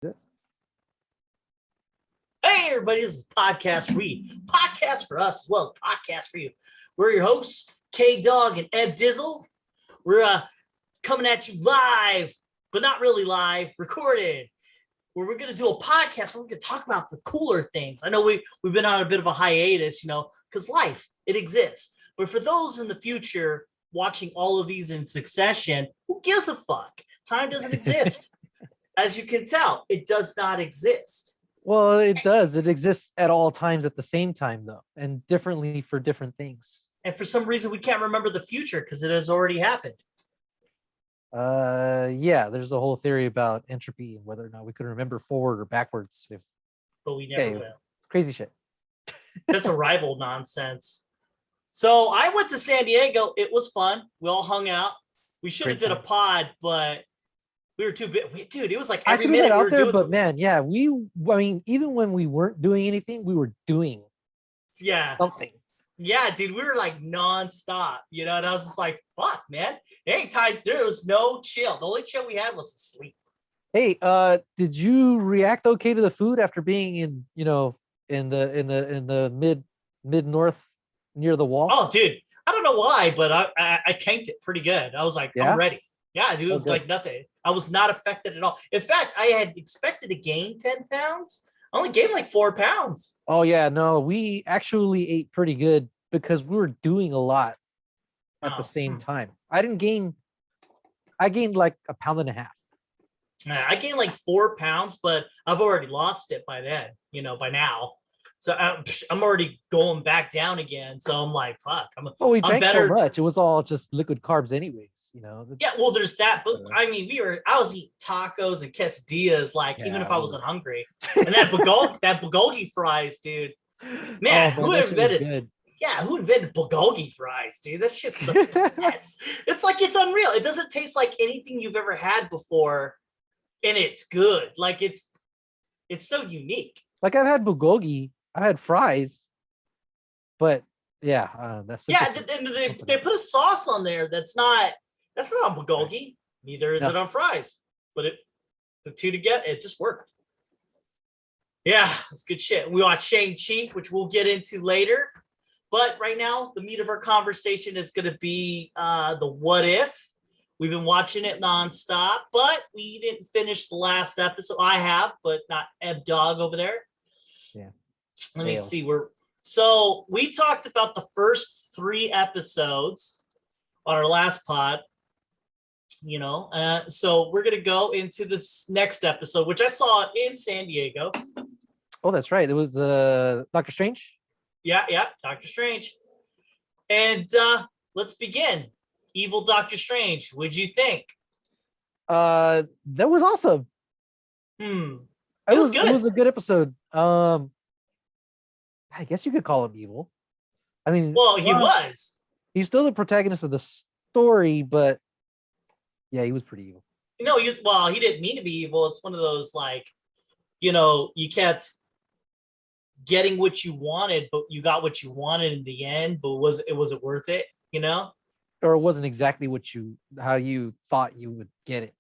Hey, everybody, this is Podcastforwe. Podcast for us as well as Podcast for you. We're your hosts, K-Dog and Ed Dizzle. We're coming at you live, but not really live, recorded, where we're going to do a podcast where we're going to talk about the cooler things. I know we've been on a bit of a hiatus, because life, it exists. But for those in the future watching all of these in succession, who gives a fuck? Time doesn't exist. As you can tell, it does not exist. Well, it does. It exists at all times at the same time, though, and differently for different things. And for some reason, we can't remember the future because it has already happened. Yeah, there's a whole theory about entropy and whether or not we could remember forward or backwards. But we never will. It's crazy shit. That's arrival nonsense. So I went to San Diego. It was fun. We all hung out. We should have did a pod, but we were too big. Dude, it was like every minute out we were there, doing but something. man, yeah, even when we weren't doing anything, we were doing something. Yeah, dude, we were like nonstop, and I was just like, fuck, man. Anytime there was no chill. The only chill we had was to sleep. Hey, did you react okay to the food after being in the mid north near the wall? Oh, dude, I don't know why, but I tanked it pretty good. I was like, Yeah? I'm ready. Yeah, dude, it was like nothing. I was not affected at all. In fact, I had expected to gain 10 pounds. I only gained like 4 pounds. Oh yeah, no, we actually ate pretty good because we were doing a lot at the same time. I gained like 1.5 pounds. I gained like 4 pounds, but I've already lost it by then, by now. So I'm already going back down again. So I'm like, fuck. We drank so much. It was all just liquid carbs anyways, Yeah, well, there's that. But I mean, I was eating tacos and quesadillas, even if I wasn't hungry. And that bulgogi fries, dude. Man, who invented? Yeah, who invented bulgogi fries, dude? That shit's the best. It's like, it's unreal. It doesn't taste like anything you've ever had before, and it's good. Like it's so unique. Like I've had bulgogi, I've had fries, but yeah, that's and they put a sauce on there that's not on bulgogi. Neither is it on fries, but the two together, it just worked. Yeah, it's good shit. We watched Shang Chi, which we'll get into later. But right now, the meat of our conversation is going to be the what if. We've been watching it nonstop, but we didn't finish the last episode. I have, but not Eb Dog over there. Yeah. Let me see. So we talked about the first 3 episodes on our last pod. So we're gonna go into this next episode, which I saw in San Diego. Oh, that's right. It was Doctor Strange. Yeah, Doctor Strange. And let's begin. Evil Doctor Strange. What'd you think? That was awesome. It was good. It was a good episode. I guess you could call him evil. I mean, well, he was. He's still the protagonist of the story, but yeah, he was pretty evil. He didn't mean to be evil. It's one of those you kept getting what you wanted, but you got what you wanted in the end. But was it worth it? Or it wasn't exactly how you thought you would get it.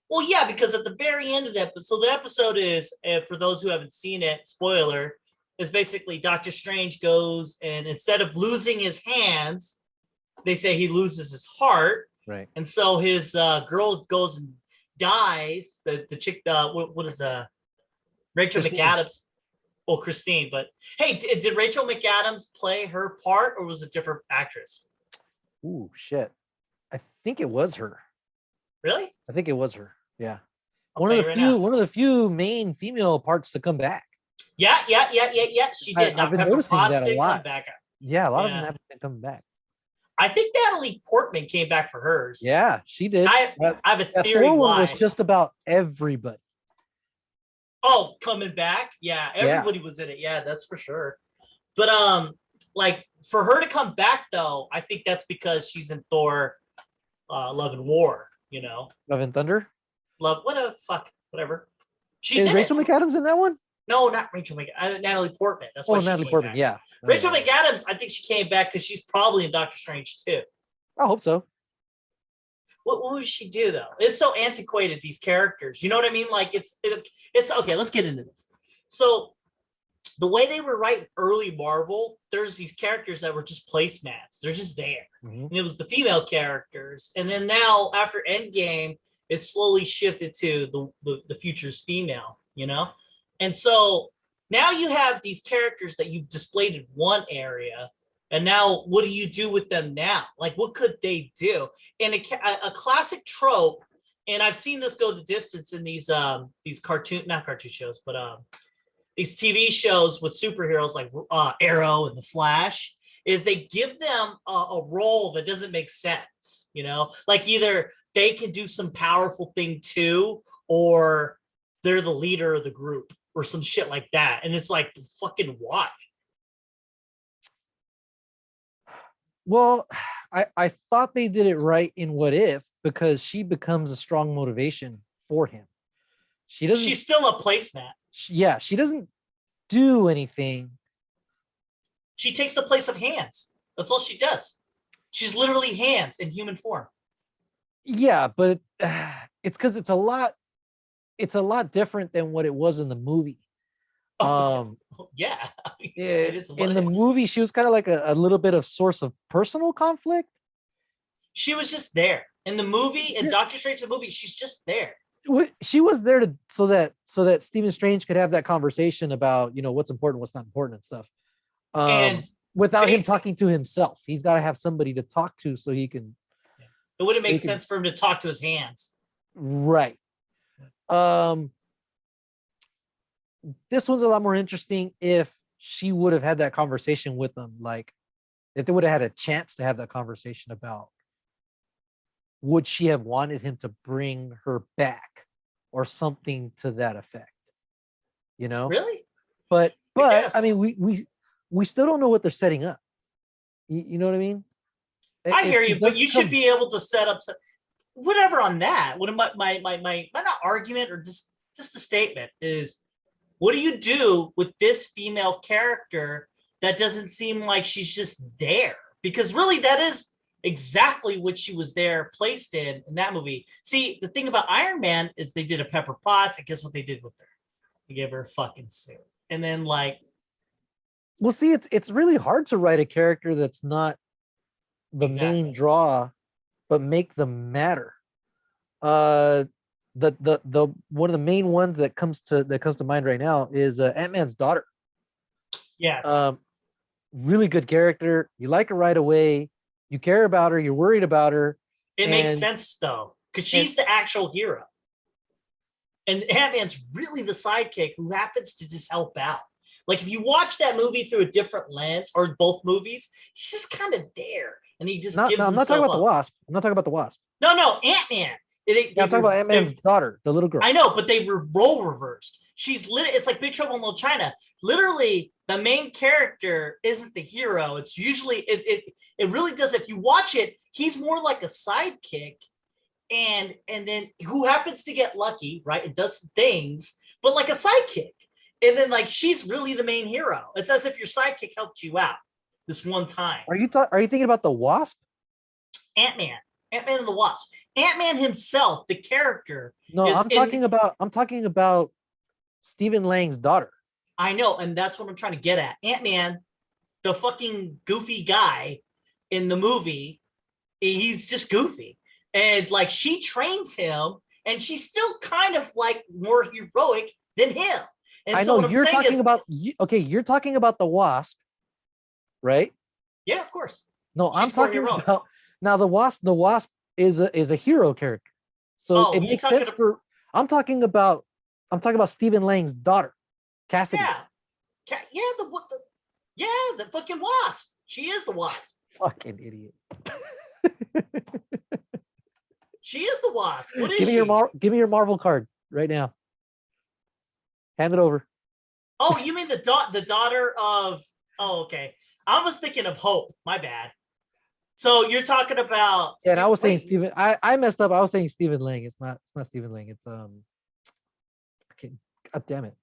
Well, yeah, because at the very end of the episode, so the episode is, for those who haven't seen it, spoiler, is basically Doctor Strange goes and instead of losing his hands, they say he loses his heart. Right. And so his girl goes and dies. The chick, what is Rachel Christine. McAdams? Oh, Christine. But hey, did Rachel McAdams play her part, or was it a different actress? Ooh, shit. I think it was her. Really? I think it was her. Yeah. One of the few main female parts to come back. Yeah. She did. I've been noticing that a lot. Come back. Yeah, a lot of them have been coming back. I think Natalie Portman came back for hers. Yeah, she did. I have a theory why. One was just about everybody. Oh, coming back? Yeah, everybody was in it. Yeah, that's for sure. But for her to come back though, I think that's because she's in Thor, Love and War. Love and Thunder. Whatever. She's Is Rachel McAdams in that one? No, not Rachel McAdams. Natalie Portman. That's why Natalie Portman. Back. Yeah. Rachel McAdams. I think she came back because she's probably in Doctor Strange too. I hope so. what would she do though? It's so antiquated, these characters. You know what I mean? Like it's okay. Let's get into this. So the way they were writing early Marvel, there's these characters that were just placemats. They're just there. Mhm. And it was the female characters. And then now after Endgame, it slowly shifted to the future's female, you know? And so now you have these characters that you've displayed in one area. And now what do you do with them now? Like, what could they do? And a classic trope, and I've seen this go the distance in these not cartoon shows, but these TV shows with superheroes like Arrow and the Flash, is they give them a role that doesn't make sense, you know? Like either they can do some powerful thing too, or they're the leader of the group or some shit like that. And it's like, fucking why? Well, I thought they did it right in What If, because she becomes a strong motivation for him. She's still a placemat. She doesn't do anything. She takes the place of hands. That's all she does. She's literally hands in human form. Yeah, but it's because it's a lot different than what it was in the movie. Yeah, it is in the movie, she was kind of like a little bit of source of personal conflict. She was just there in the movie, and Doctor Strange the movie. She's just there. She was there so that Stephen Strange could have that conversation about, you know, what's important, what's not important, and stuff. And without him talking to himself, he's got to have somebody to talk to so he can. It wouldn't make sense for him to talk to his hands. Right. This one's a lot more interesting if she would have had that conversation with him. Like, if they would have had a chance to have that conversation about, would she have wanted him to bring her back or something to that effect? You know? Really? But I mean, we still don't know what they're setting up. You know what I mean? I hear you, but you should be able to set up whatever on that. What my not argument, or just a statement is, what do you do with this female character that doesn't seem like she's just there? Because really, that is exactly what she was there, placed in that movie. See, the thing about Iron Man is they did a Pepper Potts, and guess what they did with her? They gave her a fucking suit. And then well, see, it's really hard to write a character that's not the main draw, but make them matter. The one of the main ones that comes to mind right now is Ant-Man's daughter. Yes. Really good character. You like her right away. You care about her. You're worried about her. It makes sense though, because she's the actual hero, and Ant-Man's really the sidekick who happens to just help out. Like if you watch that movie through a different lens, or both movies, he's just kind of there, and he just gives himself I'm not talking about the Wasp. I'm not talking about the Wasp. No, Ant-Man. I'm talking about Ant-Man's daughter, the little girl. I know, but they were role reversed. She's it's like Big Trouble in Little China. Literally, the main character isn't the hero. It's usually it really does. If you watch it, he's more like a sidekick, and then who happens to get lucky, right? It does things, but like a sidekick. And then like she's really the main hero. It's as if your sidekick helped you out this one time. Are you thinking about the Wasp? Ant-Man and the Wasp. Ant-Man himself, the character. No, I'm talking about Stephen Lang's daughter. I know, and that's what I'm trying to get at. Ant-Man, the fucking goofy guy in the movie, he's just goofy. And like she trains him, and she's still kind of like more heroic than him. And I know you're talking about you're talking about the Wasp, right? Yeah, of course. No, I'm talking about now the Wasp. The Wasp is a hero character, so it makes sense for. I'm talking about Stephen Lang's daughter, Cassidy. Yeah, the fucking Wasp. She is the Wasp. Fucking idiot. She is the Wasp. What is she? Give me your Marvel card right now. Hand it over. Oh, you mean the daughter of? Oh, okay. I was thinking of Hope. My bad. So you're talking about? Yeah, and I was saying Stephen. I messed up. I was saying Stephen Lang. It's not Stephen Lang. It's God damn it.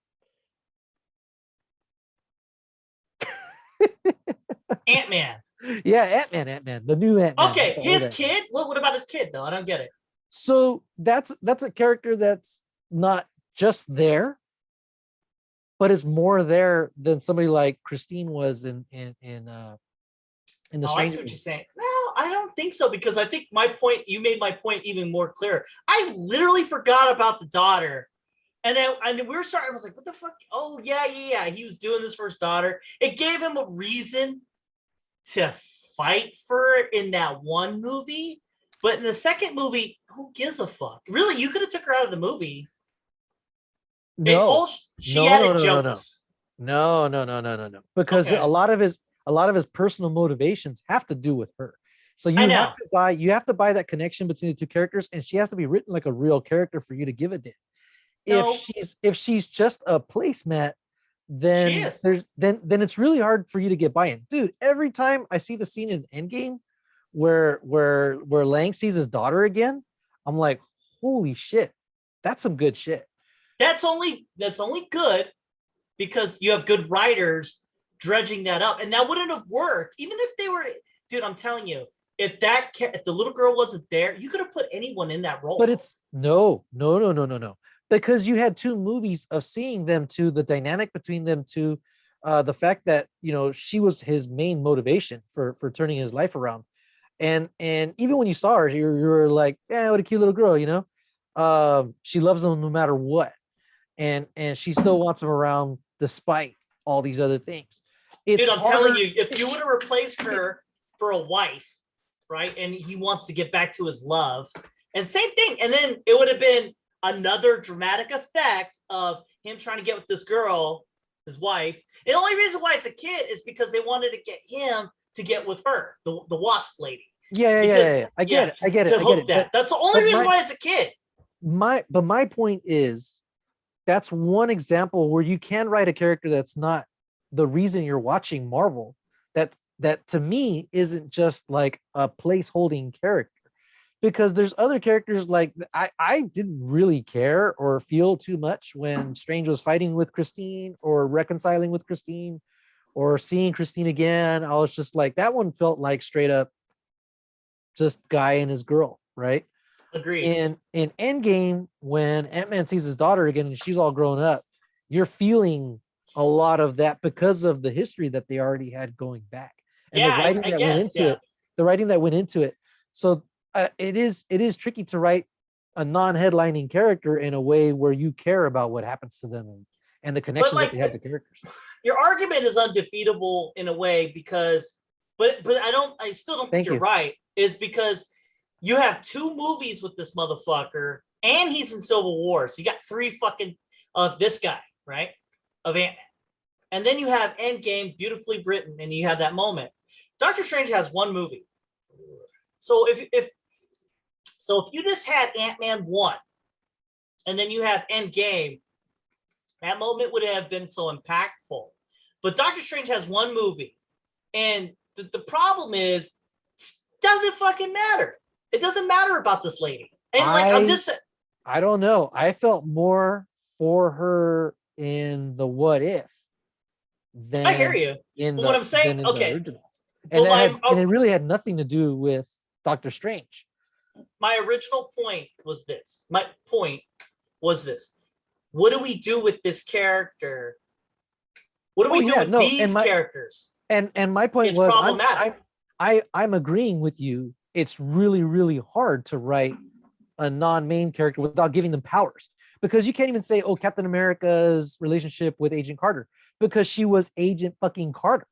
Ant-Man. Yeah, Ant-Man, the new Ant-Man. Okay, not the old his Ant-Man. kid. What about his kid though? I don't get it. So that's a character that's not just there, but is more there than somebody like Christine was in the Oh, I see Stranger what you're Things. saying. No, I don't think so because I think my point. You made my point even more clear. I literally forgot about the daughter. And then we were starting. I was like, "What the fuck? Oh yeah. He was doing this for his daughter. It gave him a reason to fight for it in that one movie, but in the second movie, who gives a fuck? Really, you could have took her out of the movie. No, She no, no, added no, no, no, jokes. no, no, no, no, no, no. Because Okay, a lot of his personal motivations have to do with her. So I know. you have to buy that connection between the two characters, and she has to be written like a real character for you to give a damn. No, If she's just a placemat, she then is. then it's really hard for you to get buy-in. Dude, every time I see the scene in Endgame where Lang sees his daughter again, I'm like, holy shit, that's some good shit. That's only good because you have good writers dredging that up, and that wouldn't have worked even if they were. Dude, I'm telling you, if the little girl wasn't there, you could have put anyone in that role. But it's no, no, no, no, no, no. Because you had two movies of seeing them two, the dynamic between them two, the fact that she was his main motivation for turning his life around, and even when you saw her, you were like, yeah, what a cute little girl, she loves him no matter what, and she still wants him around despite all these other things. It's Dude, I'm telling harder. you, if you would have replaced her for a wife, right, and he wants to get back to his love, and same thing, and then it would have been another dramatic effect of him trying to get with this girl, his wife. And the only reason why it's a kid is because they wanted to get him to get with her, the wasp lady. Yeah. Because to I get hook it. But that. That's the only but reason my why it's a kid. my point is that's one example where you can write a character that's not the reason you're watching Marvel. That to me isn't just like a place holding character, because there's other characters like I didn't really care or feel too much when Strange was fighting with Christine or reconciling with Christine or seeing Christine again. I was just like, that one felt like straight up just guy and his girl, right? Agreed. In Endgame, when Ant-Man sees his daughter again and she's all grown up, you're feeling a lot of that because of the history that they already had going back and the Yeah, writing I that went guess. into Yeah. it. The writing that went into it. So it is tricky to write a non-headlining character in a way where you care about what happens to them and the But connections that like they have to characters. your argument is undefeatable in a way because but I still don't think Thank you're you. right, is because you have two movies with this motherfucker and he's in Civil War. So you got three fucking of this guy, right? Of Ant-Man. And then you have Endgame, beautifully written, and you have that moment. Doctor Strange has one movie. So if you just had Ant-Man 1 and then you have Endgame, that moment would have been so impactful. But Doctor Strange has one movie. And the problem is, doesn't fucking matter. It doesn't matter about this lady. And like, I don't know. I felt more for her in the What If I hear than you. But what I'm saying, in the okay, original. And but it really had nothing to do with Doctor Strange. my original point was this. My point was this. What do we do with this character? What do we do with these characters? And my point It's was problematic. I'm agreeing with you. It's really, really hard to write a non-main character without giving them powers, because you can't even say, oh, Captain America's relationship with Agent Carter, because she was Agent fucking Carter.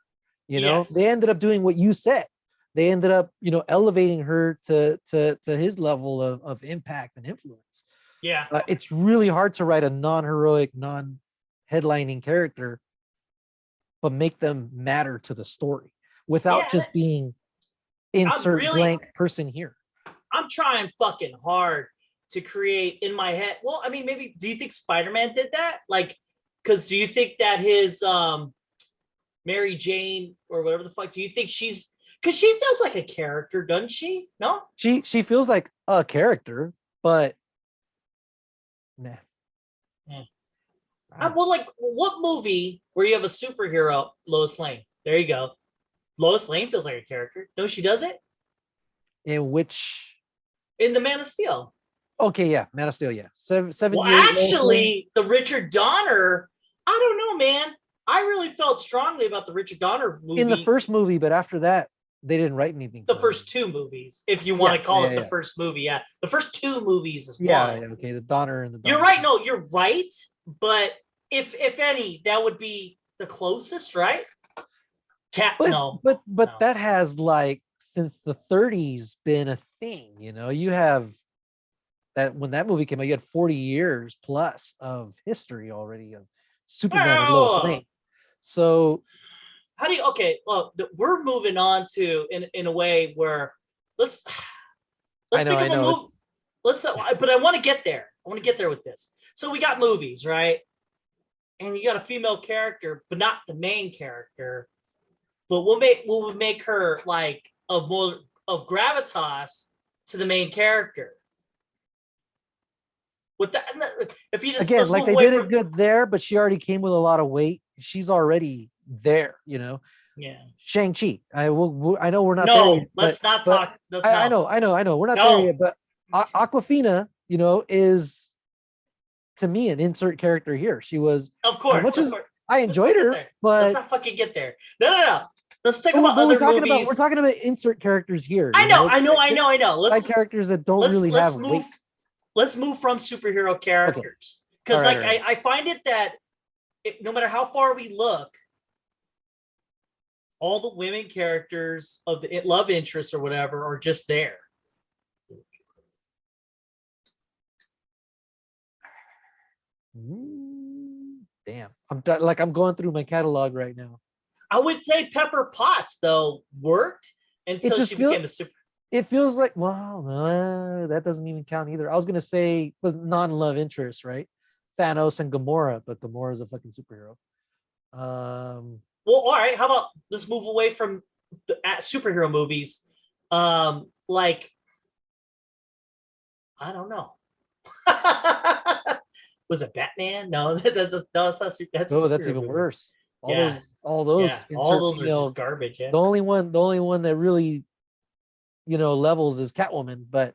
Yes. They ended up doing what you said. They ended up, elevating her to his level of impact and influence. Yeah. It's really hard to write a non-heroic, non-headlining character, but make them matter to the story without just being insert blank person here. I'm trying fucking hard to create in my head. Well, I mean, maybe do you think Spider-Man did that? Like, because do you think that his Mary Jane or whatever the fuck, do you think she's, because she feels like a character, doesn't she? No? She feels like a character, but nah. Well, like, what movie where you have a superhero, Lois Lane? There you go. Lois Lane feels like a character. No, she doesn't. In which? In the Man of Steel. Okay, yeah, Man of Steel, yeah. 78. Well, actually, the Richard Donner, I don't know, man. I really felt strongly about the Richard Donner movie. In the first movie, but after that, they didn't write anything. The first two movies, if you want to call it the first movie. Yeah. The first two movies is one. Okay. The Donner and the Donner. You're right. No, you're right. But if any, that would be the closest, right? But that has like since the 30s been a thing, you know. You have that when that movie came out, you had 40 years plus of history already of Superman and Lois Lane. So how do you well, we're moving on to in a way where let's think of a move. But I want to get there. I want to get there with this. So we got movies, right? And you got a female character, but not the main character. But we'll make her like of more of gravitas to the main character. With that, if you just again, like they did it good there, but she already came with a lot of weight. She's already there, you know. Yeah. Shang Chi. I know we're not. No, there, let's not talk. I know. We're not there yet. But Aquafina, you know, is to me an insert character here. She was, of course. I enjoyed her, but let's not fucking get there. No. Let's talk about other movies. We're talking about insert characters here. I know. Let's characters that don't really have weight. Let's move from superhero characters because, I find it that no matter how far we look, all the women characters of the love interest or whatever are just there. Damn, I'm going through my catalog right now. I would say Pepper Potts though worked until she became a super. It feels like, well, no, that doesn't even count either. I was gonna say was non-love interest, right? Thanos and Gamora, but Gamora's a fucking superhero. Well, all right. How about let's move away from the superhero movies? Like, I don't know. Was it Batman? No, that's even worse. All those are just garbage. Yeah. The only one that really, you know, levels is Catwoman, but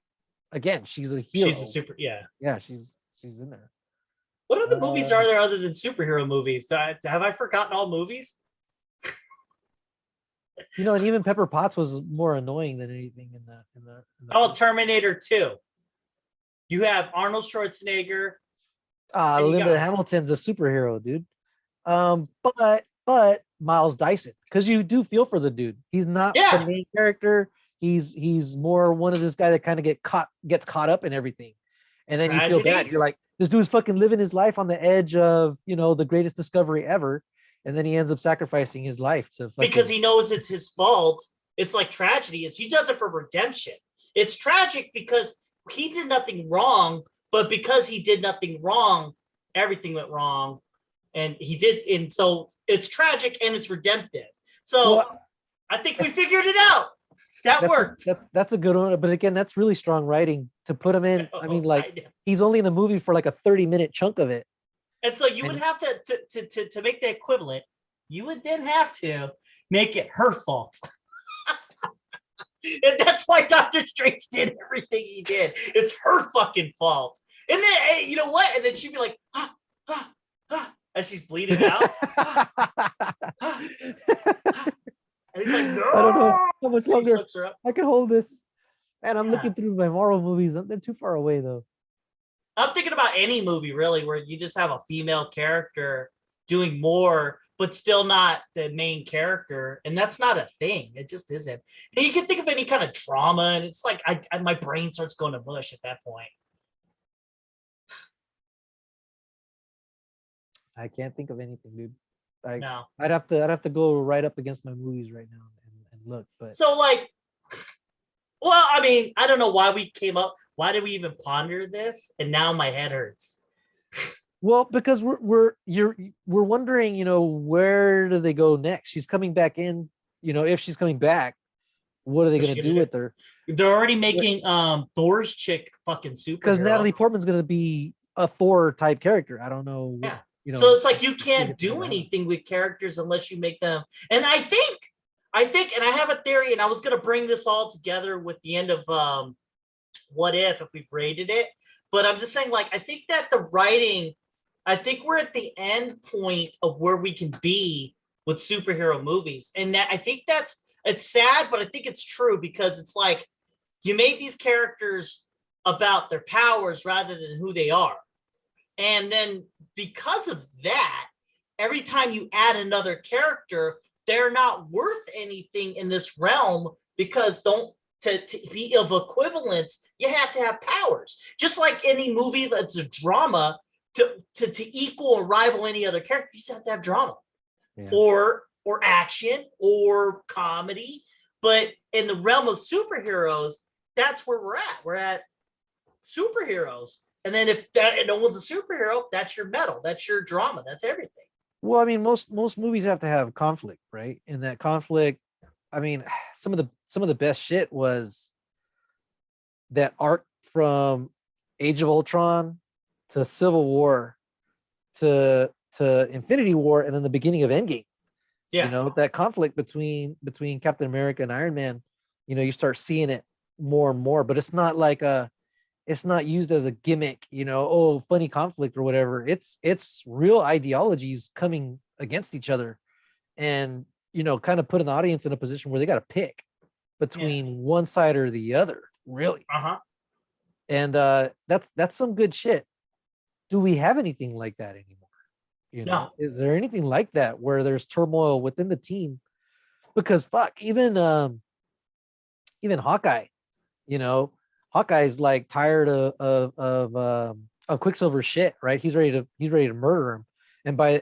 again, she's a hero. She's a super, yeah, she's in there. What other movies are there other than superhero movies? Have I forgotten all movies? You know, and even Pepper Potts was more annoying than anything in the Terminator 2. You have Arnold Schwarzenegger. Linda Hamilton's a superhero, dude. But Miles Dyson, because you do feel for the dude. He's not the main character. He's more one of this guy that kind of gets caught up in everything, and then you feel bad. You're like, this dude's fucking living his life on the edge of, you know, the greatest discovery ever, and then he ends up sacrificing his life because he knows it's his fault. It's like tragedy. He does it for redemption. It's tragic because he did nothing wrong, but because he did nothing wrong, everything went wrong, and so it's tragic and it's redemptive. So I think we figured it out. That worked. That's a good one. But again, that's really strong writing to put him in. I mean, like, he's only in the movie for like a 30-minute chunk of it. And so you would have to make the equivalent. You would then have to make it her fault. And that's why Doctor Strange did everything he did. It's her fucking fault. And then, you know what? And then she'd be like, as she's bleeding out. And he's like, no. I don't know how much longer I can hold this. And I'm looking through my Marvel movies. They're too far away, though. I'm thinking about any movie, really, where you just have a female character doing more, but still not the main character. And that's not a thing. It just isn't. And you can think of any kind of trauma, and it's like my brain starts going to mush at that point. I can't think of anything, dude. No. I'd have to go right up against my movies right now and look. But so, like, well, I mean, I don't know why we came up. Why did we even ponder this? And now my head hurts. Well, because we're wondering, you know, where do they go next? She's coming back in. You know, if she's coming back, what are they going to do with her? They're already making Thor's chick fucking superhero. Because Natalie Portman's going to be a Thor type character. I don't know. Yeah. You know, so it's like you can't do anything with characters unless you make them. And I think I think, and I have a theory, and I was going to bring this all together with the end of What If we've rated it, but I'm just saying, like, I think that the writing, I think we're at the end point of where we can be with superhero movies, and that I think it's sad, but I think it's true because it's like you made these characters about their powers rather than who they are, and then because of that, every time you add another character, they're not worth anything in this realm because to be of equivalence, you have to have powers. Just like any movie that's a drama, to equal or rival any other character, you just have to have drama. Yeah. Or action or comedy. But in the realm of superheroes, that's where we're at. We're at superheroes. And then if no one's a superhero, that's your metal, that's your drama, that's everything. Well, I mean, most movies have to have conflict, right? And that conflict, I mean, some of the best shit was that arc from Age of Ultron to Civil War to Infinity War, and then the beginning of Endgame. Yeah, you know, that conflict between Captain America and Iron Man. You know, you start seeing it more and more, but it's not like it's not used as a gimmick, you know, oh, funny conflict or whatever. It's real ideologies coming against each other, and, you know, kind of put an audience in a position where they got to pick between one side or the other, really. And that's some good shit. Do we have anything like that anymore? You know, is there anything like that where there's turmoil within the team? Because fuck, even Hawkeye, you know, Hawkeye's like tired of Quicksilver shit, right? He's ready to murder him,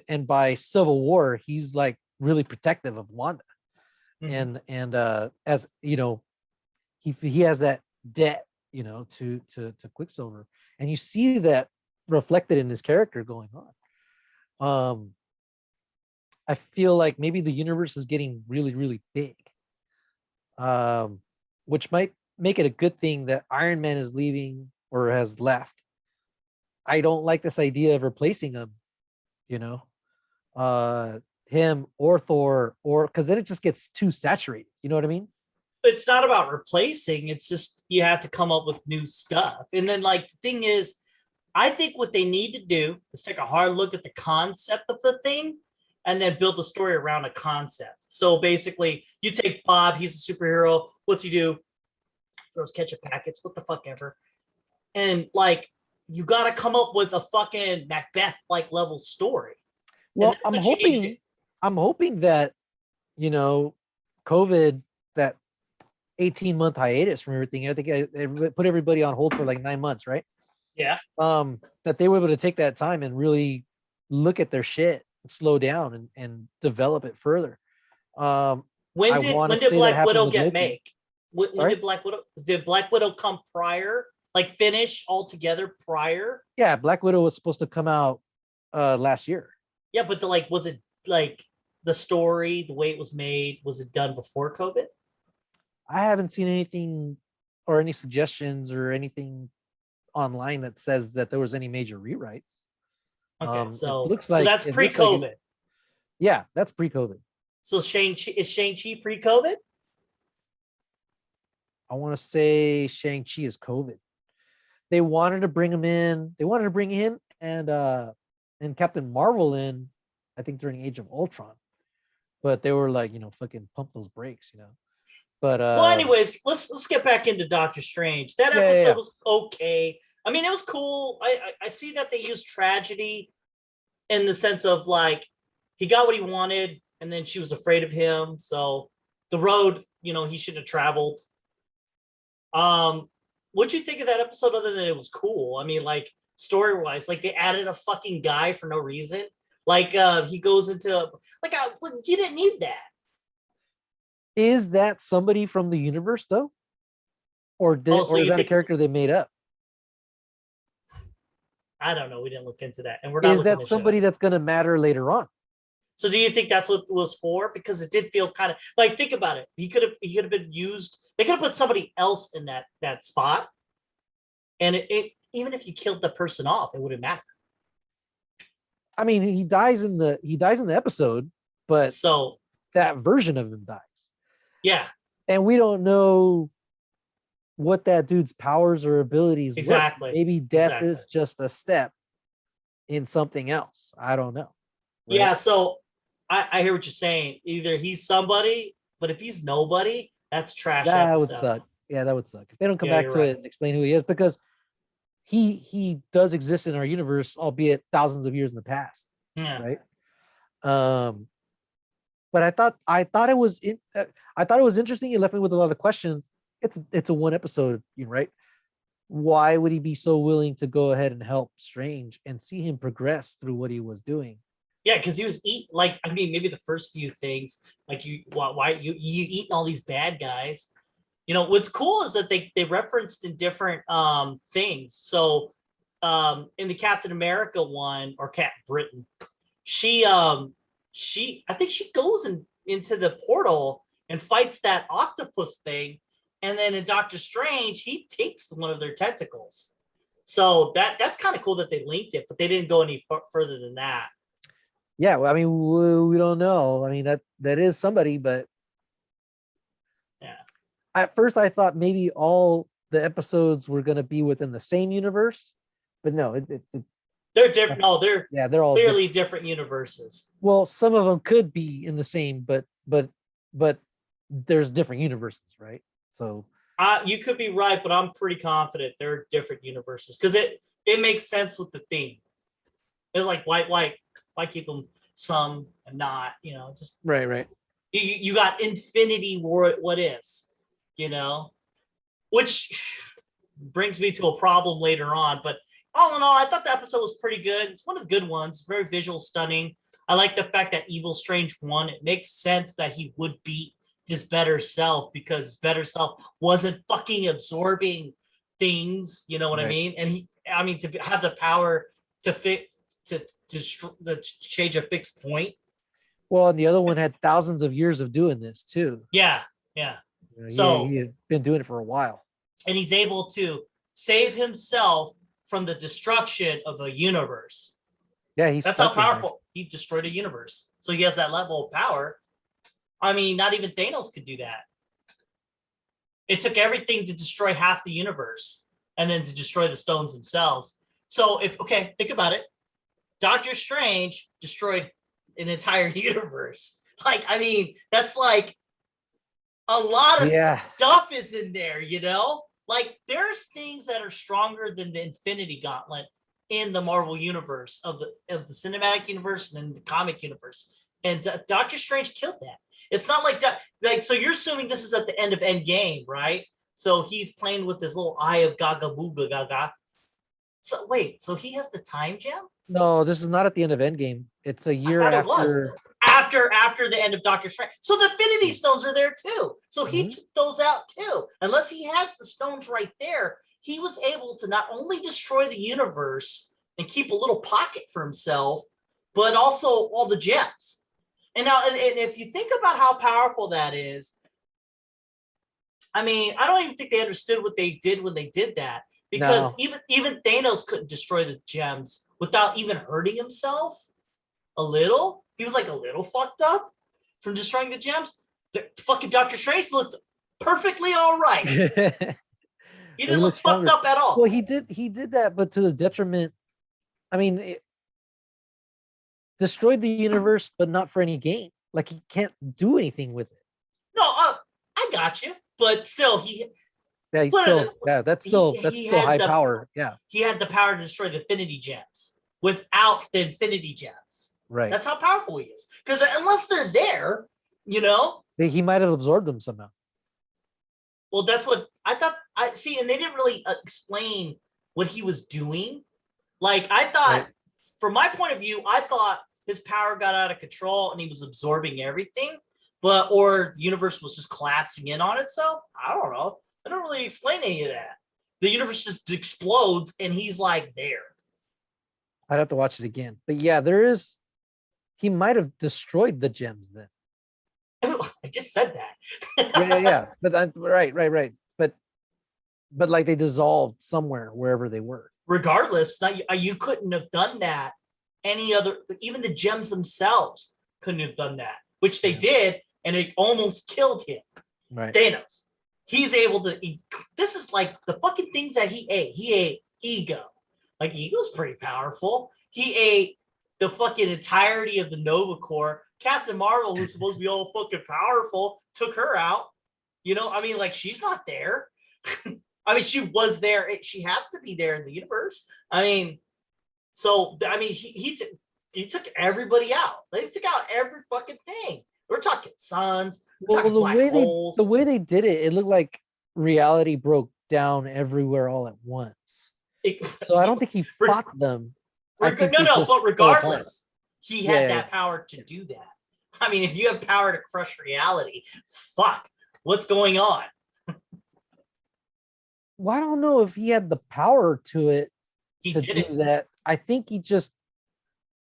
and by Civil War, he's like really protective of Wanda, and as you know, he has that debt, you know, to Quicksilver, and you see that reflected in his character going on. I feel like maybe the universe is getting really, really big, which might make it a good thing that Iron Man is leaving or has left. I don't like this idea of replacing him, you know, him or Thor, or because then it just gets too saturated. You know what I mean? It's not about replacing. It's just you have to come up with new stuff. And then, like, the thing is, I think what they need to do is take a hard look at the concept of the thing and then build a story around a concept. So basically, you take Bob, he's a superhero. What's he do? Throws ketchup packets, what the fuck ever. And, like, you got to come up with a fucking Macbeth-like level story. Well, I'm hoping that, you know, COVID, that 18-month hiatus from everything, I think I put everybody on hold for like 9 months, right? Yeah. That they were able to take that time and really look at their shit, slow down, and develop it further. When did Black Widow get made? When did Black Widow come prior? Like, finish altogether prior? Yeah, Black Widow was supposed to come out last year. Yeah, but was it like the story, the way it was made, was it done before COVID? I haven't seen anything or any suggestions or anything online that says that there was any major rewrites. Okay, so it looks like that's pre-COVID. Like yeah, that's pre-COVID. So is Shang-Chi pre-COVID? I want to say Shang-Chi is COVID. They wanted to bring him in. They wanted to bring him and Captain Marvel in, I think during Age of Ultron. But they were like, you know, fucking pump those brakes, you know. But well, anyways, let's get back into Doctor Strange. That episode was okay. I mean, it was cool. I see that they used tragedy in the sense of, like, he got what he wanted, and then she was afraid of him. So the road, you know, he shouldn't have traveled. What'd you think of that episode other than it was cool? I mean, like, story-wise, like, they added a fucking guy for no reason. Like, he goes into, like, you didn't need that. Is that somebody from the universe, though? Or is that a character they made up? I don't know. We didn't look into that. And we're not. Is that somebody that's going to matter later on? So do you think that's what it was for? Because it did feel kind of like, think about it. He could have been used. They could have put somebody else in that spot. And it even if you killed the person off, it wouldn't matter. I mean, he dies in the episode, but so that version of him dies. Yeah, And we don't know what that dude's powers or abilities were. exactly. Maybe death Exactly. is just a step in something else. I don't know. Right? Yeah, so I hear what you're saying. Either he's somebody, but if he's nobody, that's trash That would episode. suck. Yeah, that would suck. If they don't come Yeah, back you're to right. it and explain who he is, because he does exist in our universe, albeit thousands of years in the past. Yeah. Right. But I thought it was I thought it was interesting. It left me with a lot of questions. It's a one episode, right? Why would he be so willing to go ahead and help Strange and see him progress through what he was doing? Yeah, because he was maybe the first few things, like why you eating all these bad guys. What's cool is that they referenced in different things. So in the Captain America one, or Captain Britain, she I think she goes into the portal and fights that octopus thing, and then in Doctor Strange he takes one of their tentacles. So that's kind of cool that they linked it, but they didn't go any further than that. Yeah, well, I mean, we don't know. I mean, that is somebody, but Yeah. At first I thought maybe all the episodes were going to be within the same universe, but no, They're different. No, they're they're all clearly different universes. Well, some of them could be in the same, but there's different universes, right? So You could be right, but I'm pretty confident they're different universes because it makes sense with the theme. It's like why keep them some and not, just right. you got infinity what ifs, which brings me to a problem later on. But all in all, I thought the episode was pretty good. It's one of the good ones, very visual, stunning. I like the fact that Evil Strange won. It makes sense that he would beat his better self because his better self wasn't fucking absorbing things. You know what I mean? And to have the power to change a fixed point. Well, and the other one had thousands of years of doing this too. Yeah. So he had been doing it for a while, and he's able to save himself from the destruction of a universe. Yeah, that's how powerful he destroyed a universe. So he has that level of power. I mean, not even Thanos could do that. It took everything to destroy half the universe and then to destroy the stones themselves. So think about it. Doctor Strange destroyed an entire universe. That's like a lot of stuff is in there, Like there's things that are stronger than the Infinity Gauntlet in the Marvel universe of the cinematic universe and then the comic universe. And Doctor Strange killed that. It's not like so you're assuming this is at the end of Endgame, right? So he's playing with this little eye of Gaga Booga Gaga. So wait, so he has the time gem? No, this is not at the end of Endgame. It's a year after. After the end of Doctor Strange. So the Infinity Stones are there too. So he took those out too. Unless he has the stones right there, he was able to not only destroy the universe and keep a little pocket for himself, but also all the gems. And now, and if you think about how powerful that is, I mean, I don't even think they understood what they did when they did that. Because even Thanos couldn't destroy the gems without even hurting himself a little. He was like a little fucked up from destroying the gems. The fucking Doctor Strange looked perfectly all right. He didn't look fucked up at all. Well, he did that, but to the detriment. I mean, it destroyed the universe, but not for any gain. Like he can't do anything with it. No, I got you, but still, that's still high power. Yeah, he had the power to destroy the Infinity Gems without the Infinity Gems. Right. That's how powerful he is. Because unless they're there, he might have absorbed them somehow. Well, that's what I thought. I see, and they didn't really explain what he was doing. Like I thought, from my point of view, I thought his power got out of control and he was absorbing everything, or the universe was just collapsing in on itself. I don't know. I don't really explain any of that. The universe just explodes and he's like there. I'd have to watch it again. But yeah, he might have destroyed the gems then. I just said that. yeah. But right. But like they dissolved somewhere, wherever they were. Regardless, you couldn't have done that. Even the gems themselves couldn't have done that, which they did, and it almost killed him. Right. Thanos. He's able to eat. This is like the fucking things that he ate. He ate Ego. Like, Ego's pretty powerful. He ate the fucking entirety of the Nova Corps. Captain Marvel, who's supposed to be all fucking powerful, took her out. You know, I mean, like, she's not there. I mean, she was there. She has to be there in the universe. I mean, so, I mean, he took everybody out. They took out every fucking thing. We're talking suns. We're talking black holes. The way they did it, it looked like reality broke down everywhere all at once. So I don't think he fought them. But regardless, he had that power to do that. I mean, if you have power to crush reality, fuck, what's going on? Well, I don't know if he had the power to it to do that. I think he just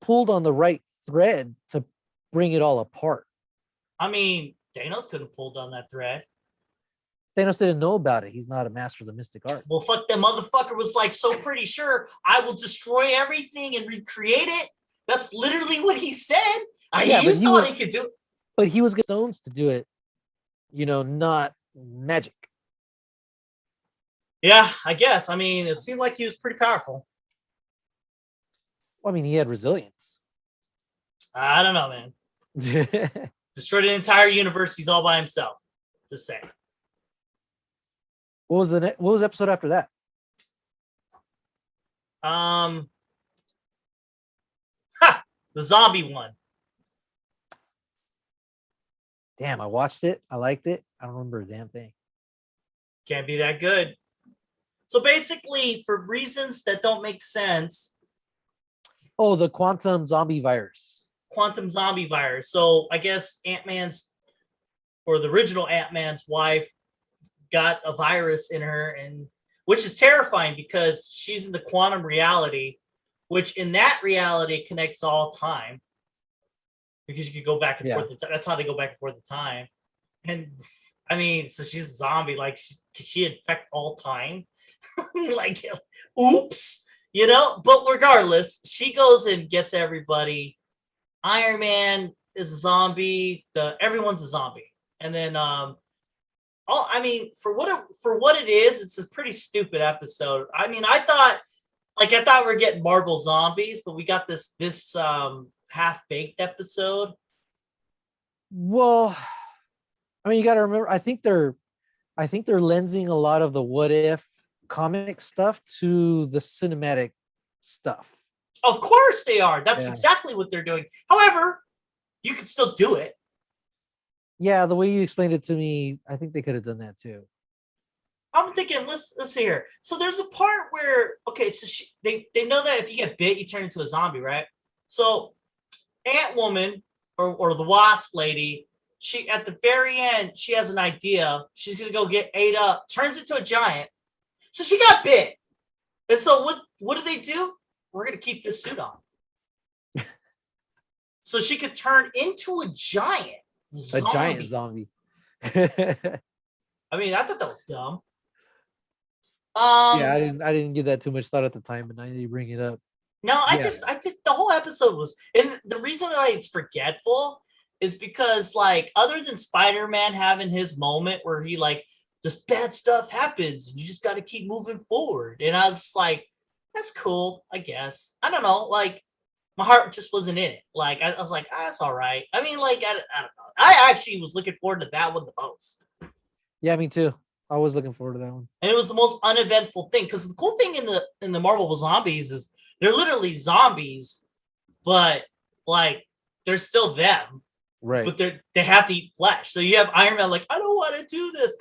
pulled on the right thread to bring it all apart. I mean, Thanos could have pulled on that thread. Thanos didn't know about it. He's not a master of the mystic art. Well, fuck, that motherfucker was like so pretty sure I will destroy everything and recreate it. That's literally what he said. You thought he could do it. But he was getting stones to do it, you know, not magic. Yeah, I guess. I mean, it seemed like he was pretty powerful. Well, I mean, he had resilience. I don't know, man. Destroyed an entire universe. He's all by himself. Just saying. What was the episode after that? The zombie one. Damn, I watched it. I liked it. I don't remember a damn thing. Can't be that good. So basically, for reasons that don't make sense. Oh, the quantum zombie virus. Quantum zombie virus. So I guess Ant-Man's, or the original Ant-Man's wife, got a virus in her, and which is terrifying because she's in the quantum reality, which in that reality connects to all time. Because you could go back and forth. That's how they go back and forth the time. And I mean, so she's a zombie. Like, could she infect all time? Like, oops, you know. But regardless, she goes and gets everybody. Iron Man is a zombie. Everyone's a zombie. And then, I mean, for what it is, it's a pretty stupid episode. I mean, I thought we're getting Marvel zombies, but we got this half-baked episode. Well, I mean, you got to remember, I think they're lensing a lot of the what if comic stuff to the cinematic stuff. Of course they are. That's exactly what they're doing. However, you can still do it. Yeah, the way you explained it to me, I think they could have done that too. I'm thinking, let's see here. So there's a part where, okay, so they know that if you get bit, you turn into a zombie, right? So Ant-Woman or the Wasp lady, she at the very end, she has an idea. She's gonna go get ate up, turns into a giant. So she got bit. And so what do? We're gonna keep this suit on. So she could turn into a giant zombie. A giant zombie. I mean, I thought that was dumb. Yeah, I didn't give that too much thought at the time, but now you bring it up. No, I just the whole episode was, and the reason why it's forgetful is because, like, other than Spider-Man having his moment where he, like, just bad stuff happens and you just got to keep moving forward, and I was like, that's cool, I guess. I don't know, like, my heart just wasn't in it. Like, I was like, that's all right. I mean, like, I don't know. I actually was looking forward to that one the most. Yeah, me too. I was looking forward to that one. And it was the most uneventful thing, because the cool thing in the Marvel zombies is they're literally zombies, but, like, they're still them. Right. But they have to eat flesh. So you have Iron Man like, I don't want to do this.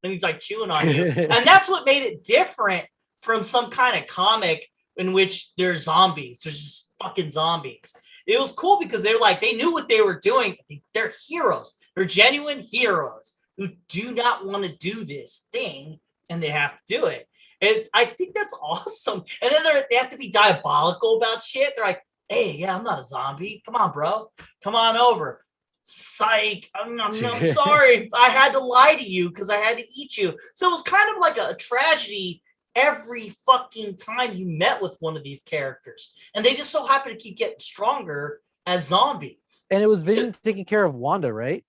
And he's like chewing on you. And that's what made it different from some kind of comic in which they're zombies. They're just fucking zombies. It was cool because they knew what they were doing. They're heroes. They're genuine heroes who do not want to do this thing, and they have to do it. And I think that's awesome. And then they have to be diabolical about shit. They're like, hey, yeah, I'm not a zombie. Come on, bro. Come on over. Psych. I'm sorry. I had to lie to you because I had to eat you. So it was kind of like a tragedy every fucking time you met with one of these characters. And they just so happen to keep getting stronger as zombies. And it was Vision taking care of Wanda, right?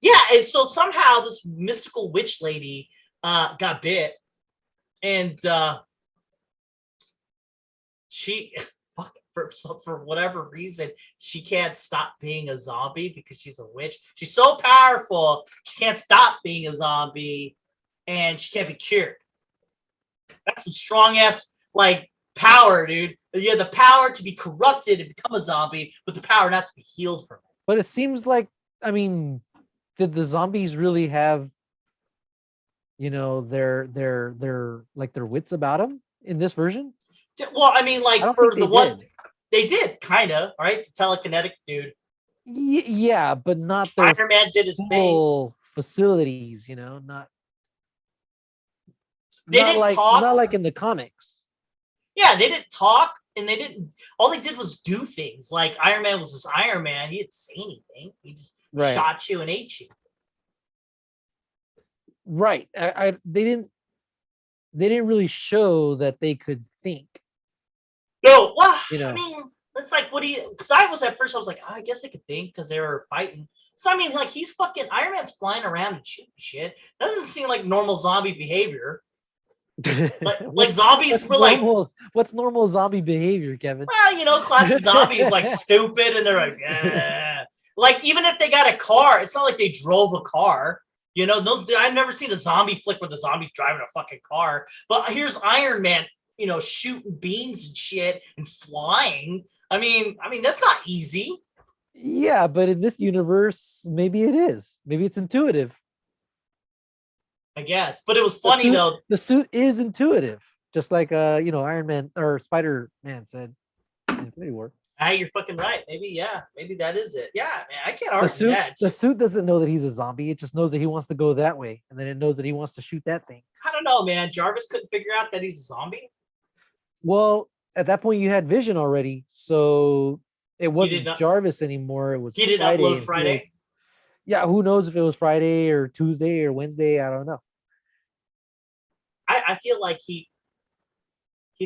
Yeah, and so somehow this mystical witch lady got bit, and she for whatever reason she can't stop being a zombie because she's a witch. She's so powerful, she can't stop being a zombie, and she can't be cured. That's some strong ass like power, dude. You have the power to be corrupted and become a zombie, but the power not to be healed from it. But it seems like, I mean, did the zombies really have, their like their wits about them in this version? Well, I mean, I like don't for think the they one did. they did kind of right, the telekinetic dude. Yeah, but not their Iron Man did his thing. full facilities, not They didn't not talk. like in the comics. Yeah, they didn't talk, and they didn't. All they did was do things. Like Iron Man was just Iron Man. He didn't say anything. He just Right. shot you and ate you. Right. They didn't really show that they could think. No, well, You I know. mean, it's like what do you? Because I was at first, I was like, oh, I guess they could think because they were fighting. So I mean, like he's fucking Iron Man's flying around and shooting shit. That doesn't seem like normal zombie behavior. Like zombies were like, what's normal zombie behavior, Kevin? well, classic zombies like stupid and they're like, eh. Like even if they got a car, it's not like they drove a car. I've never seen a zombie flick where the zombie's driving a fucking car. But here's Iron Man, shooting beams and shit and flying. I mean, that's not easy. Yeah, but in this universe, maybe it is. Maybe it's intuitive. I guess. But it was funny though. The suit is intuitive, just like Iron Man or Spider-Man said in Infinity War. You're fucking right. Maybe that is it. Yeah, man, I can't argue that. The suit doesn't know that he's a zombie. It just knows that he wants to go that way, and then it knows that he wants to shoot that thing. I don't know, man. Jarvis couldn't figure out that he's a zombie. Well, at that point, you had Vision already, so it wasn't Jarvis anymore. It was he didn't upload Friday. Yeah, who knows if it was Friday or Tuesday or Wednesday? I don't know. I feel like he'd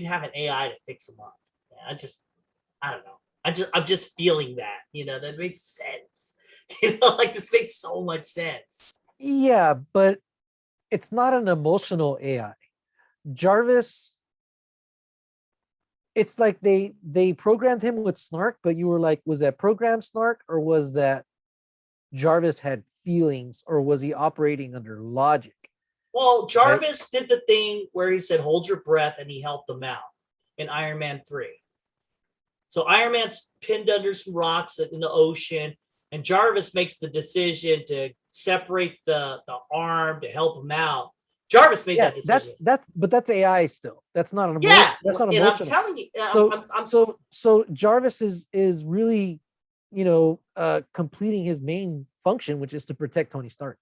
have an AI to fix him up. Yeah, I don't know. I'm just feeling that, that makes sense. Like this makes so much sense. Yeah, but it's not an emotional AI. Jarvis, it's like they programmed him with snark, but you were like, was that programmed snark or was that Jarvis had feelings or was he operating under logic? Well, Jarvis did the thing where he said, hold your breath, and he helped them out in Iron Man 3. So Iron Man's pinned under some rocks in the ocean, and Jarvis makes the decision to separate the arm to help him out. Jarvis made that decision. But that's AI still. That's not an emotion. Yeah, that's not emotional. I'm telling you. So Jarvis is really, completing his main function, which is to protect Tony Stark.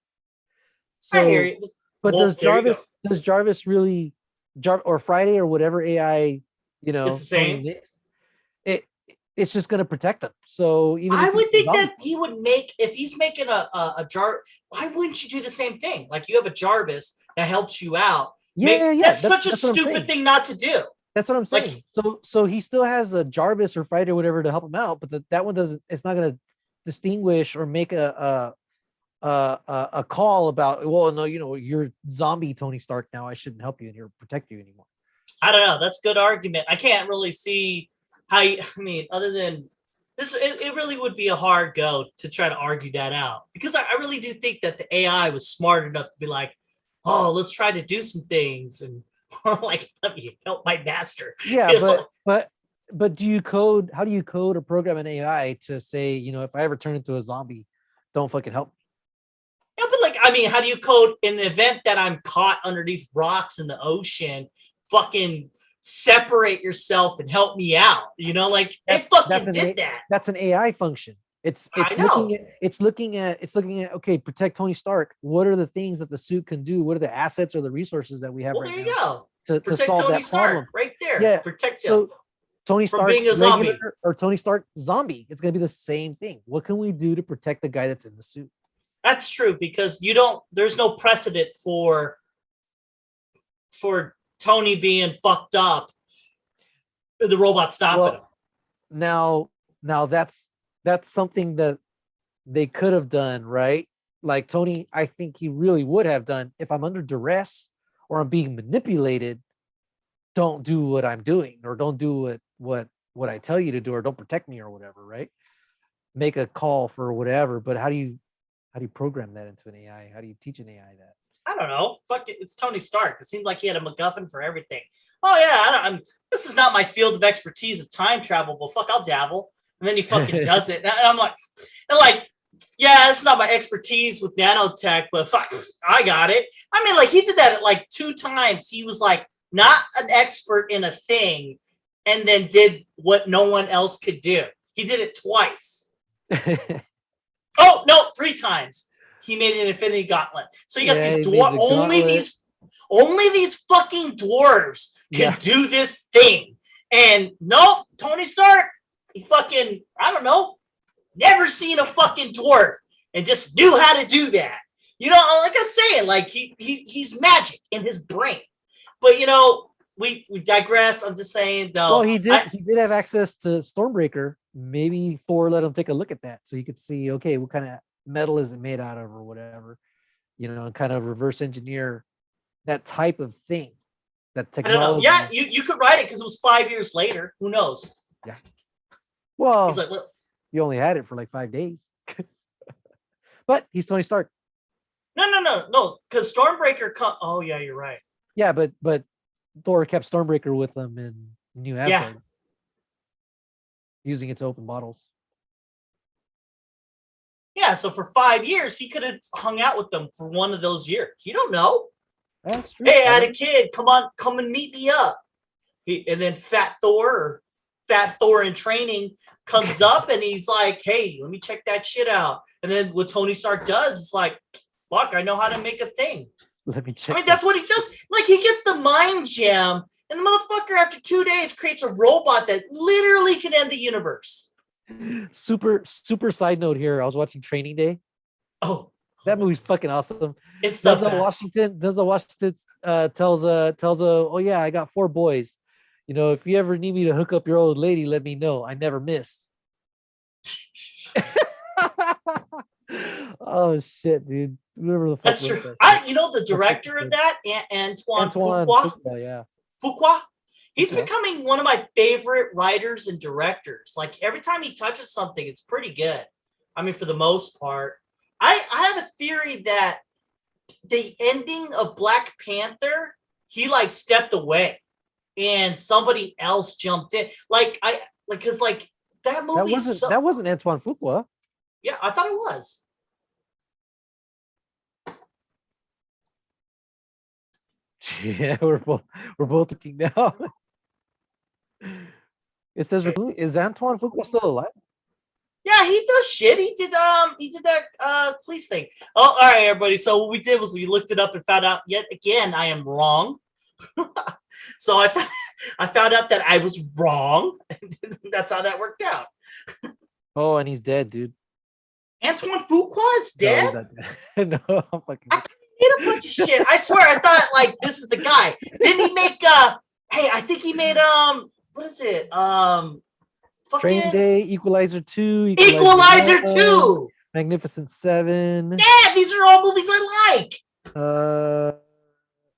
So, I hear you. But does Jarvis really, or Friday or whatever AI, it's the same. It's just going to protect them. So even I would think that he would make, if he's making a jar, why wouldn't you do the same thing? Like you have a Jarvis that helps you out. Yeah. That's such a stupid thing not to do. That's what I'm saying. Like, so he still has a Jarvis or Friday or whatever to help him out, but that one doesn't. It's not going to distinguish or make a call about, well, no, you're zombie Tony Stark now. I shouldn't help you and here protect you anymore. I don't know. That's a good argument. I can't really see how. Other than this, it really would be a hard go to try to argue that out because I really do think that the AI was smart enough to be like, oh, let's try to do some things and like let me help my master. Yeah, but do you code? How do you code or program an AI to say, if I ever turn into a zombie, don't fucking help me? Yeah, but how do you code in the event that I'm caught underneath rocks in the ocean? Fucking separate yourself and help me out. They fucking did that. That's an AI function. It's looking at okay, protect Tony Stark. What are the things that the suit can do? What are the assets or the resources that we have right now? There you go. To solve Tony that Stark, problem right there. Yeah. Protect him. So Tony Stark being a zombie or Tony Stark zombie. It's gonna be the same thing. What can we do to protect the guy that's in the suit? That's true because there's no precedent for Tony being fucked up, the robot stopping him. Now that's something that they could have done, right? like Tony, I think he really would have done, if I'm under duress or I'm being manipulated, don't do what I'm doing, or don't do what I tell you to do, or don't protect me or whatever, right? Make a call for whatever. But how do you program that into an AI? How do you teach an AI that? I don't know. Fuck it. It's Tony Stark. It seems like he had a MacGuffin for everything. Oh yeah, this is not my field of expertise of time travel, but fuck, I'll dabble. And then he fucking does it. And I'm like, yeah, it's not my expertise with nanotech, but fuck, I got it. I mean, like, he did that like 2 times. He was like not an expert in a thing, and then did what no one else could do. He did it twice. Oh no, 3 times. He made an infinity gauntlet. So you got these dwarves. Only these fucking dwarves can do this thing. And no, Tony Stark, he fucking, I don't know, never seen a fucking dwarf and just knew how to do that. You know, like I was saying, like he's magic in his brain. But you know, we digress. I'm just saying though. Well, he did have access to Stormbreaker. Maybe Thor let him take a look at that so he could see, okay, what kind of metal is it made out of or whatever, you know, and kind of reverse engineer that type of thing. That technology. I don't know. Yeah, you could write it because it was 5 years later. Who knows? Yeah. Well, he's like, look, you only had it for like 5 days. But he's Tony Stark. No. Because Stormbreaker. Oh yeah, you're right. Yeah, but Thor kept Stormbreaker with him in New Asgard. Yeah. Using it to open bottles. Yeah, so for 5 years, he could have hung out with them for one of those years. You don't know. That's true. Hey, I had a kid. Come and meet me up. And then Fat Thor in training comes up and he's like, hey, let me check that shit out. And then what Tony Stark does is like, fuck, I know how to make a thing. Let me check. I mean, that's what he does. Like, he gets the mind gem, and the motherfucker, after 2 days, creates a robot that literally can end the universe. Super side note here. I was watching Training Day. Oh, that movie's fucking awesome. It's the best. Denzel Washington tells oh yeah, I got 4 boys. You know, if you ever need me to hook up your old lady, let me know. I never miss. Oh shit, dude. Whoever the fuck. That's true. The director of that, Antoine Fuqua. Yeah. Fuqua. He's becoming one of my favorite writers and directors. Like, every time he touches something, it's pretty good. I mean, for the most part. I have a theory that the ending of Black Panther, he like stepped away and somebody else jumped in. Because that movie that wasn't Antoine Fuqua. Yeah, I thought it was. Yeah, we're both looking now. It says, is Antoine Fuqua still alive? Yeah, he does shit. He did that police thing. Oh, all right, everybody. So what we did was we looked it up and found out yet again I am wrong. So I found out that I was wrong. That's how that worked out. Oh, and he's dead, dude. Antoine Fuqua is dead? No, I'm fucking. I made a bunch of shit. I swear, I thought like this is the guy. Didn't he make? Hey, I think he made what is it? Training Day, Equalizer 2, Equalizer 2, Magnificent 7. Yeah, these are all movies I like.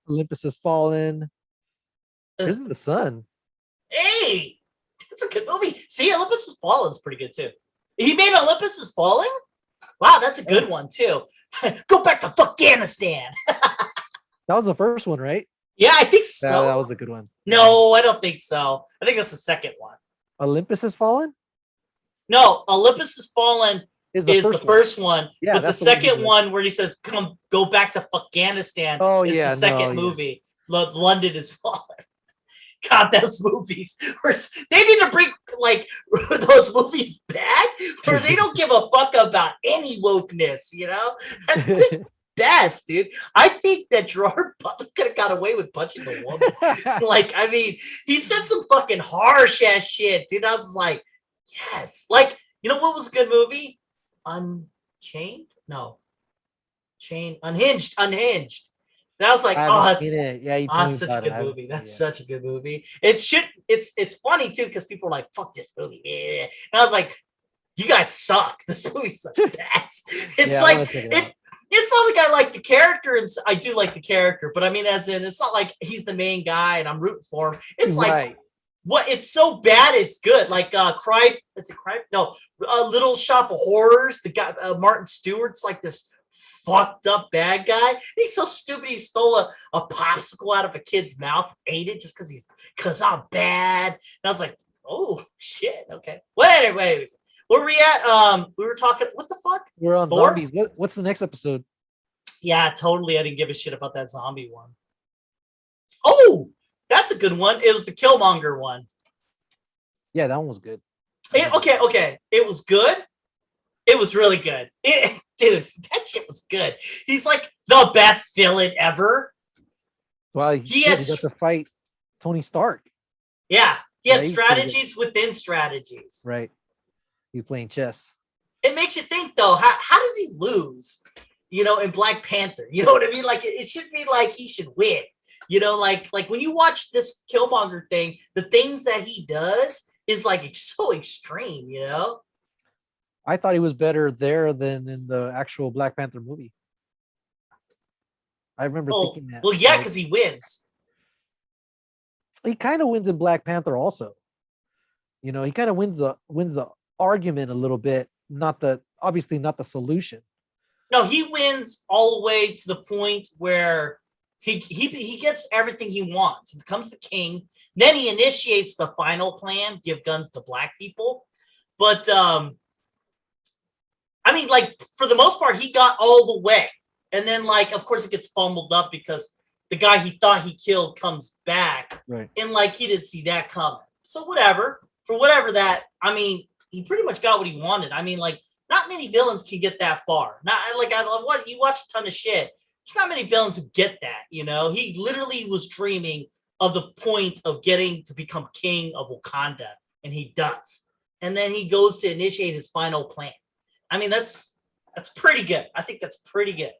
Olympus Has Fallen. Isn't the Sun? Hey, that's a good movie. See, Olympus Has Fallen is pretty good too. He made Olympus Has Fallen? Wow, that's a good one too. Go back to Afghanistan. That was the first one, right? Yeah, I think so. That was a good one. No, I don't think so. I think that's the second one. Olympus Has Fallen? No, Olympus Has Fallen is the first one. Yeah, but the second one where he says, go back to Afghanistan is the second movie. Yeah. London Has Fallen. God, those movies. They need to bring those movies back where they don't give a fuck about any wokeness, you know? That's the best, dude. I think that Gerard Butler could have got away with punching the woman. He said some fucking harsh ass shit, dude. I was just like, yes. You know what was a good movie? Unchained? No. Unhinged. And I was like, that's such a good movie. That's such a good movie. It's funny too, because people are like, fuck this movie. And I was like, you guys suck. This movie sucks. It's It's not like I like the character, and I do like the character, but I mean, as in, it's not like he's the main guy and I'm rooting for him. It's like what? It's so bad, it's good. Like Cry. Is it Cry? No, Little Shop of Horrors. The guy Martin Stewart's like this fucked up bad guy. He's so stupid. He stole a popsicle out of a kid's mouth, ate it just because I'm bad. And I was like, oh shit. Okay. Well, anyways. Where were we at? We were talking. What the fuck? We're on Thor? zombies. What's the next episode? Yeah, totally. I didn't give a shit about that zombie one. Oh, that's a good one. It was the Killmonger one. Yeah, that one was good. Okay. It was good. It was really good. Dude, that shit was good. He's like the best villain ever. Well, he got to fight Tony Stark. Yeah, he had strategies within strategies. Right. He's playing chess. It makes you think, though, how does he lose? In Black Panther, you know what I mean? Like it should be like he should win. Like when you watch this Killmonger thing, the things that he does is like so extreme. I thought he was better there than in the actual Black Panther movie. I remember thinking that. Well, yeah, because he wins. He kind of wins in Black Panther also. He kind of wins the argument a little bit, obviously not the solution. No, he wins all the way to the point where he gets everything he wants. He becomes the king. Then he initiates the final plan, give guns to black people. But I mean, like, for the most part, he got all the way. And then, like, of course, it gets fumbled up because the guy he thought he killed comes back. Right. And, like, he didn't see that coming. So whatever. For whatever that, I mean, he pretty much got what he wanted. I mean, like, not many villains can get that far. Not like you watch a ton of shit. There's not many villains who get that. He literally was dreaming of the point of getting to become king of Wakanda, and he does. And then he goes to initiate his final plan. I mean, that's pretty good. I think that's pretty good.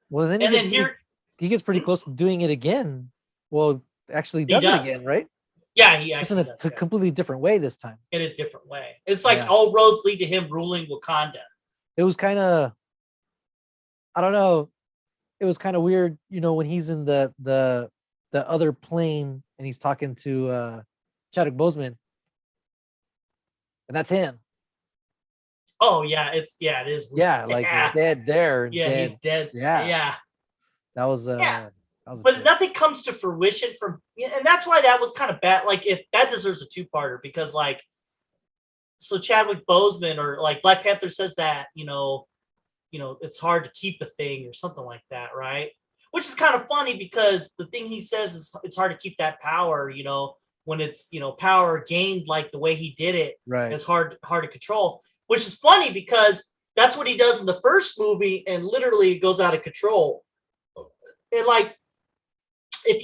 Well, then he gets pretty close to doing it again. Well, actually, he does it again, right? Yeah, he actually does. In a completely different way this time. In a different way. It's like all roads lead to him ruling Wakanda. It was kind of, I don't know. It was kind of weird, when he's in the other plane and he's talking to Chadwick Boseman, and that's him. Oh yeah, it is. Yeah, like he's dead there. Yeah, dead. He's dead. Yeah. That was but nothing comes to fruition and that's why that was kind of bad. Like, if that deserves a two-parter, because like, so Chadwick Boseman or like Black Panther says that it's hard to keep a thing or something like that, right? Which is kind of funny because the thing he says is it's hard to keep that power, when it's power gained like the way he did it, right? It's hard to control. Which is funny because that's what he does in the first movie, and literally it goes out of control. And like, if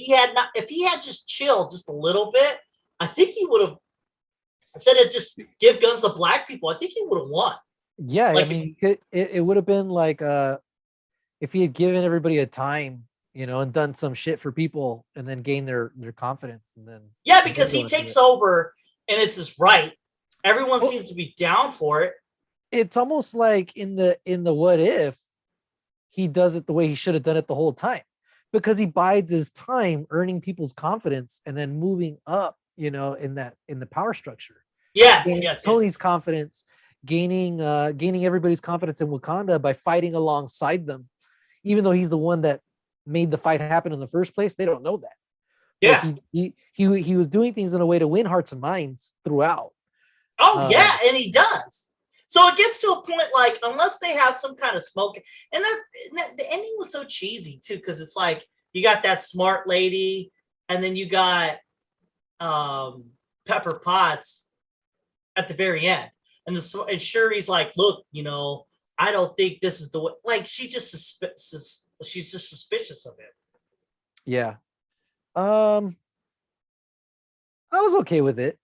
he had just chilled just a little bit, I think he would have, instead of just give guns to black people, I think he would have won. Yeah, like, I mean, it would have been like if he had given everybody a time, and done some shit for people, and then gained their confidence, and then because he takes over, and it's his right. Everyone seems to be down for it. It's almost like in the what if he does it the way he should have done it the whole time, because he bides his time earning people's confidence and then moving up, in the power structure. Yes. Tony's confidence, gaining everybody's confidence in Wakanda by fighting alongside them, even though he's the one that made the fight happen in the first place. They don't know that. Yeah, he was doing things in a way to win hearts and minds throughout. Oh yeah, and he does. So it gets to a point like, unless they have some kind of smoke, and that the ending was so cheesy too, because it's like you got that smart lady, and then you got Pepper Potts at the very end, and Shuri's like, look, I don't think this is the way. Like, she's just suspicious of it. Yeah, I was okay with it.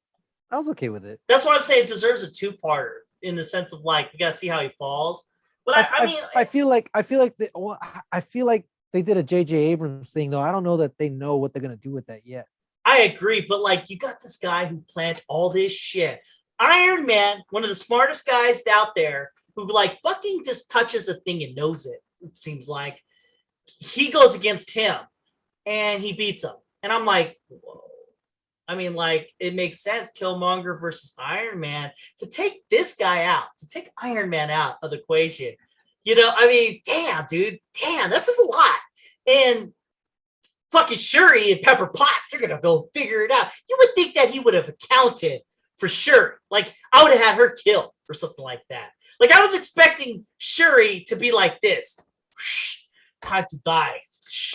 That's why I'm saying it deserves a two-parter, in the sense of like, we gotta see how he falls. But I feel like they did a J.J. Abrams thing, though. I don't know that they know what they're gonna do with that yet. I agree, but like, you got this guy who planned all this shit. Iron Man, one of the smartest guys out there, who like fucking just touches a thing and knows it. it seems like. He goes against him and he beats him. And I'm like, whoa. I mean, like, it makes sense. Killmonger versus Iron Man. To take this guy out, to take Iron Man out of the equation, you know, I mean, damn, dude. Damn, that's just a lot. And fucking Shuri and Pepper Potts, they're going to go figure it out. You would think that he would have accounted for Shuri. Like, I would have had her killed or something like that. Like, I was expecting Shuri to be like this. Time to die.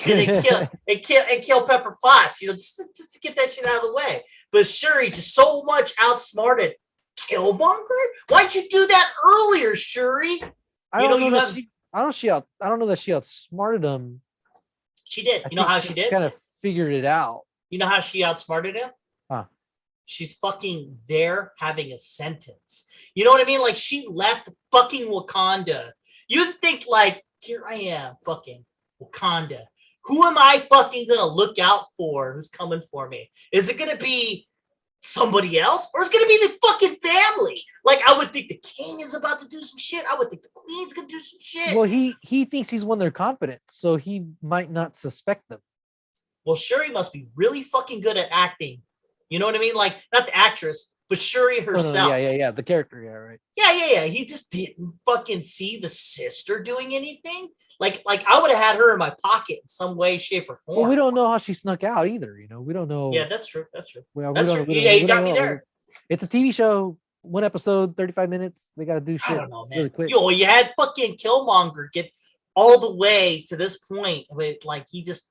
And they kill Pepper Potts, you know, just to get that shit out of the way. But Shuri just so much outsmarted Killmonger. Why'd you do that earlier, Shuri? I don't know that she outsmarted him. She did. You know how she did? Kind of figured it out. You know how she outsmarted him? Huh. She's fucking there having a sentence. You know what I mean? Like, she left fucking Wakanda. You'd think, like, here I am, fucking Wakanda. Who am I fucking gonna look out for? Who's coming for me? Is it gonna be somebody else, or is it gonna be the fucking family? Like, I would think the king is about to do some shit. I would think the queen's gonna do some shit. Well, he thinks he's won their confidence, so he might not suspect them. Well, Shuri must be really fucking good at acting. You know what I mean? Like, not the actress, but Shuri herself. Yeah. The character, yeah, right. Yeah. He just didn't fucking see the sister doing anything. Like I would have had her in my pocket in some way, shape, or form. Well, we don't know how she snuck out either. You know, we don't know. Yeah, that's true. Well, that's true. You got me there. It's a TV show, one episode, 35 minutes. They got to do shit. I don't know, man. Really quick. Yo, you had fucking Killmonger get all the way to this point, but like he just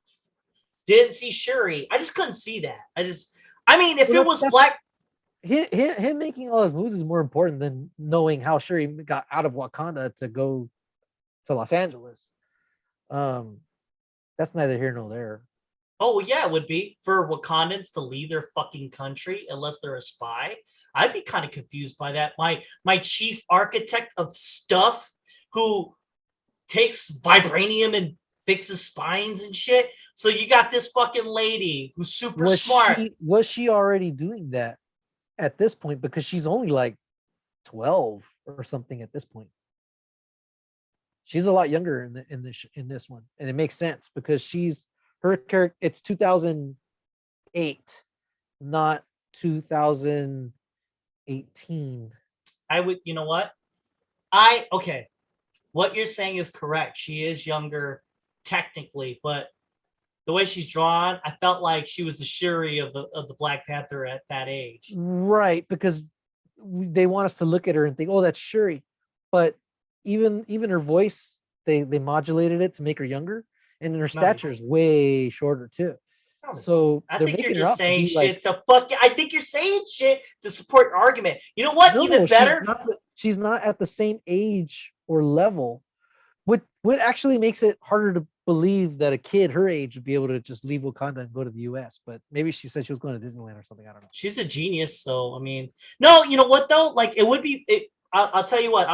didn't see Shuri. I just couldn't see that. I mean, if it was Black. Him making all his moves is more important than knowing how Shuri got out of Wakanda to go to Los Angeles. That's neither here nor there. Oh, yeah, it would be for Wakandans to leave their fucking country unless they're a spy. I'd be kind of confused by that. My chief architect of stuff who takes vibranium and fixes spines and shit. So you got this fucking lady who's super smart. Was she already doing that at this point? Because she's only like 12 or something at this point. She's a lot younger in this one, and it makes sense because her character. It's 2008, not 2018. I would, you know what? Okay. What you're saying is correct. She is younger technically, but the way she's drawn, I felt like she was the Shuri of the Black Panther at that age. Right, because they want us to look at her and think, "Oh, that's Shuri," but even her voice, they modulated it to make her younger, and her stature is way shorter too. So I think you're just saying shit to fuck. I think you're saying shit to support your argument. You know what? Even better. She's not at the same age or level. What actually makes it harder to believe that a kid her age would be able to just leave Wakanda and go to the US. But maybe she said she was going to Disneyland or something. I don't know. She's a genius. So I mean, no, you know what though? Like it would be. I'll tell you what.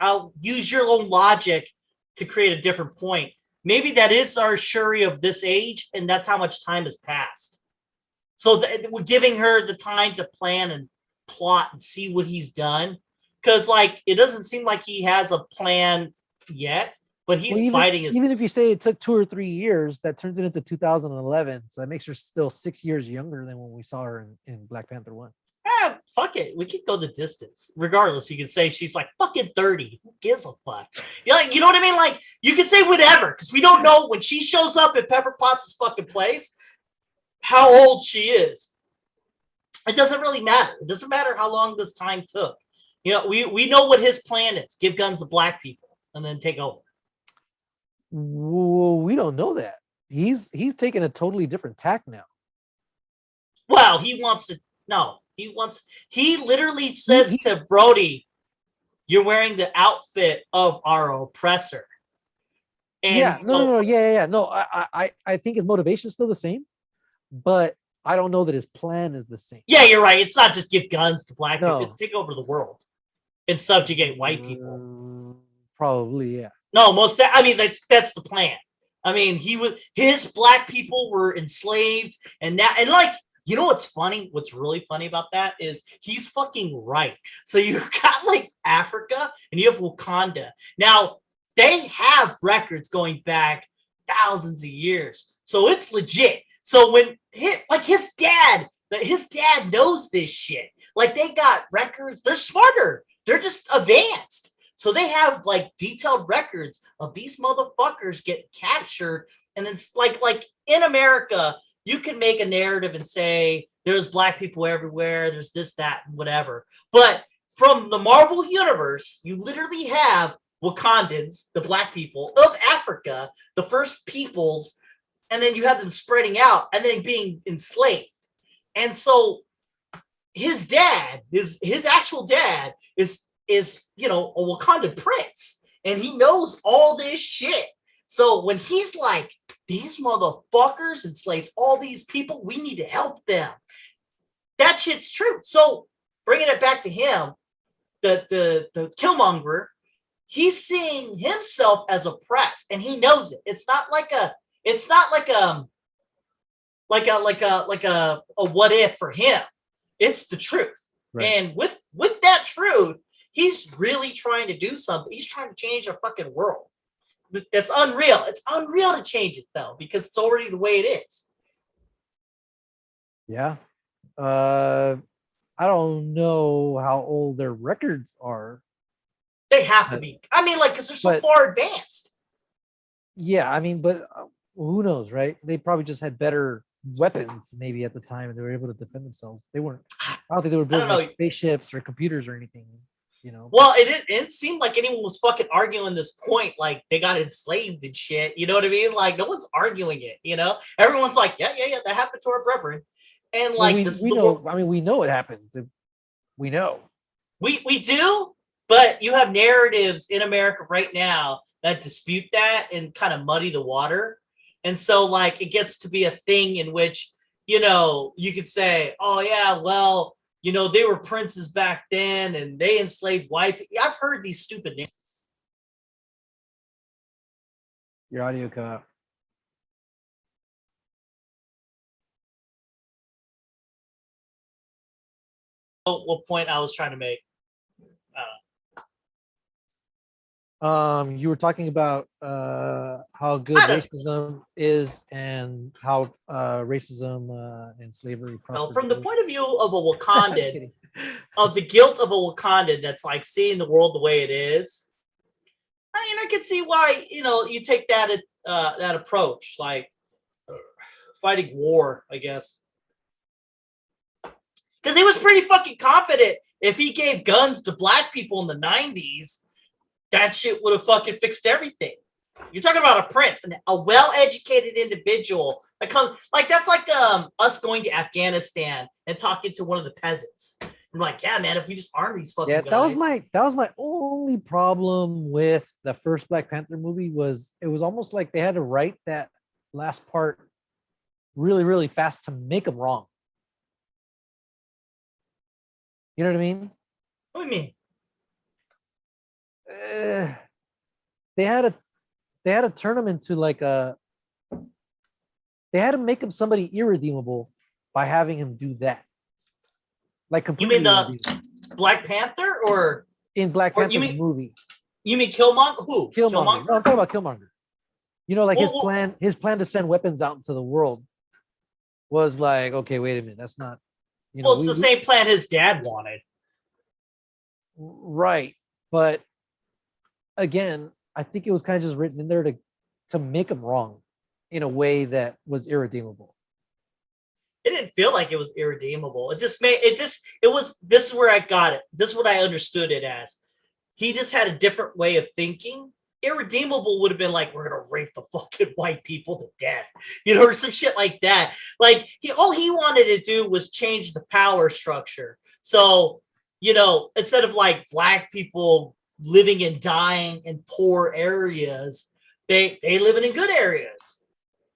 I'll use your own logic to create a different point. Maybe that is our Shuri of this age, and that's how much time has passed. So we're giving her the time to plan and plot and see what he's done. Because, like, it doesn't seem like he has a plan yet, but he's fighting his... Even if you say it took 2 or 3 years, that turns it into 2011. So that makes her still 6 years younger than when we saw her in Black Panther 1. Fuck it. We could go the distance. Regardless, you could say she's like fucking 30. Who gives a fuck? You know what I mean? Like, you could say whatever, because we don't know when she shows up at Pepper Potts' fucking place how old she is. It doesn't really matter. It doesn't matter how long this time took. You know, we know what his plan is. Give guns to black people and then take over. Well, we don't know that. He's taking a totally different tack now. Well, he literally says to Brody, "You're wearing the outfit of our oppressor." And yeah, no. I think his motivation is still the same, but I don't know that his plan is the same. Yeah, you're right. It's not just give guns to black people; it's take over the world and subjugate white people. Probably, yeah. No, that's the plan. I mean, his black people were enslaved, and like. You know what's funny? What's really funny about that is he's fucking right. So you've got like Africa and you have Wakanda. Now, They have records going back thousands of years. So it's legit. So when his dad knows this shit. Like they got records. They're smarter. They're just advanced. So they have like detailed records of these motherfuckers get captured. And then like in America, you can make a narrative and say there's black people everywhere. There's this, that, and whatever. But from the Marvel universe, you literally have Wakandans, the black people of Africa, the first peoples, and then you have them spreading out and then being enslaved. And so his dad, his actual dad is a Wakandan prince, and he knows all this shit. So when he's like, these motherfuckers enslaved all these people, we need to help them. That shit's true. So bringing it back to him, the Killmonger, he's seeing himself as oppressed, and he knows it. It's not like a what if for him. It's the truth. Right. And with that truth, he's really trying to do something. He's trying to change our fucking world. That's unreal. It's unreal to change it though, because it's already the way it is. Yeah. I don't know how old their records are. They have to be. I mean, like, because they're so far advanced. Yeah, I mean, but who knows, right? They probably just had better weapons maybe at the time, and they were able to defend themselves. They weren't. I don't think they were building like spaceships or computers or anything. Well, it didn't seem like anyone was fucking arguing this point, like they got enslaved and shit. You know what I mean? Like no one's arguing it. Everyone's like, yeah, that happened to our brethren, and like we know. I mean, we know it happened. We know. We do, but you have narratives in America right now that dispute that and kind of muddy the water, and so like it gets to be a thing in which you could say, oh yeah, well. They were princes back then and they enslaved white people. I've heard these stupid names. Your audio cut out. What point I was trying to make? You were talking about how good racism is and how racism and slavery. Well, from the point of view of a Wakandan, of the guilt of a Wakandan that's like seeing the world the way it is. I mean, I can see why you take that approach, like fighting war, I guess, because he was pretty fucking confident if he gave guns to black people in the 90s. That shit would have fucking fixed everything. You're talking about a prince, a well-educated individual that comes like that's like us going to Afghanistan and talking to one of the peasants. I'm like, yeah, man, if we just arm these fucking guys. That was my only problem with the first Black Panther movie was it was almost like they had to write that last part really, really fast to make them wrong. You know what I mean? What do you mean? They had to turn him into like they had to make him somebody irredeemable by having him do that. Like completely. You mean the Black Panther or in Black Panther movie? You mean Killmonger? Who? Killmonger. No, I'm talking about Killmonger. Like his plan to send weapons out into the world was like, okay, wait a minute, that's not. It's the same plan his dad wanted. Right, but again, I think it was kind of just written in there to make him wrong in a way that was irredeemable. It didn't feel like it was irredeemable. This is where I got it. This is what I understood it as. He just had a different way of thinking. Irredeemable would have been like, we're going to rape the fucking white people to death, or some shit like that. Like all he wanted to do was change the power structure. So, instead of like black people living and dying in poor areas, they living in good areas.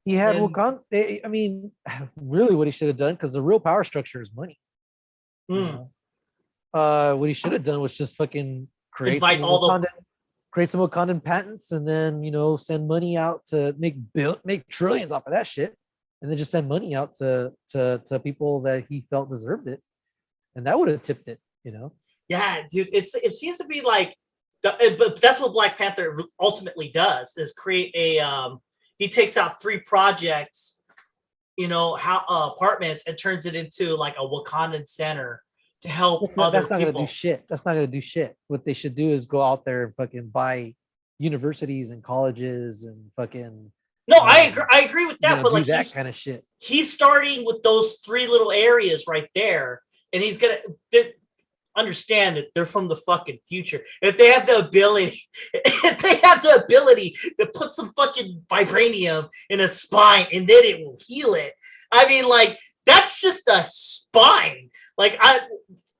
He had Wakanda. I mean, really, what he should have done, because the real power structure is money. What he should have done was just fucking create some Wakandan patents, and then send money out to make trillions off of that shit, and then just send money out to people that he felt deserved it, and that would have tipped it. Yeah, dude, it seems to be like But that's what Black Panther ultimately does: is create a. He takes out 3 projects, apartments, and turns it into like a Wakandan center to help other That's not people. gonna do shit. That's not gonna do shit. What they should do is go out there and fucking buy universities and colleges and fucking. No, I agree with that, but do like that kind of shit. He's starting with those 3 little areas right there, and he's gonna understand that they're from the fucking future. If they have the ability, to put some fucking vibranium in a spine and then it will heal it. I mean, like, that's just a spine. Like,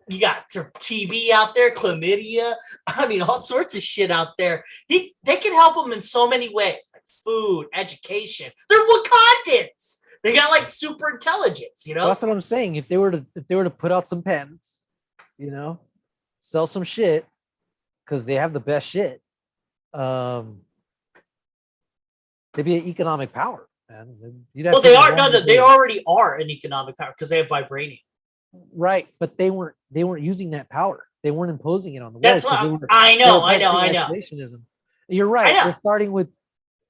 you got TB out there, chlamydia. I mean, all sorts of shit out there. They can help them in so many ways, like food, education. They're Wakandans. They got like super intelligence, That's what I'm saying. If they were to put out some patents, sell some shit, because they have the best shit, they'd be an economic power, man. Well, they are. No, they already are an economic power because they have vibranium. Right, but they weren't using that power. They weren't imposing it on the world. That's what I know. Isolationism. You're right. They're starting with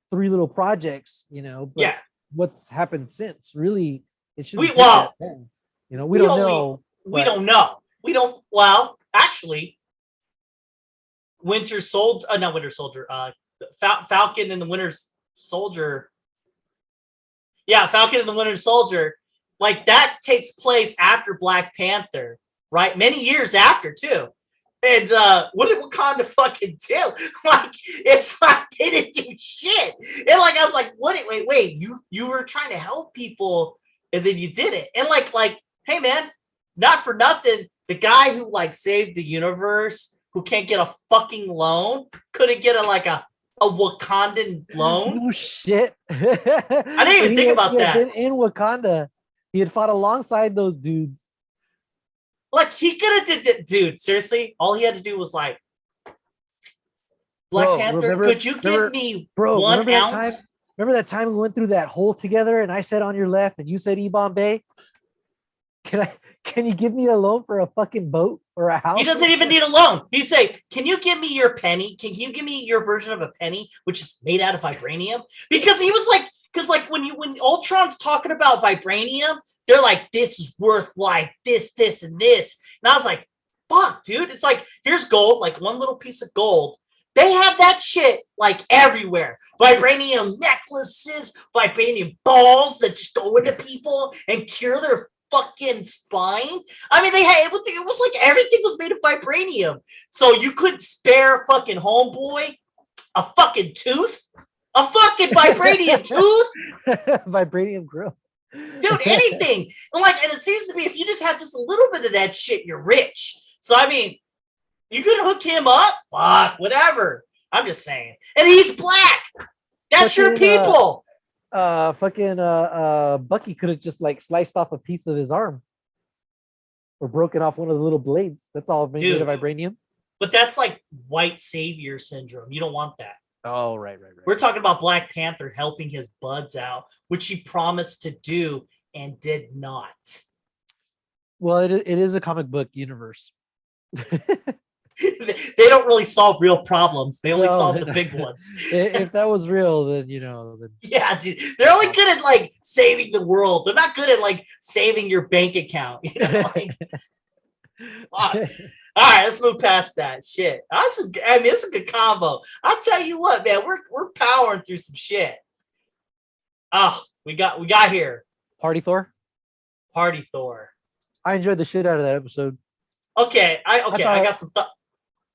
3 little projects, but yeah. What's happened since? Really, it should. We don't know. We don't know. We don't. Well, actually, Winter Soldier. Not Winter Soldier. Falcon and the Winter Soldier. Yeah, Falcon and the Winter Soldier. Like, that takes place after Black Panther, right? Many years after, too. And what did Wakanda fucking do? Like, it's like they didn't do shit. And like, I was like, wait, you were trying to help people and then you did it. And like, hey man, not for nothing, the guy who like saved the universe, who can't get a fucking loan, couldn't get a Wakandan loan. No shit. I didn't even think about that. Been in Wakanda, he had fought alongside those dudes. Like, he could have did that, dude. Seriously, all he had to do was like, Black Panther. Could you give me 1 ounce? Remember that time we went through that hole together, and I said on your left, and you said Ebon Bay? Can you give me a loan for a fucking boat or a house? He doesn't even need a loan. He'd say, "Can you give me your penny? Can you give me your version of a penny, which is made out of vibranium?" Because he was like, when Ultron's talking about vibranium, they're like, this is worth like this, and this. And I was like, fuck, dude. It's like, here's gold, like 1 little piece of gold. They have that shit like everywhere. Vibranium necklaces, vibranium balls that just go into people and cure their fucking spine. I mean, they had everything. It was like everything was made of vibranium. So you couldn't spare fucking homeboy a fucking tooth? A fucking vibranium tooth? Vibranium grill. Dude, anything. And it seems to me if you just have just a little bit of that shit, you're rich. So I mean, you could hook him up. Fuck, whatever. I'm just saying. And he's black. That's your people. Bucky could have just like sliced off a piece of his arm or broken off one of the little blades. That's all made of vibranium. But that's like white savior syndrome. You don't want that. Oh, right. We're talking about Black Panther helping his buds out, which he promised to do and did not. Well, it is a comic book universe. They don't really solve real problems. They only solve the big ones. If that was real, then yeah, dude. They're only good at like saving the world. They're not good at like saving your bank account. All right, let's move past that shit. It's a good combo. I'll tell you what, man, we're powering through some shit. Oh, we got here. Party Thor. I enjoyed the shit out of that episode. Okay, I got some thoughts.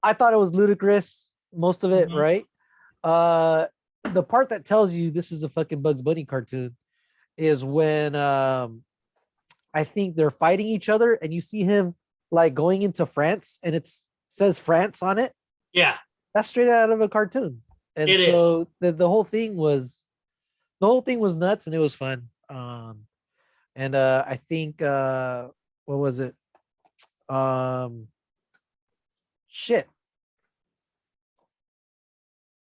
I thought it was ludicrous, most of it, right? The part that tells you this is a fucking Bugs Bunny cartoon is when I think they're fighting each other and you see him like going into France and it says France on it. Yeah. That's straight out of a cartoon. And so the whole thing was nuts and it was fun. And I think what was it?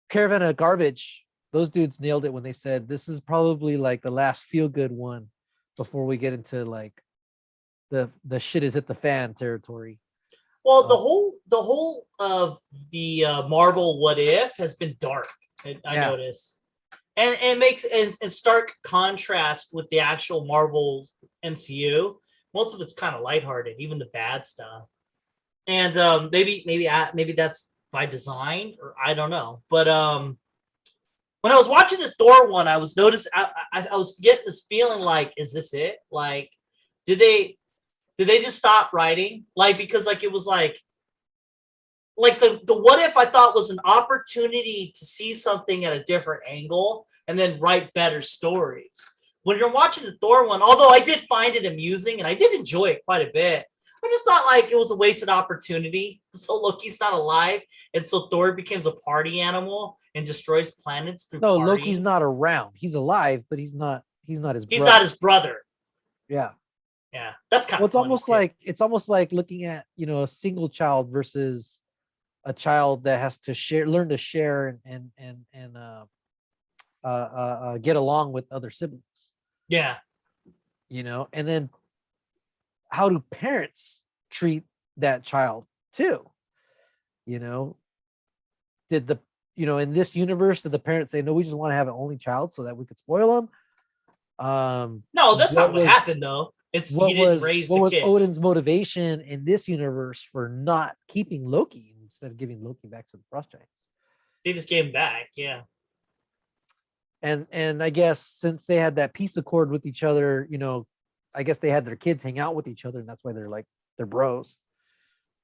Caravan of Garbage, those dudes nailed it when they said this is probably like the last feel-good one before we get into like the shit is hit the fan territory. Well, the whole of the Marvel What If has been dark. I notice, and it makes in stark contrast with the actual Marvel MCU. Most of it's kind of lighthearted, even the bad stuff. And maybe that's by design, or I don't know. But when I was watching the Thor one, I was I was getting this feeling like, is this it? Like, did they just stop writing? Like, because like it was like the What If I thought was an opportunity to see something at a different angle and then write better stories. When you're watching the Thor one, although I did find it amusing and I did enjoy it quite a bit, I just thought like it was a wasted opportunity. So Loki's not alive, and so Thor becomes a party animal and destroys planets through No, partying. Loki's not around. He's alive, but he's not his brother. He's not his brother. Yeah. Yeah. That's kind of it's almost like looking at, a single child versus a child that has to learn to share and get along with other siblings. Yeah. And then how do parents treat that child too? Did the in this universe, did the parents say, no, we just want to have an only child so that we could spoil them? No, that's not what happened though. It's he didn't raise the kid. What was Odin's motivation in this universe for not keeping Loki instead of giving Loki back to the Frost Giants? They just gave him back, yeah. And I guess since they had that peace accord with each other, I guess they had their kids hang out with each other, and that's why they're bros.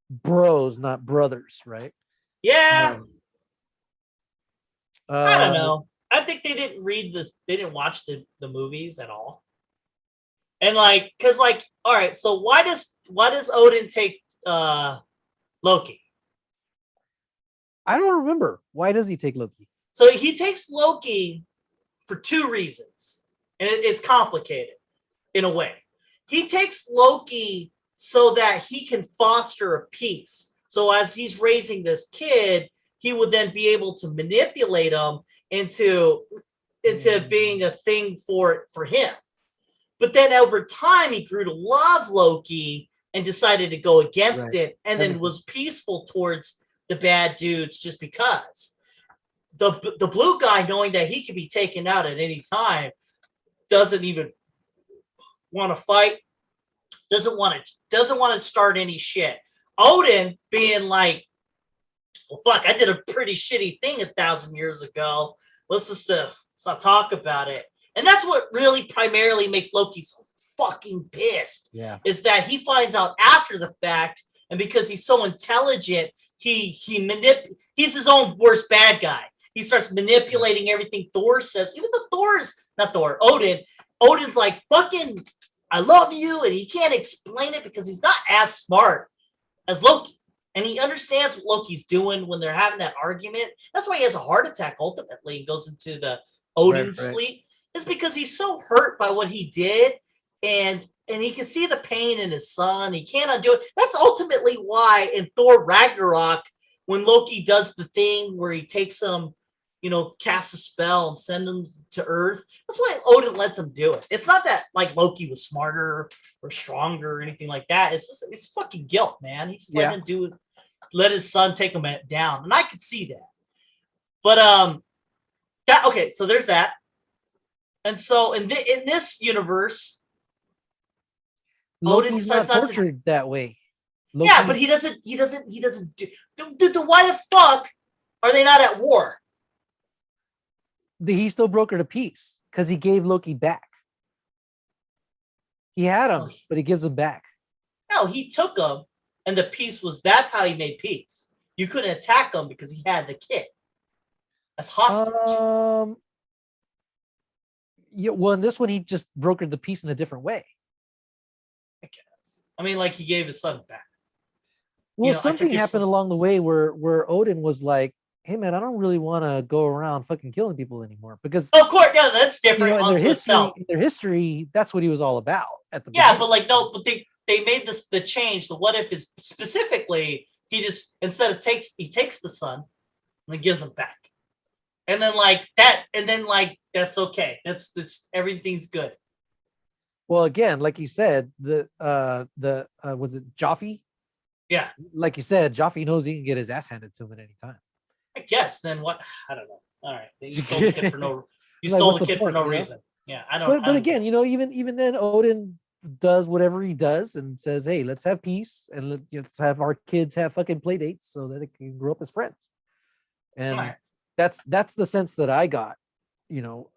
Bros, not brothers, right? Yeah. I don't know. I think they didn't read this. They didn't watch the movies at all. And because all right, so why does Odin take Loki? I don't remember. Why does he take Loki? So he takes Loki for two reasons, and it's complicated in a way. He takes Loki so that he can foster a peace. So as he's raising this kid, he would then be able to manipulate him into being a thing for him. But then over time, he grew to love Loki and decided to go against it, and then was peaceful towards the bad dudes just because. The blue guy, knowing that he could be taken out at any time, doesn't even want to fight, doesn't want to start any shit. Odin being like, well, fuck, I did a pretty shitty thing 1,000 years ago. Let's not talk about it. And that's what really primarily makes Loki so fucking pissed. Yeah. Is that he finds out after the fact, and because he's so intelligent, he's his own worst bad guy. He starts manipulating everything Thor says, even though Odin's like, fucking, I love you, and he can't explain it because he's not as smart as Loki. And he understands what Loki's doing when they're having that argument. That's why he has a heart attack ultimately and goes into the Odin sleep. It's because he's so hurt by what he did, and he can see the pain in his son. He can't undo it. That's ultimately why in Thor Ragnarok, when Loki does the thing where he takes him, casts a spell and send him to Earth, that's why Odin lets him do it. It's not that like Loki was smarter or stronger or anything like that. It's fucking guilt, man. He's letting him do it. Let his son take him down, and I could see that. But so there's that. And so in this universe, Loki's not tortured that way. Yeah, but he doesn't do. Why the fuck are they not at war? He still brokered a peace because he gave Loki back. He had him, but he gives him back. No, he took him, and the peace that's how he made peace. You couldn't attack him because he had the kid as hostage. Yeah, well, in this one, he just brokered the peace in a different way. I guess. I mean, like he gave his son back. Well, something happened along the way where Odin was like, "Hey, man, I don't really want to go around fucking killing people anymore." Because of course, yeah, that's different. In their history, that's what he was all about at the beginning. But they made the change. The what if is specifically he just instead of takes the son and then gives him back. And then that's okay. That's this. Everything's good. Well, again, like you said, was it Joffrey? Yeah, Like you said, Joffrey knows he can get his ass handed to him at any time. I guess. Then what? I don't know. All right, you stole the kid for no. You Like, stole what's the the kid for point, no you know? reason. Yeah, I don't. I But don't get again, it. you know, even then, Odin does whatever he does and says, "Hey, let's have peace and let's have our kids have fucking play dates so that they can grow up as friends." All And right. that's the sense that I got, you know,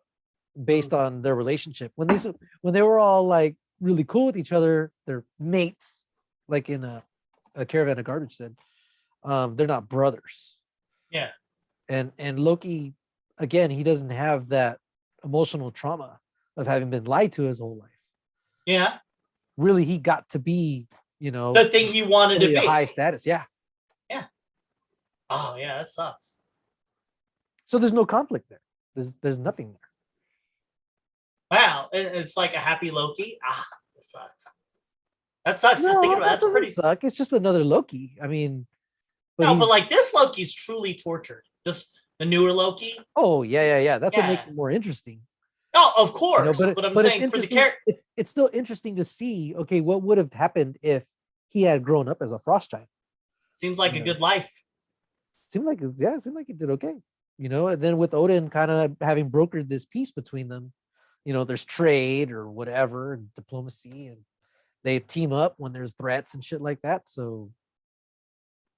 based on their relationship when they were all like really cool with each other, they're mates, like in a caravan of garbage said. They're not brothers. Yeah. And Loki, again, he doesn't have that emotional trauma of having been lied to his whole life. Yeah. Really, he got to be, you know, The thing he wanted to really a be. high status. Yeah. Yeah. Oh yeah, that sucks. So there's no conflict there. There's nothing there. Wow, it's like a happy Loki. Ah, that sucks. That sucks. Just thinking No, about that that's doesn't pretty. suck. It's just another Loki. I mean, but No, but he's like this Loki's truly tortured. Just the newer Loki. oh yeah. That's what Yeah. makes it more interesting. Oh, of You know, course. But I'm but it's saying for the interesting. character. It's still interesting to see. Okay, what would have happened if he had grown up as a frost giant? Seems like You a know, good life. seemed like it seemed like he did okay. You know, and then with Odin kind of having brokered this peace between them, you know, there's trade or whatever and diplomacy, and they team up when there's threats and shit like that. So,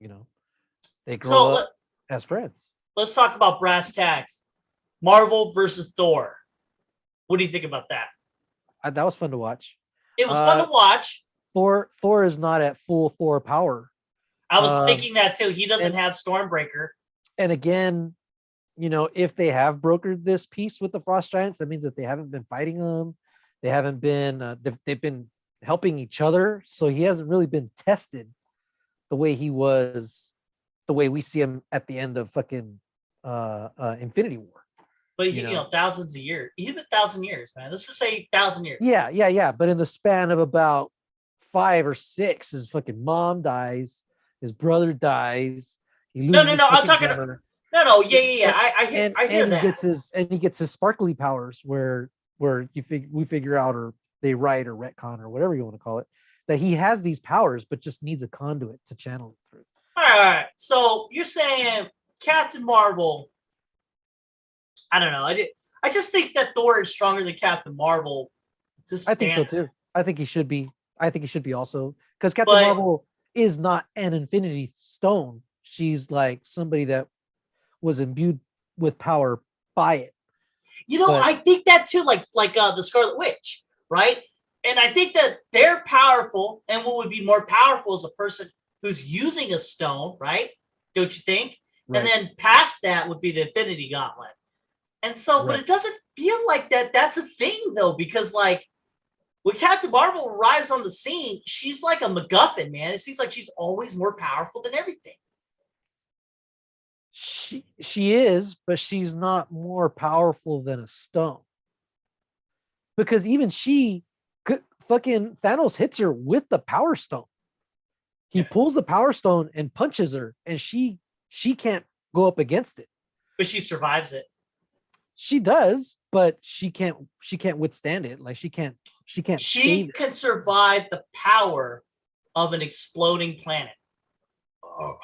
you know, they grow So up as friends. let's talk about brass tacks. Marvel versus Thor. What do you think about that? That was fun to watch. It was fun to watch. Thor is not at full Thor power. I was thinking that too. He doesn't and, have Stormbreaker. And again, you know, if they have brokered this peace with the Frost Giants, that means that they haven't been fighting them. They haven't been. They've been helping each other. So he hasn't really been tested the way he was, the way we see him at the end of fucking Infinity War. But he, you know, thousands of years, even 1,000 years, man. Let's just say 1,000 years. Yeah. But in the span of about 5 or 6, his fucking mom dies, his brother dies. He loses No. I'm talking. No. Yeah. I hear that. He gets his sparkly powers where we figure out, or they write or retcon or whatever you want to call it, that he has these powers but just needs a conduit to channel it through. All right. So you're saying Captain Marvel? I don't know. I just think that Thor is stronger than Captain Marvel. I think so too. I think he should be. Also, because Captain Marvel is not an Infinity Stone. She's like somebody that was imbued with power by it. You know, I think that too, like the Scarlet Witch, right? And I think that they're powerful, and what would be more powerful is a person who's using a stone, right? Don't you think? Right. And then past that would be the Infinity Gauntlet. And so, but it doesn't feel like that's a thing though, because like when Captain Marvel arrives on the scene, she's like a MacGuffin, man. It seems like she's always more powerful than everything. She is, but she's not more powerful than a stone. Because even she could fucking Thanos hits her with the Power Stone. He pulls the Power Stone and punches her, and she can't go up against it. But she survives it. She does, but she can't withstand it. Like she can't. She can survive the power of an exploding planet. Oh.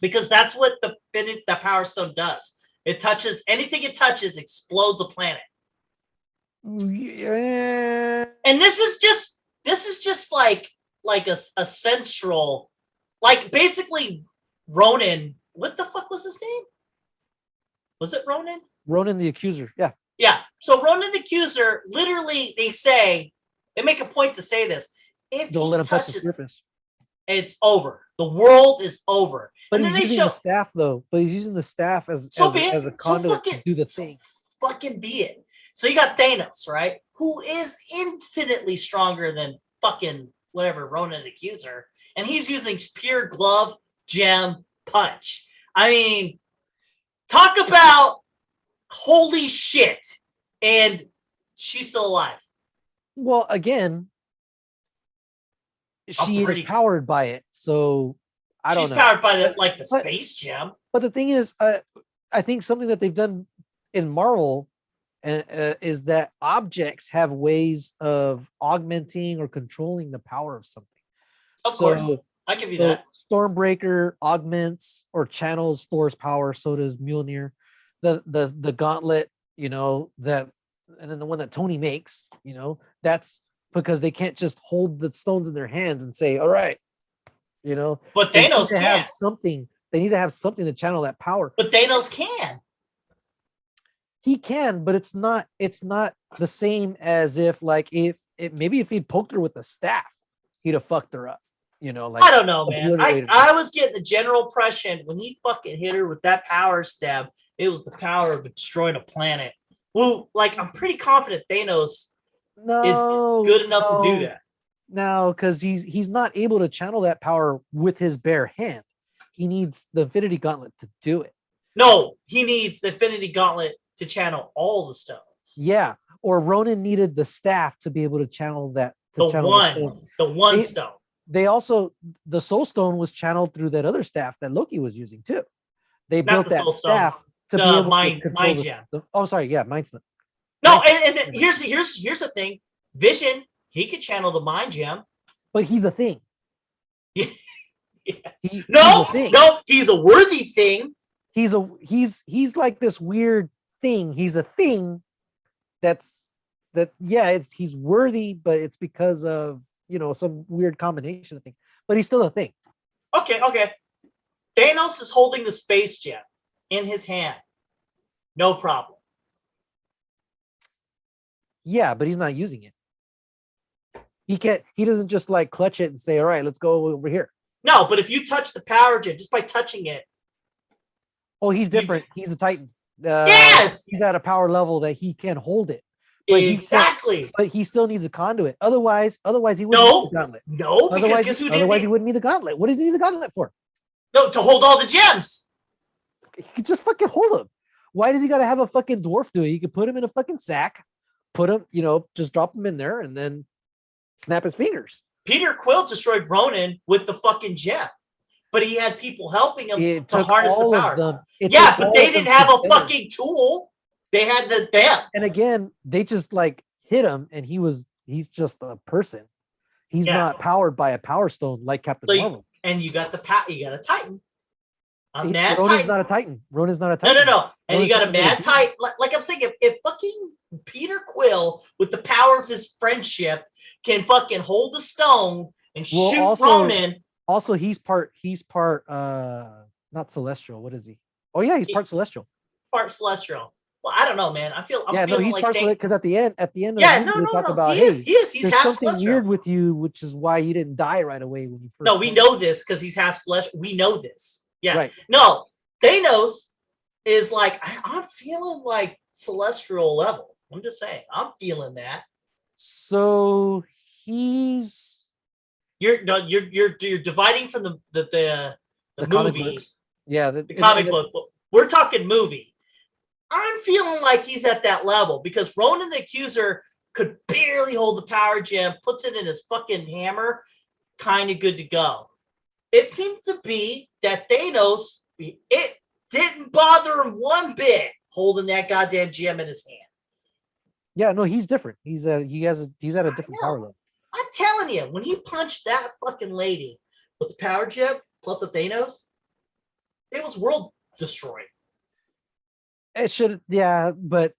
Because that's what the Power Stone does. It touches anything it touches, explodes a planet. Yeah. And this is just like a central, like basically Ronan. What the fuck was his name? Was it Ronan? Ronan the Accuser. Yeah. Yeah. So Ronan the Accuser, literally, they make a point to say this. If don't let him touch the surface, it's over. The world is over. But and he's using the staff though. But he's using the staff as a conduit to do the thing. Fucking be it. So you got Thanos, right? Who is infinitely stronger than fucking whatever Ronan the Accuser, and he's using pure glove gem punch. I mean, talk about holy shit, and she's still alive. Well, again, she is powered by it, so I don't know. She's powered by the space gem. But the thing is, I think something that they've done in Marvel is that objects have ways of augmenting or controlling the power of something. Of course. I give you So that. Stormbreaker augments or channels Thor's power. So does Mjolnir. The gauntlet, that, and then the one that Tony makes, that's because they can't just hold the stones in their hands and say, all right, But they need Thanos to can. have something. They need to have something to channel that power. But Thanos can. He can, but it's not the same as if maybe if he'd poked her with a staff, he'd have fucked her up. Like I don't know, man. obliterated her. I was getting the general impression when he fucking hit her with that power stab, it was the power of destroying a planet. Well, like I'm pretty confident Thanos is good enough to do that. No, because he's not able to channel that power with his bare hand. He needs the Infinity Gauntlet to do it. No, he needs the Infinity Gauntlet to channel all the stones. Yeah, or Ronan needed the staff to be able to channel that. The one stone. They also, the Soul Stone was channeled through that other staff that Loki was using too. They Not built the that Soul staff Stone. to be able to control Gem. Oh, sorry, yeah, Mind Stone. No, and here's the thing. Vision, he could channel the Mind Gem. But he's a thing. Yeah. He's a worthy thing. He's like this weird thing. He's a thing he's worthy, but it's because of some weird combination of things. But he's still a thing. Okay. Thanos is holding the space gem in his hand. No problem. Yeah, but he's not using it. He doesn't just like clutch it and say, all right, let's go over here. No, but if you touch the power gem just by touching it. Oh, he's different. He's a Titan. Yes! He's at a power level that he can hold it. But exactly. But he still needs a conduit. Otherwise he wouldn't need the gauntlet. No, because guess who didn't? Otherwise he wouldn't need the gauntlet. What does he need the gauntlet for? No, to hold all the gems. He could just fucking hold them. Why does he got to have a fucking dwarf do it? He could put him in a fucking sack, put him, just drop him in there and then snap his fingers. Peter Quill destroyed Ronan with the fucking gem, but he had people helping him to harness the power. Yeah, but they didn't have a fucking tool. They had them. And again, they just like hit him, and he's just a person. He's not powered by a power stone like Captain Marvel. And you got you got a Titan. Ronan's not a Titan. Ronan's not a Titan. No. And you got a mad Titan. Like I'm saying, if fucking Peter Quill, with the power of his friendship, can fucking hold the stone and shoot Ronan. Also, he's part not celestial. What is he? Oh yeah, he's part celestial. Part celestial. Well, I don't know, man. I'm feeling he's like part celestial because at the end of the movie, talk about he is. He's there's half something celestial. weird with you, which is why you didn't die right away when you first. No, we know this because he's half celestial. We know this. Yeah. Right. No, Thanos is like I'm feeling like celestial level. I'm just saying, I'm feeling that. So you're dividing from the movie. Yeah, the comic book. We're talking movie. I'm feeling like he's at that level because Ronan the Accuser could barely hold the power gem, puts it in his fucking hammer, kind of good to go. It seems to be that Thanos, it didn't bother him one bit holding that goddamn gem in his hand. Yeah, no, he's different. He's at a different power level. I'm telling you, when he punched that fucking lady with the power gem plus a Thanos, it was world destroying. It should, yeah, but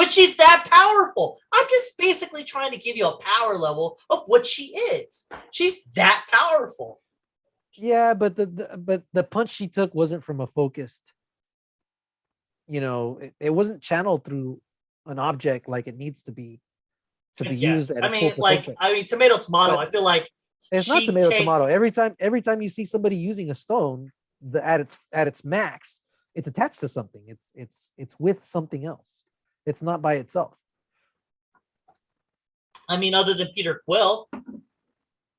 she's that powerful. I'm just basically trying to give you a power level of what she is. She's that powerful. Yeah, but the punch she took wasn't from a focused. It wasn't channeled through an object like it needs to be used. At tomato. But I feel like it's not tomato. Every time you see somebody using a stone, at its max, it's attached to something. It's with something else. It's not by itself. I mean, other than Peter Quill.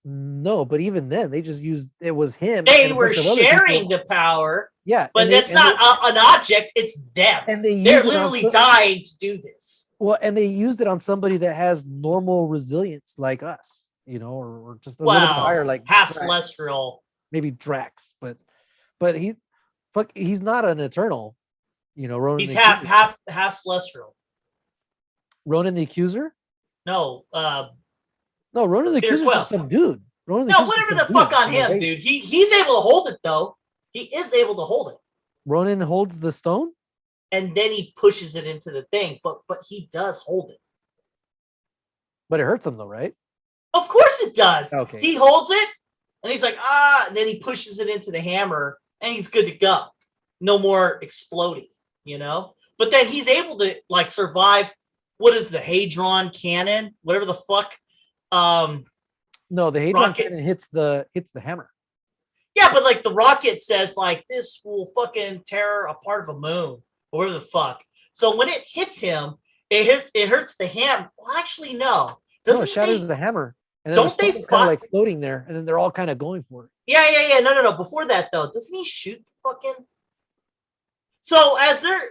No, but even then, they just used it was him. They were sharing the power. Yeah, but it's not an object; it's them. And they're literally dying to do this. Well, and they used it on somebody that has normal resilience like us, or just a little bit higher, like half celestial, maybe Drax, but he's not an eternal. Ronan. He's half celestial. Ronan the Accuser? No, Ronan the Accuser is some dude. Ronan No, just whatever becomes the fuck dude on in a him, race. dude. He's able to hold it though. He is able to hold it, Ronan holds the stone. and then he pushes it into the thing. But he does hold it. But it hurts him though, right? Of course it does. Okay. He holds it, and he's like, and then he pushes it into the hammer, and he's good to go. No more exploding, you know? But then he's able to, like, survive, what is the Hadron cannon? Whatever the fuck. No, the Hadron rocket. cannon hits the hammer. Yeah, but, like, the rocket says, like, this will fucking tear apart of a moon, or whatever the fuck. So when it hits him, it hurts the hammer. Well, actually, no. No, it shatters the hammer. And then Don't the stone they is kind of fuck- like floating there, and then they're all kind of going for it. Yeah. No. Before that, though, doesn't he shoot the fucking... So as they're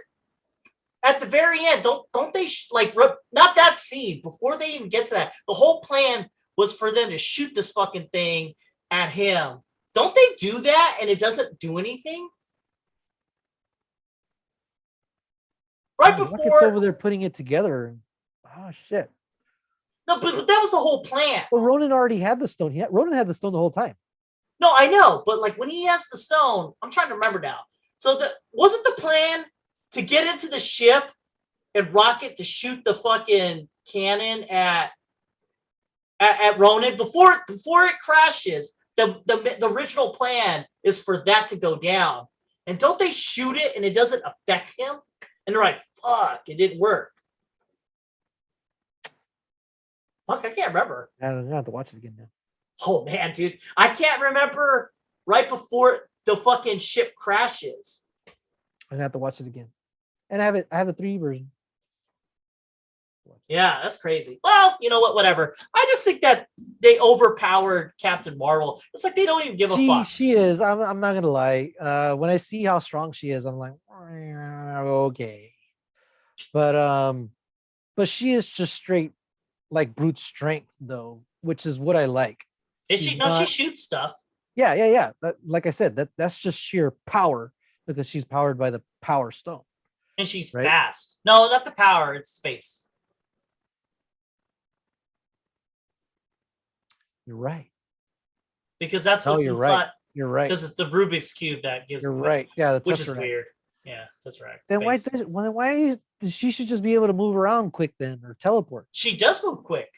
at the very end, don't they not that scene, before they even get to that, the whole plan was for them to shoot this fucking thing at him. Don't they do that and it doesn't do anything? Right The rocket's before... over there putting it together. Oh shit. No, but that was the whole plan. But Ronan already had the stone. Ronan had the stone the whole time. No, I know, but like when he has the stone, I'm trying to remember now. So wasn't the plan to get into the ship and rocket to shoot the fucking cannon at Ronan before it crashes? The original plan is for that to go down. And don't they shoot it and it doesn't affect him? And they're like, fuck, it didn't work. Fuck, I can't remember. I'm gonna have to watch it again now. Oh man, dude. I can't remember right before the fucking ship crashes. I'm gonna have to watch it again. And I have the 3D version. Yeah, that's crazy. Well, you know what? Whatever. I just think that they overpowered Captain Marvel. It's like they don't even give a fuck. She is. I'm not gonna lie. When I see how strong she is, I'm like, okay. But she is just straight like brute strength though, which is what I like. Is she? No, she shoots stuff. Yeah. Like I said, that's just sheer power because she's powered by the Power Stone. And she's right? fast. No, not the power. It's space. You're right. Because that's what's you're inside. right. You're right. Because it's the Rubik's Cube that gives. You're right. Yeah, which is weird. Yeah, that's right. Then why she should just be able to move around quick then or teleport? She does move quick.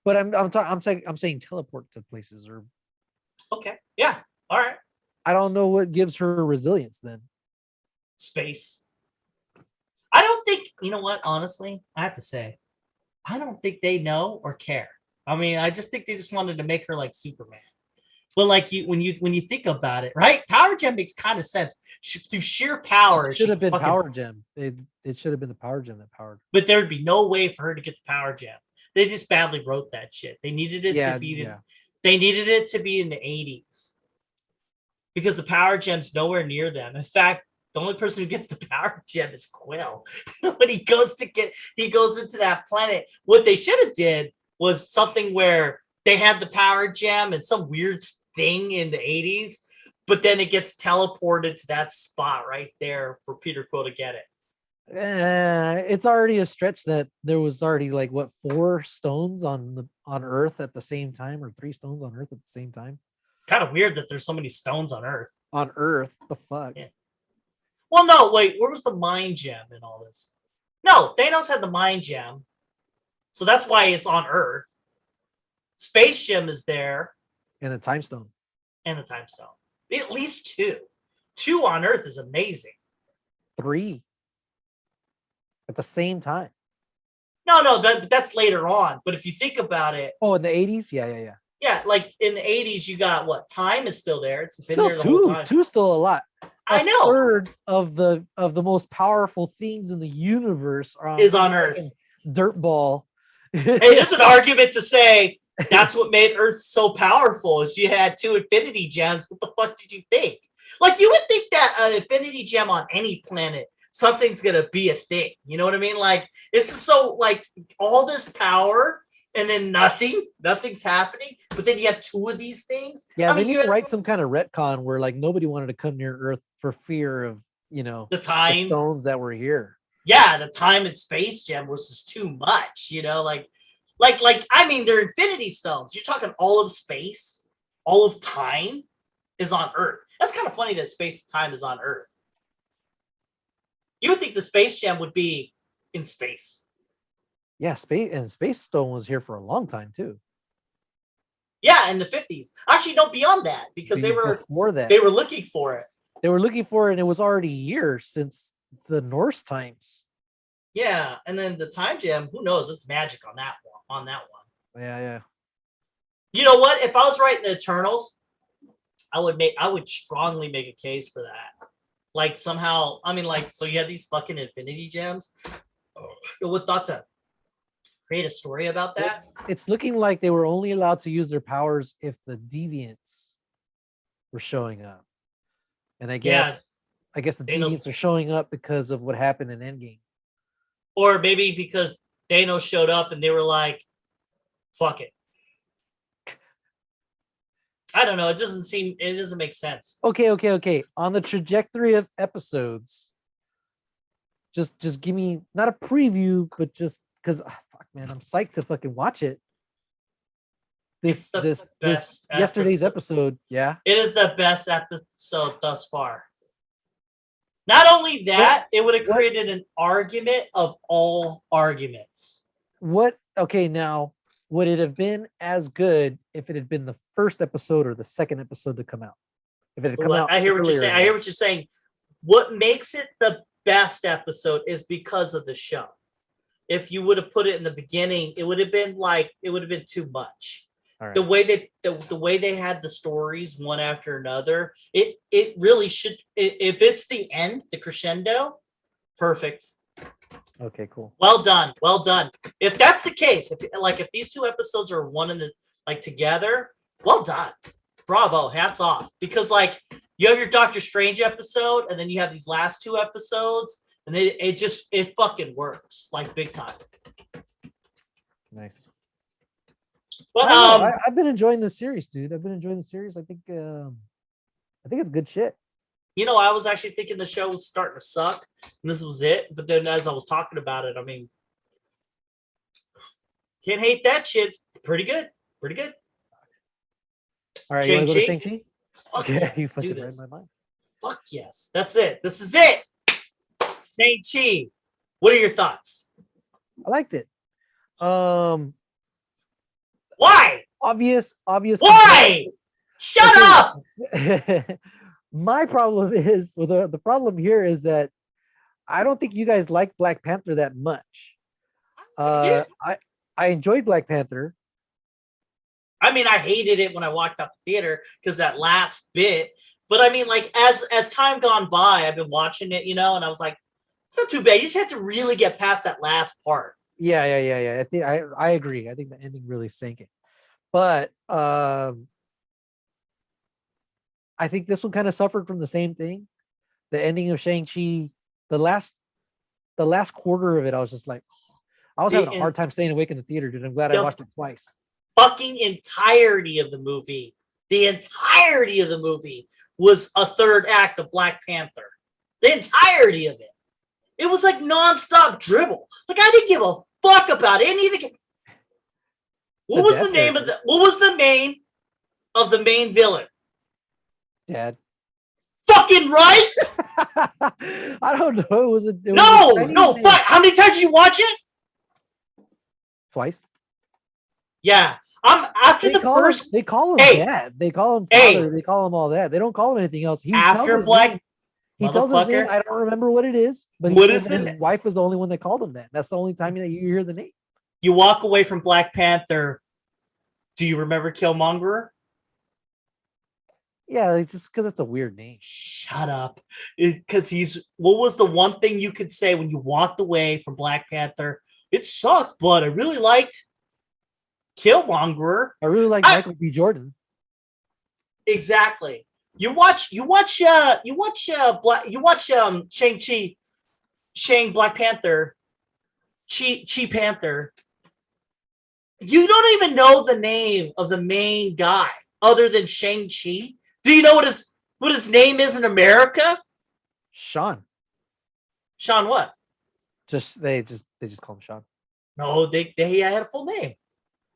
But I'm saying teleport to places or. Okay. Yeah. All right. I don't know what gives her resilience then. Space. I don't think, you know what, honestly, I have to say, I don't think they know or care. I mean, I just think they just wanted to make her like Superman. But like when you think about it, right? Power Gem makes kind of sense. Through sheer power. It should have been Power Gem. It should have been the Power Gem that powered. But there would be no way for her to get the Power Gem. They just badly wrote that shit. They needed it to be they needed it to be in the 80s. Because the Power Gem's nowhere near them. In fact, the only person who gets the Power Gem is Quill. When he goes into that planet. What they should have did was something where they had the Power Gem and some weird thing in the 80s, but then it gets teleported to that spot right there for Peter Quill to get it. It's already a stretch that there was already like 4 stones on Earth at the same time, or 3 stones on Earth at the same time. It's kind of weird that there's so many stones on Earth. On Earth, the fuck. Yeah. Well, no, wait. Where was the Mind Gem in all this? No, Thanos had the Mind Gem, so that's why it's on Earth. Space Gem is there, and the Time Stone, and the Time Stone. At least 2. 2 on Earth is amazing. 3 at the same time. No, that's later on. But if you think about it, in the 80s, yeah. Yeah, like in the 80s, you got what? Time is still there. It's been still there the whole time. 2 still a lot. I know. Third of the most powerful things in the universe is on Earth. Dirt ball. Hey, there's an argument to say that's what made Earth so powerful. Is you had 2 Infinity Gems. What the fuck did you think? Like you would think that an Infinity Gem on any planet, something's gonna be a thing. You know what I mean? Like it's just so like all this power. And then nothing's happening. But then you have 2 of these things. Yeah, they need to write some kind of retcon where like nobody wanted to come near Earth for fear of, the time the stones that were here. Yeah, the time and space gem was just too much, like I mean, they're Infinity Stones. You're talking all of space, all of time is on Earth. That's kind of funny that space and time is on Earth. You would think the space gem would be in space. Yeah, Space Stone was here for a long time too. Yeah, in the 50s. Actually, no, beyond that, because Before that, they were looking for it. They were looking for it, and it was already years since the Norse times. Yeah, and then the time gem, who knows? It's magic on that one. Yeah. You know what? If I was writing the Eternals, I would strongly make a case for that. Like somehow, I mean, like, so you have these fucking Infinity Gems. Who would thought to create a story about that? It's looking like they were only allowed to use their powers if the deviants were showing up. And I guess the deviants are showing up because of what happened in Endgame. Or maybe because Thanos showed up and they were like, fuck it. I don't know. It doesn't make sense. Okay. On the trajectory of episodes, just give me not a preview, but just because fuck man, I'm psyched to fucking watch it. This yesterday's episode, yeah. It is the best episode thus far. Not only that, it would have created an argument of all arguments. Now, would it have been as good if it had been the first episode or the second episode to come out? If it had come out, I hear what you're saying. What makes it the best episode is because of the show. If you would have put it in the beginning, it would have been too much. Right. The way they had the stories one after another, it really should. If it's the end, the crescendo, perfect. Okay, cool. Well done. If that's the case, if these two episodes are one in the together, well done, bravo, hats off. Because you have your Doctor Strange episode, and then you have these last two episodes, and it fucking works big time. Nice. But I've been enjoying this series, dude. I think it's good shit. You know, I was actually thinking the show was starting to suck, and this was it. But then as I was talking about it, I mean, can't hate that shit. It's pretty good. All right, you want to go to Shang-Chi? Fuck yeah, yes, you fucking do this. read my mind. Fuck yes. That's it. This is it. Shang-Chi. What are your thoughts? I liked it. Why? Obvious. Why? Shut up. My problem is the problem here is that I don't think you guys like Black Panther that much. I enjoyed Black Panther. I mean, I hated it when I walked out the theater because that last bit. But I mean, as time gone by, I've been watching it, and I was like, it's not too bad. You just have to really get past that last part. Yeah. I agree. I think the ending really sank it. But I think this one kind of suffered from the same thing. The ending of Shang-Chi, the last quarter of it, I was just like, I was having a hard time staying awake in the theater, dude. I'm glad I watched it twice. Fucking entirety of the movie. The entirety of the movie was a third act of Black Panther. The entirety of it. It was like nonstop dribble. I didn't give a fuck about anything. What was the name of the main villain? Dad. Fucking right? I don't know. No, fuck. How many times did you watch it? Twice. Yeah. They call him dad. They call him father. They call him all that. They don't call him anything else. He tells his name. I don't remember what it is, but his wife was the only one that called him that. That's the only time that you hear the name. You walk away from Black Panther. Do you remember Killmonger? Yeah, just because it's a weird name. Shut up. Because what was the one thing you could say when you walked away from Black Panther? It sucked, but I really liked Killmonger. I really like Michael B. Jordan. Exactly. You watch Shang-Chi, Black Panther, Chi Panther. You don't even know the name of the main guy other than Shang-Chi. Do you know what his name is in America? Sean. Sean what? They just call him Sean. No, they had a full name.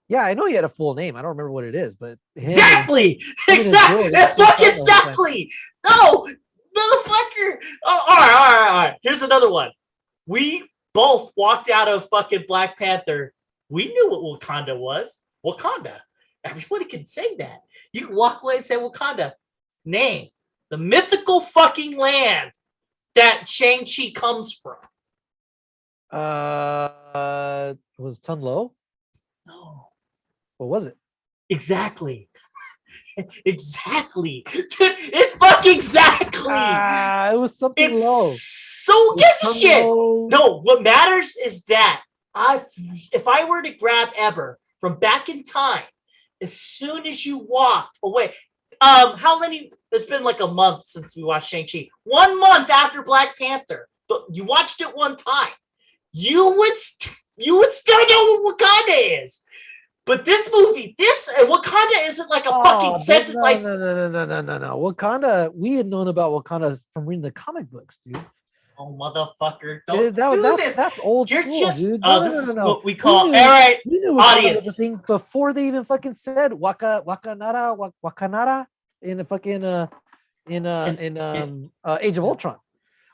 Yeah, I know he had a full name. I don't remember what it is, but Exactly. him and his girl, they Fuck still fight the whole time. exactly. No, motherfucker. Oh, all right. Here's another one. We both walked out of fucking Black Panther. We knew what Wakanda was. Wakanda. Everybody can say that. You can walk away and say Wakanda. Name the mythical fucking land that Shang Chi comes from. Was Tun Lo? No. What was it? Exactly. Exactly. Dude, it's fucking exactly. It was something low. So who gives a shit? No, what matters is that if I were to grab Eber from back in time, as soon as you walked away, how many? It's been like a month since we watched Shang-Chi. 1 month after Black Panther, you watched it one time. You would still know what Wakanda is. But this movie, Wakanda isn't like a fucking sentence. No. Wakanda, we had known about Wakanda from reading the comic books, dude. Oh, motherfucker. Don't do this. That's old You're school, just, dude. this is what we call, all right, we knew audience. The thing before they even fucking said Wakanara in the fucking, Age of Ultron.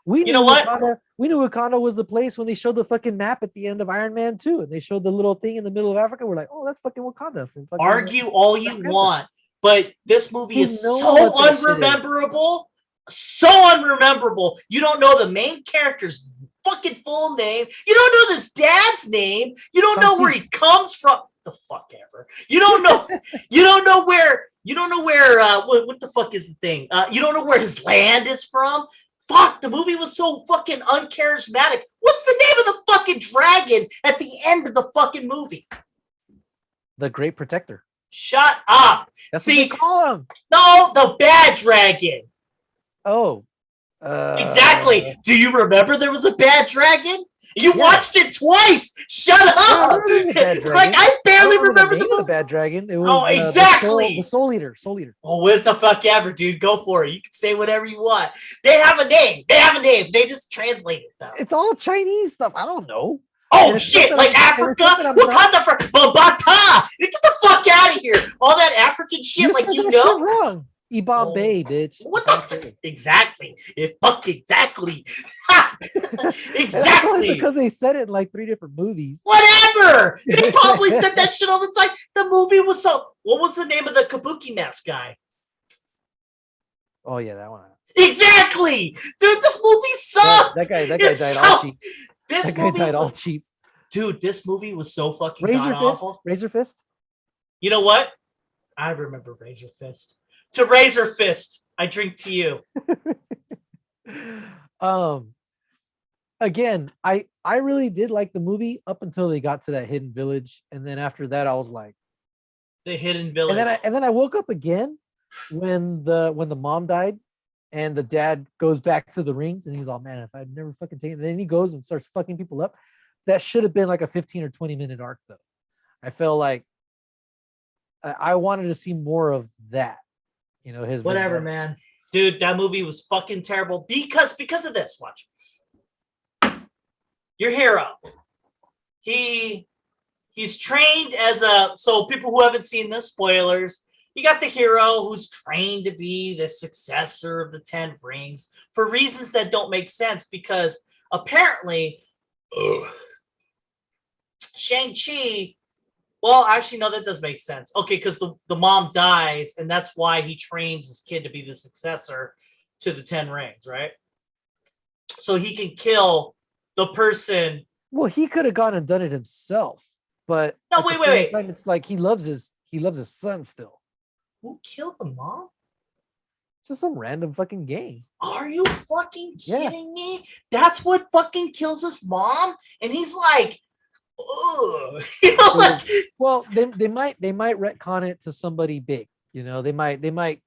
We knew Wakanda was the place when they showed the fucking map at the end of Iron Man 2 and they showed the little thing in the middle of Africa. We're like, oh, that's fucking Wakanda. From fucking argue all you want, but this movie is so unrememberable. So unrememberable. You don't know the main character's fucking full name. You don't know this dad's name. You don't know where he comes from. The fuck ever. You don't know. You don't know where. What the fuck is the thing? You don't know where his land is from. Fuck, the movie was so fucking uncharismatic. What's the name of the fucking dragon at the end of the fucking movie? The Great Protector. Shut up. That's what they call him. No, the bad dragon. Oh. Exactly. Do you remember there was a bad dragon? You watched it twice. Shut up. Like I barely remember the bad dragon. It was, exactly. The Soul Eater. Oh, what the fuck ever, dude. Go for it. You can say whatever you want. They have a name. They just translate it though. It's all Chinese stuff. I don't know. Oh shit! Like Africa, Wakanda for Bata. Get the fuck out of here! All that African shit, like you know. Wrong. Bombay, bitch. What the fuck? Exactly. Exactly. Exactly. Because they said it in like 3 different movies. Whatever. They probably said that shit all the time. The movie was so. What was the name of the Kabuki mask guy? Oh yeah, that one. Exactly, dude. This movie sucks. That guy died all cheap. That movie died all cheap. Dude, this movie was so fucking awful. Razor Fist. You know what? I remember Razor Fist. To Razor Fist, I drink to you. Again, I really did like the movie up until they got to that hidden village, and then after that, I was like, the hidden village. And then I woke up again when the mom died, and the dad goes back to the rings, and he's all, man, if I'd never fucking taken. And then he goes and starts fucking people up. That should have been like a 15 or 20-minute arc, though. I felt like I wanted to see more of that. You know, his whatever, man. Dude, that movie was fucking terrible because of this. Watch. Your hero. He's trained as so people who haven't seen the spoilers, you got the hero who's trained to be the successor of the 10 rings for reasons that don't make sense because apparently Shang-Chi. Well, actually, no, that does make sense. Okay, because the mom dies, and that's why he trains his kid to be the successor to the 10 rings, right? So he can kill the person. Well, he could have gone and done it himself, but no, wait. It's like he loves his son still. Who killed the mom? It's just some random fucking game. Are you fucking kidding me? That's what fucking kills his mom, and he's like. You know, like, well, they might retcon it to somebody big. You know, they might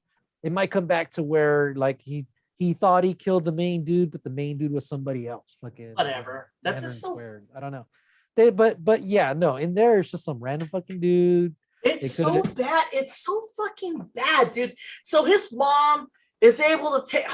come back to where like he thought he killed the main dude, but the main dude was somebody else. Fucking whatever. That's just so weird. I don't know. But yeah, no. In there, it's just some random fucking dude. It's so bad. It's so fucking bad, dude. So his mom is able to take.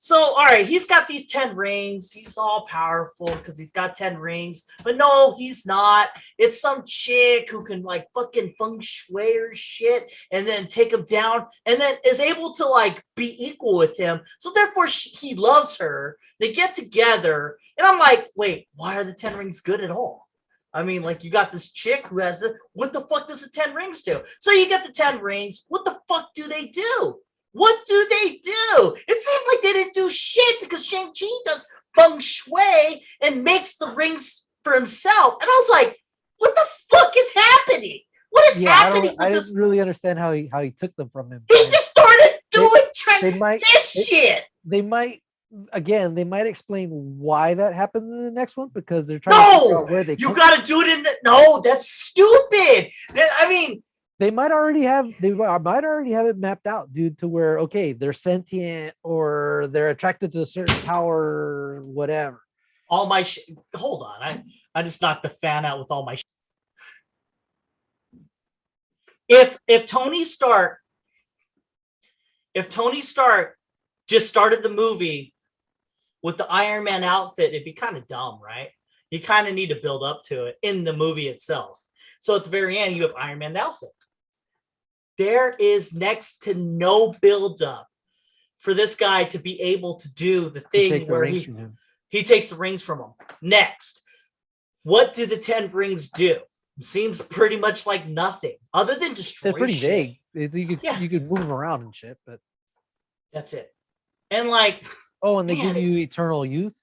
So, all right, he's got these 10 rings. He's all powerful because he's got 10 rings. But no, he's not. It's some chick who can like fucking feng shui or shit and then take him down and then is able to like be equal with him. So therefore he loves her. They get together and I'm like, wait, why are the 10 rings good at all? I mean, like, you got this chick who has the, what the fuck does the 10 rings do? So you get the 10 rings. What the fuck do they do? What do they do? It seemed like they didn't do shit because Shang Chi does feng shui and makes the rings for himself. And I was like, what the fuck is happening? What is happening? I didn't really understand how he took them from him. He just started doing this shit. They might explain why that happened in the next one because they're trying to figure out where they. You got to do it in the. No, that's stupid. I mean. They might already have it mapped out, dude, to where, okay, they're sentient or they're attracted to a certain power or whatever. All my shit. Hold on. I just knocked the fan out with all my shit. If Tony Stark just started the movie with the Iron Man outfit, it'd be kind of dumb, right? You kind of need to build up to it in the movie itself. So at the very end, you have Iron Man outfit. There is next to no buildup for this guy to be able to do the thing where he takes the rings from him. Next, what do the 10 rings do? It seems pretty much like nothing other than destroy. They're pretty shit. vague. You could move them around and shit, but that's it. And like, and they give you eternal youth.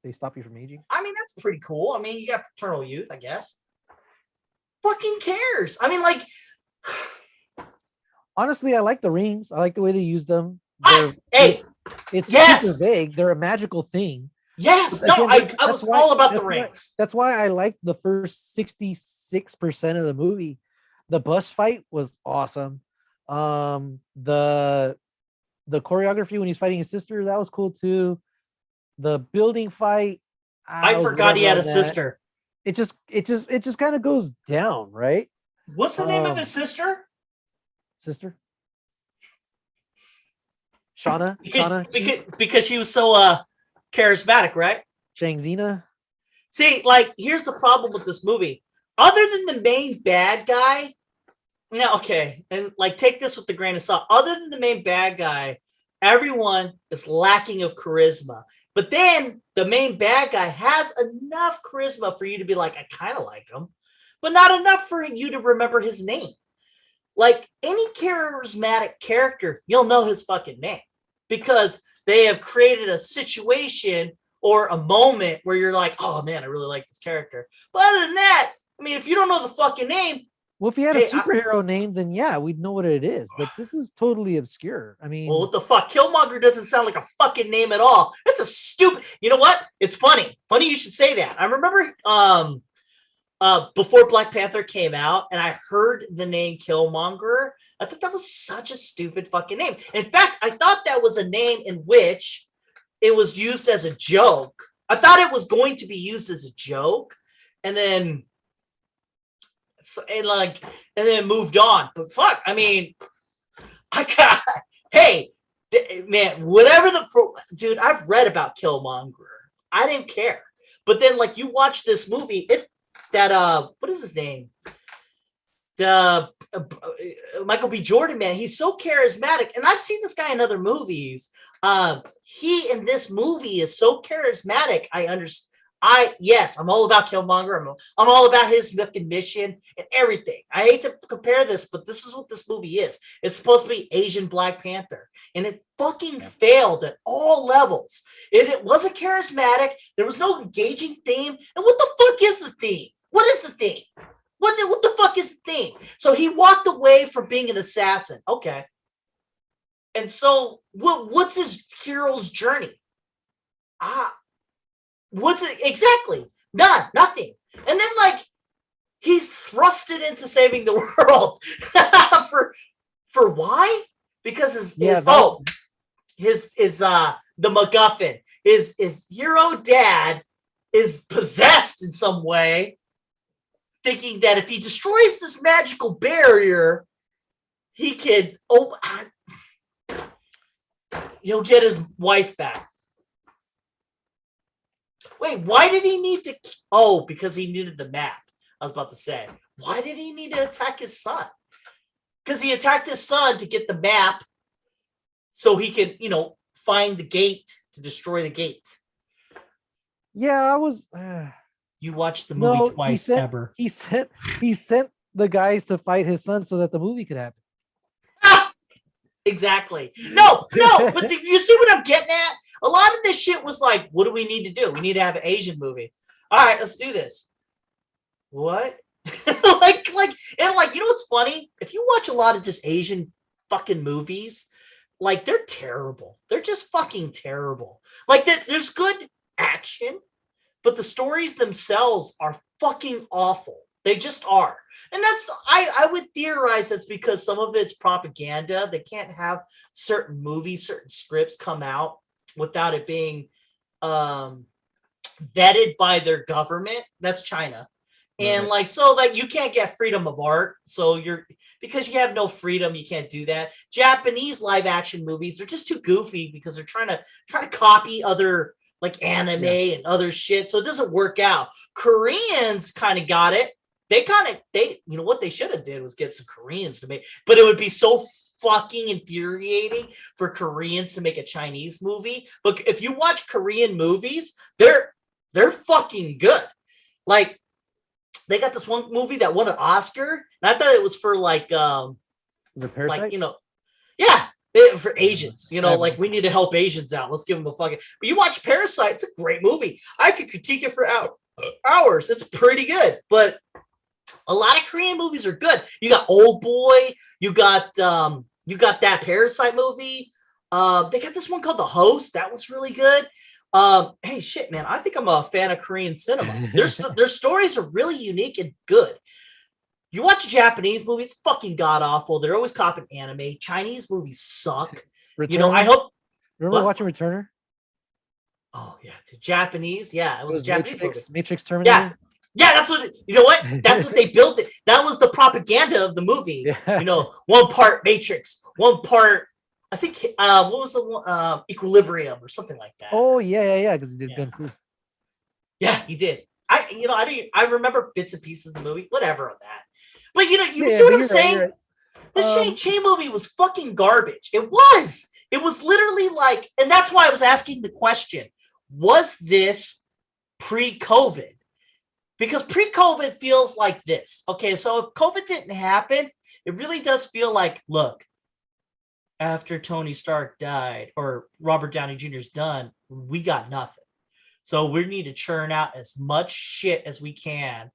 They stop you from aging. I mean, that's pretty cool. I mean, you got eternal youth, I guess. Fucking cares. I mean, like. Honestly, I like the rings. I like the way they use them. It's super vague. They're a magical thing. Yes. Again, I was all about the rings. That's why I liked the first 66% of the movie. The bus fight was awesome. The choreography when he's fighting his sister, that was cool too. The building fight. I forgot he had a sister. It just kind of goes down, right? What's the name of his sister? Shauna? Because she was so charismatic, right? Shangzina. See, like, here's the problem with this movie. Other than the main bad guy, okay, and like take this with a grain of salt. Other than the main bad guy, everyone is lacking of charisma. But then the main bad guy has enough charisma for you to be like, I kind of like him, but not enough for you to remember his name. Like any charismatic character, you'll know his fucking name because they have created a situation or a moment where you're like, oh man, I really like this character. But other than that, I mean, if you don't know the fucking name. Well, if he had a superhero name, then yeah, we'd know what it is. But this is totally obscure. I mean, well, what the fuck? Killmonger doesn't sound like a fucking name at all. It's a stupid. You know what? It's funny. Funny you should say that. I remember before Black Panther came out and I heard the name Killmonger, I thought that was such a stupid fucking name. In fact, I thought that was a name in which it was used as a joke. I thought it was going to be used as a joke and then it moved on. But fuck, I mean, hey, man, dude, I've read about Killmonger. I didn't care. But then like you watch this movie, what is his name? The Michael B. Jordan, man, he's so charismatic, and I've seen this guy in other movies. He in this movie is so charismatic. I'm all about Killmonger. I'm all about his fucking mission and everything. I hate to compare this, but this is what this movie is. It's supposed to be Asian Black Panther, and it fucking failed at all levels. It wasn't charismatic. There was no engaging theme. And what the fuck is the theme? What is the theme? What the fuck is the theme? So he walked away from being an assassin. Okay. And so what's his hero's journey? What's it exactly? Nothing. And then like he's thrusted into saving the world for why? Because the MacGuffin, his hero dad is possessed in some way, thinking that if he destroys this magical barrier, he could he'll get his wife back. Wait, why did he need to? Oh, because he needed the map. I was about to say, why did he need to attack his son? Because he attacked his son to get the map so he could, find the gate to destroy the gate. Yeah, I was. You watched the movie twice, Eber. He sent the guys to fight his son so that the movie could happen. Exactly. No, but you see what I'm getting at? A lot of this shit was like, what do we need to do? We need to have an Asian movie. All right, let's do this. What? like, you know what's funny? If you watch a lot of just Asian fucking movies, like, they're terrible. They're just fucking terrible. Like, there's good action, but the stories themselves are fucking awful. They just are. And that's, I would theorize that's because some of it's propaganda. They can't have certain movies, certain scripts come out without it being vetted by their government. That's China. And so that you can't get freedom of art. So because you have no freedom, you can't do that. Japanese live action movies, they're just too goofy because they're trying to copy other like anime and other shit. So it doesn't work out. Koreans kind of got it. They what they should have did was get some Koreans to make, but it would be so fucking infuriating for Koreans to make a Chinese movie. But if you watch Korean movies, they're fucking good. Like, they got this one movie that won an Oscar, and I thought it was for like Was it Parasite? like, for Asians, like, we need to help Asians out. Let's give them a fucking. But you watch Parasite, it's a great movie. I could critique it for hours. It's pretty good, but a lot of Korean movies are good. You got Old Boy. You got that Parasite movie. They got this one called The Host. That was really good. Hey, shit, man. I think I'm a fan of Korean cinema. Their stories are really unique and good. You watch Japanese movies, fucking god awful. They're always copying anime. Chinese movies suck. Returner? I hope. Remember watching Returner? Oh yeah, to Japanese. Yeah, it was a Japanese movie. Matrix Terminator. Yeah, that's what, that's what they built it. That was the propaganda of the movie. Yeah. One part Matrix, one part, I think, what was the one, Equilibrium or something like that. Oh, yeah, because he did Gun Fu. Yeah, he did. I remember bits and pieces of the movie, whatever on that. But, you see what I'm saying? Right. The Shang-Chi movie was fucking garbage. It was literally like, and that's why I was asking the question, was this pre-COVID? Because pre-COVID feels like this. Okay, so if COVID didn't happen, it really does feel like, look, after Tony Stark died or Robert Downey Jr.'s done, we got nothing. So we need to churn out as much shit as we can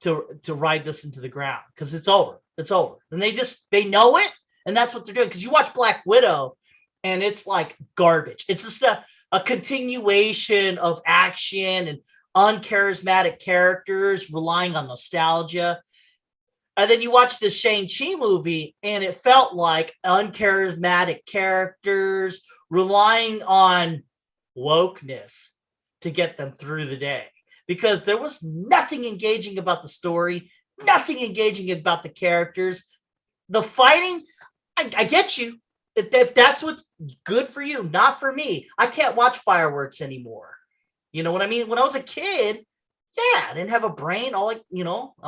to ride this into the ground because it's over. It's over. And they know it, and that's what they're doing. Because you watch Black Widow, and it's like garbage. It's just a continuation of action and uncharismatic characters relying on nostalgia. And then you watch this Shang-Chi movie, and it felt like uncharismatic characters relying on wokeness to get them through the day. Because there was nothing engaging about the story, nothing engaging about the characters. The fighting, I get you. If that's what's good for you, not for me. I can't watch fireworks anymore. You know what I mean? When I was a kid, yeah, I didn't have a brain. All I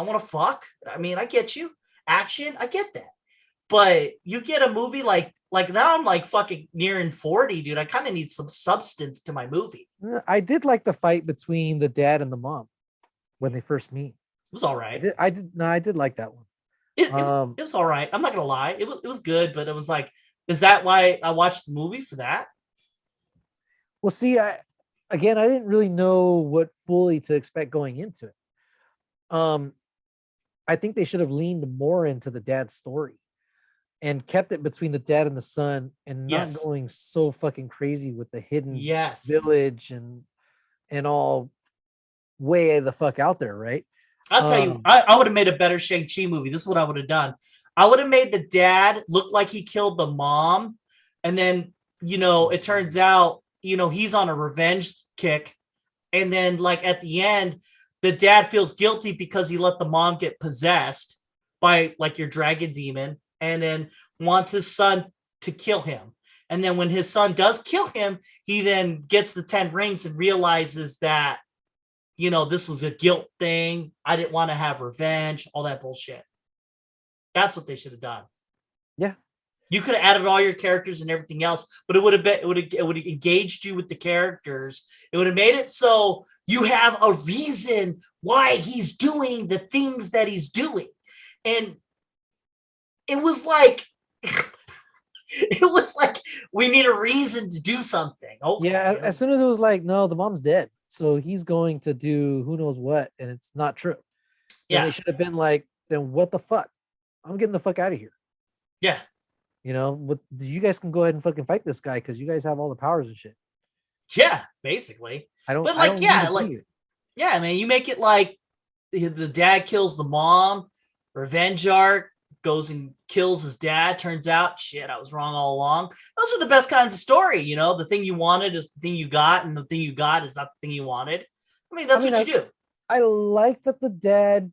want to fuck. I mean, I get you. Action, I get that. But you get a movie like now I'm like fucking nearing 40, dude. I kind of need some substance to my movie. I did like the fight between the dad and the mom when they first meet. It was all right. I did like that one. It was all right. I'm not gonna lie. It was good, but it was like, is that why I watched the movie for that? Well, see, I didn't really know what fully to expect going into it. I think they should have leaned more into the dad's story and kept it between the dad and the son and not going so fucking crazy with the hidden village and all way the fuck out there, right? I'll tell you, I would have made a better Shang-Chi movie. This is what I would have done. I would have made the dad look like he killed the mom. And then, it turns out, he's on a revenge kick. And then, like, at the end, the dad feels guilty because he let the mom get possessed by, like, your dragon demon. And then wants his son to kill him. And then when his son does kill him, he then gets the 10 rings and realizes that, this was a guilt thing. I didn't want to have revenge, all that bullshit. That's what they should have done. Yeah. You could have added all your characters and everything else, but it would have engaged you with the characters. It would have made it so you have a reason why he's doing the things that he's doing. And it was like we need a reason to do something. Okay. Yeah, as soon as it was like, no, the mom's dead, so he's going to do who knows what, and it's not true. Then they should have been like, then what the fuck? I'm getting the fuck out of here. Yeah. You guys can go ahead and fucking fight this guy because you guys have all the powers and shit. Yeah, basically. Yeah, man, you make it like the dad kills the mom, revenge arc, goes and kills his dad. Turns out, shit, I was wrong all along. Those are the best kinds of story. The thing you wanted is the thing you got, and the thing you got is not the thing you wanted. That's what you do. I like that the dad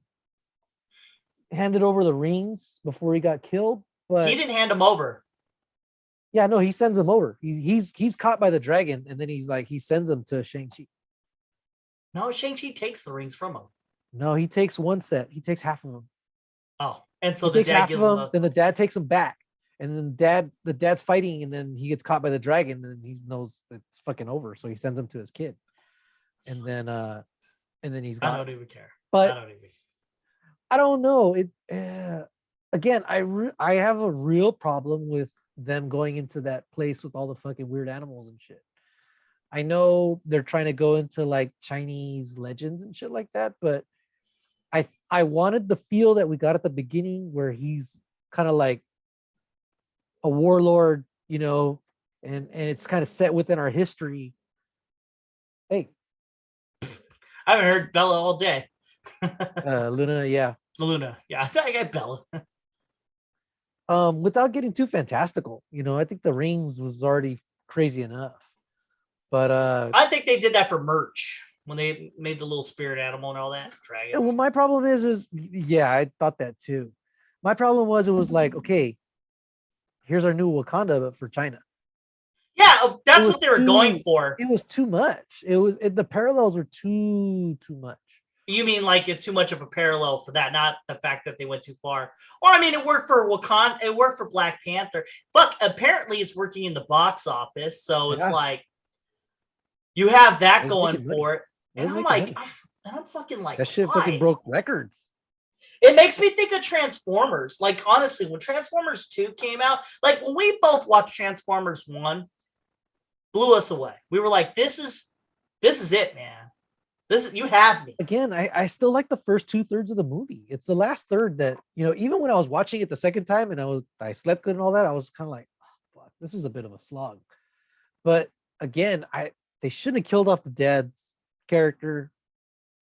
handed over the rings before he got killed, but he didn't hand them over. Yeah, no, he sends them over. He's caught by the dragon, and then he sends them to Shang Chi. No, Shang Chi takes the rings from him. No, he takes one set. He takes half of them. Oh, and so the dad gives them. Then the dad takes them back, and then the dad's fighting, and then he gets caught by the dragon, and he knows it's fucking over, so he sends them to his kid, and then he's gone. I don't even care. But I don't know. Again, I have a real problem with them going into that place with all the fucking weird animals and shit. I know they're trying to go into like Chinese legends and shit like that, but I wanted the feel that we got at the beginning where he's kind of like a warlord, and it's kind of set within our history. Hey, I haven't heard Bella all day. Luna, yeah. Luna, yeah. I got Bella. Without getting too fantastical, I think the rings was already crazy enough. But I think they did that for merch when they made the little spirit animal and all that. Dragons. Well, my problem is yeah, I thought that too. My problem was it was like, okay, here's our new Wakanda, but for China. Yeah, that's what they were going for. It was too much. The parallels were too much. You mean like it's too much of a parallel for that, not the fact that they went too far. Or it worked for Wakanda, it worked for Black Panther. Fuck, apparently it's working in the box office, so it's like you have that going for it. And I'm fucking like, that shit fucking broke records. It makes me think of Transformers. Like, honestly, when Transformers 2 came out, like when we both watched Transformers 1, blew us away. We were like, this is it, man. You have me. Again, I still like the first 2/3 of the movie. It's the last third that, even when I was watching it the second time and I slept good and all that, I was kind of like, oh, fuck, this is a bit of a slog. But again, they shouldn't have killed off the dad's character.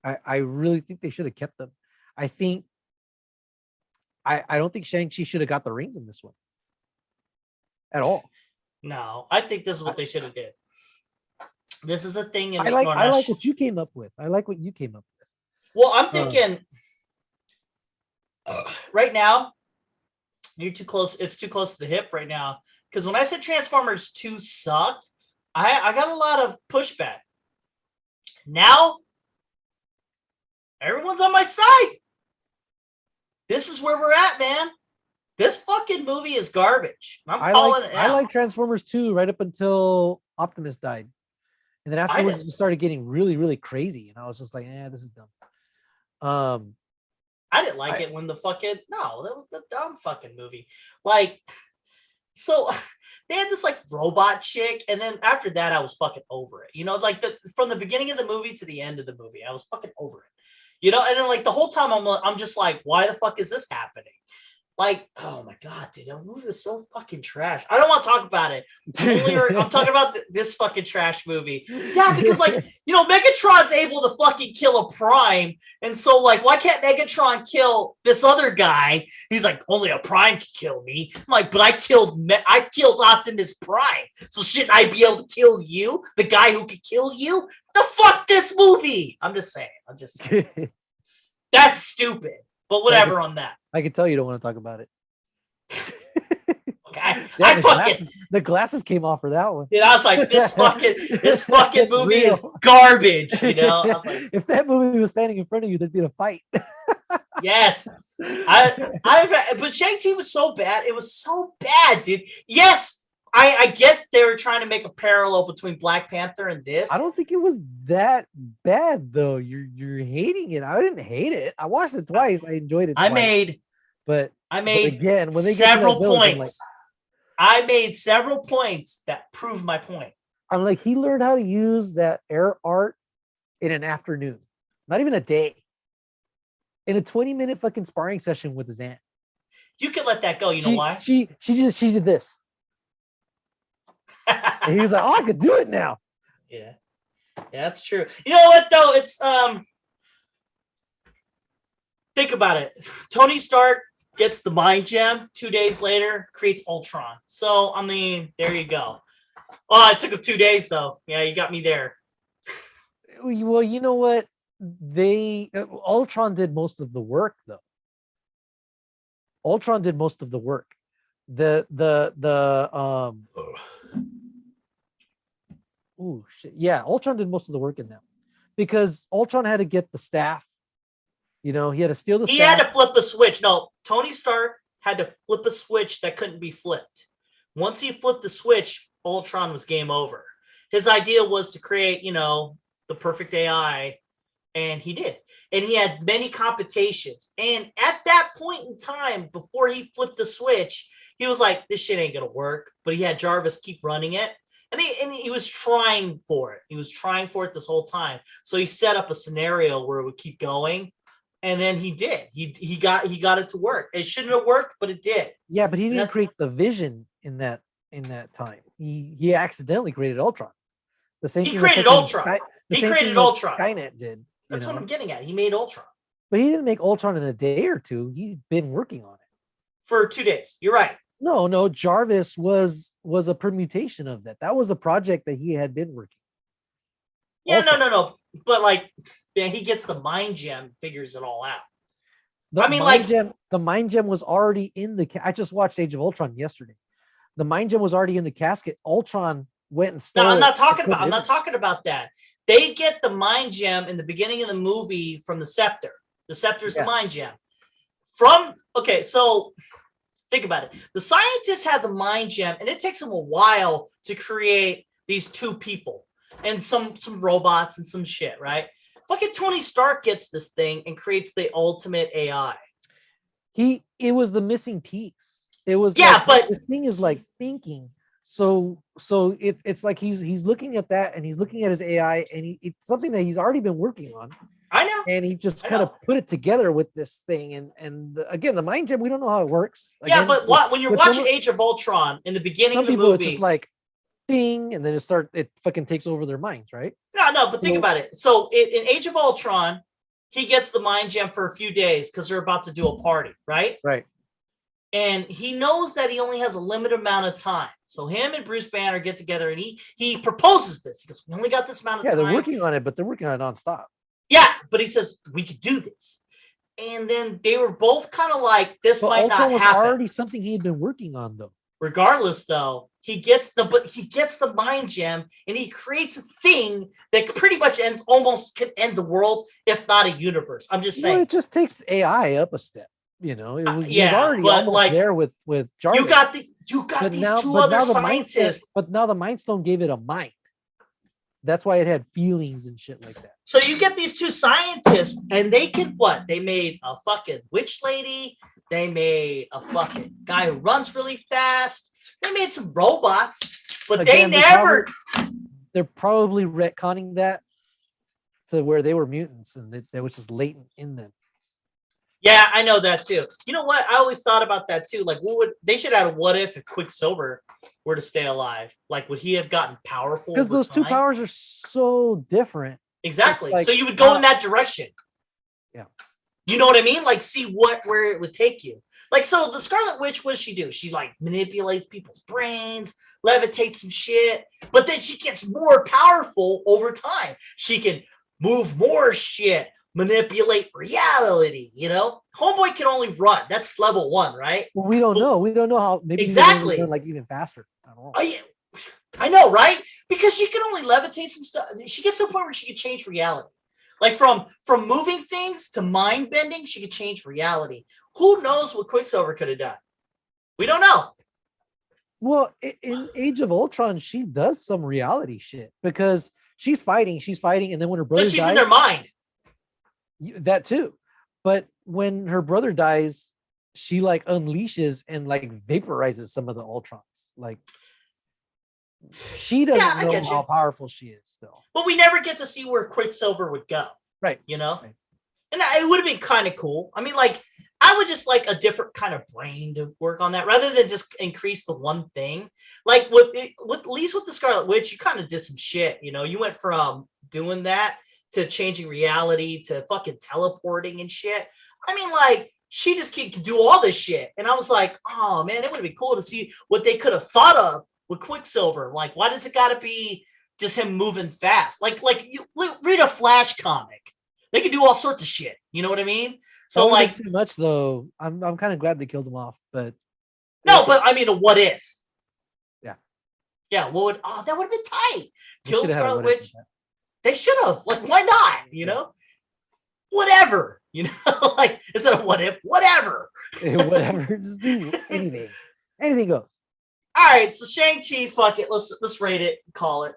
I really think they should have kept them. I don't think Shang-Chi should have got the rings in this one at all. No, I think this is what they should have did. This is a thing. I like what you came up with. Well, I'm thinking right now, you're too close. It's too close to the hip right now. Because when I said Transformers 2 sucked, I got a lot of pushback. Now, everyone's on my side. This is where we're at, man. This fucking movie is garbage. I'm calling it out. I like Transformers 2 right up until Optimus died. And then afterwards, it started getting really, really crazy. And I was just like, this is dumb. I didn't like it when that was the dumb fucking movie. Like, so they had this like robot chick. And then after that, I was fucking over it. Like from the beginning of the movie to the end of the movie, I was fucking over it. And then like the whole time I'm just like, why the fuck is this happening? Like, oh my God, dude, that movie is so fucking trash. I don't want to talk about it. I'm talking about this fucking trash movie. Yeah, because like, Megatron's able to fucking kill a Prime. And so like, why can't Megatron kill this other guy? He's like, only a Prime can kill me. I'm like, but I killed Optimus Prime. So shouldn't I be able to kill you? The guy who could kill you? The fuck this movie? I'm just saying. That's stupid. But whatever on that. I can tell you don't want to talk about it. The glasses came off for that one. You know, I was like, this fucking movie is Real. garbage. You know, I was like, if that movie was standing in front of you, there'd be a fight. yes. But Shang-Chi was so bad. It was so bad, dude. Yes, I get they were trying to make a parallel between Black Panther and this. I don't think it was that bad though. You're hating it. I didn't hate it. I watched it twice. I enjoyed it. I made again when they several get to that village, points. I made several points that prove my point. I'm like, he learned how to use that air art in an afternoon, not even a day. In a 20-minute fucking sparring session with his aunt. You can let that go. You know why? She did this. And he was like, oh, I could do it now. Yeah, that's true. You know what though? It's think about it. Tony Stark gets the mind gem 2 days later, creates Ultron. So I mean, there you go. Oh, it took him 2 days though. Yeah, you got me there. Well, you know what? Ultron did most of the work though. Ultron did most of the work. Oh shit. Yeah, Ultron did most of the work in that because Ultron had to get the staff. You know, he had to steal the staff. He had to flip a switch. No, Tony Stark had to flip a switch that couldn't be flipped. Once he flipped the switch, Ultron was game over. His idea was to create, you know, the perfect AI. And he did. And he had many competitions. And at that point in time, before he flipped the switch, he was like, this shit ain't going to work. But he had Jarvis keep running it. And he was trying for it. He was trying for it this whole time. So he set up a scenario where it would keep going. And then he did. He got it to work. It shouldn't have worked, but it did. Yeah, but he didn't create the vision in that time. He accidentally created Ultron. The same. He created Ultron. He created Ultron. Skynet did. That's what I'm getting at. He made Ultron. But he didn't make Ultron in a day or two. He'd been working on it. For 2 days. You're right. No. Jarvis was a permutation of that. That was a project that he had been working. Yeah, Ultron. No. But like, man, he gets the mind gem, figures it all out. The mind gem was already in the. I just watched Age of Ultron yesterday. The mind gem was already in the casket. Ultron went and stole. No, I'm not talking about that. They get the mind gem in the beginning of the movie from the scepter. The scepter's the mind gem. So think about it. The scientists had the mind gem, and it takes them a while to create these two people and some robots and some shit, right? Fucking Tony Stark gets this thing and creates the ultimate AI. It was the missing piece. It was but this thing is like thinking. So it's like he's looking at that and he's looking at his AI and it's something that he's already been working on. I know. And he just kind of put it together with this thing. And again, the mind gem, we don't know how it works. Again, but when you're watching Age of Ultron in the beginning of the movie, it's just like ding, and then it fucking takes over their minds, right? No, but think about it. So in Age of Ultron, he gets the mind gem for a few days because they're about to do a party, right? Right. And he knows that he only has a limited amount of time. So him and Bruce Banner get together and he proposes this. He goes, we only got this amount of time. Yeah, they're working on it, but they're working on it nonstop. Yeah, but he says, we could do this. And then they were both kind of like, this might Ultron not happen. Was already something he had been working on, though. Regardless, though, he gets the mind gem and he creates a thing that pretty much could end the world, if not a universe. I'm just saying. It just takes AI up a step. You know, it was already almost like, there with Jarvis. You got these two other scientists. But now the Mind Stone gave it a mind. That's why it had feelings and shit like that. So you get these two scientists, and they could what? They made a fucking witch lady. They made a fucking guy who runs really fast. They made some robots, but again, they're probably retconning that to where they were mutants, and that was just latent in them. Yeah, I know that too. You know what? I always thought about that too. Like, they should have a what if Quicksilver were to stay alive? Like, would he have gotten powerful? Because those two powers are so different. Exactly. Like, so you would go in that direction. Yeah. You know what I mean? Like, see where it would take you. Like, so the Scarlet Witch, what does she do? She like manipulates people's brains, levitates some shit, but then she gets more powerful over time. She can move more shit, manipulate reality. Homeboy can only run. That's level 1, right? Well, we don't know. We don't know how. Maybe exactly. Run, like even faster. I don't know. Oh, yeah. I know, right? Because she can only levitate some stuff. She gets to a point where she can change reality. Like from moving things to mind bending, she could change reality. Who knows what Quicksilver could have done? We don't know. Well, in Age of Ultron, she does some reality shit because she's fighting, and then when her brother But she's dies, in their mind. That too. But when her brother dies, she like unleashes and like vaporizes some of the Ultrons. Like she doesn't know how powerful she is still. But we never get to see where Quicksilver would go. Right. Right. And it would have been kind of cool. I mean, like, I would just like a different kind of brain to work on that rather than just increase the one thing. Like with at least with the Scarlet Witch, you kind of did some shit. You went from doing that to changing reality to fucking teleporting and shit. I mean, like, she just could do all this shit. And I was like, oh man, it would have been cool to see what they could have thought of with Quicksilver. Like, why does it got to be just him moving fast? Like you read a Flash comic. They can do all sorts of shit. You know what I mean? So like too much though. I'm kind of glad they killed him off, but no, but I mean, a what if? Yeah. What would? Oh, that would have been tight. Kill Scarlet Witch. They should have. Like, why not? Whatever. Like instead of what if, whatever. Whatever. Just do anything. Anything goes. All right. So Shang Chi. Fuck it. Let's rate it. Call it.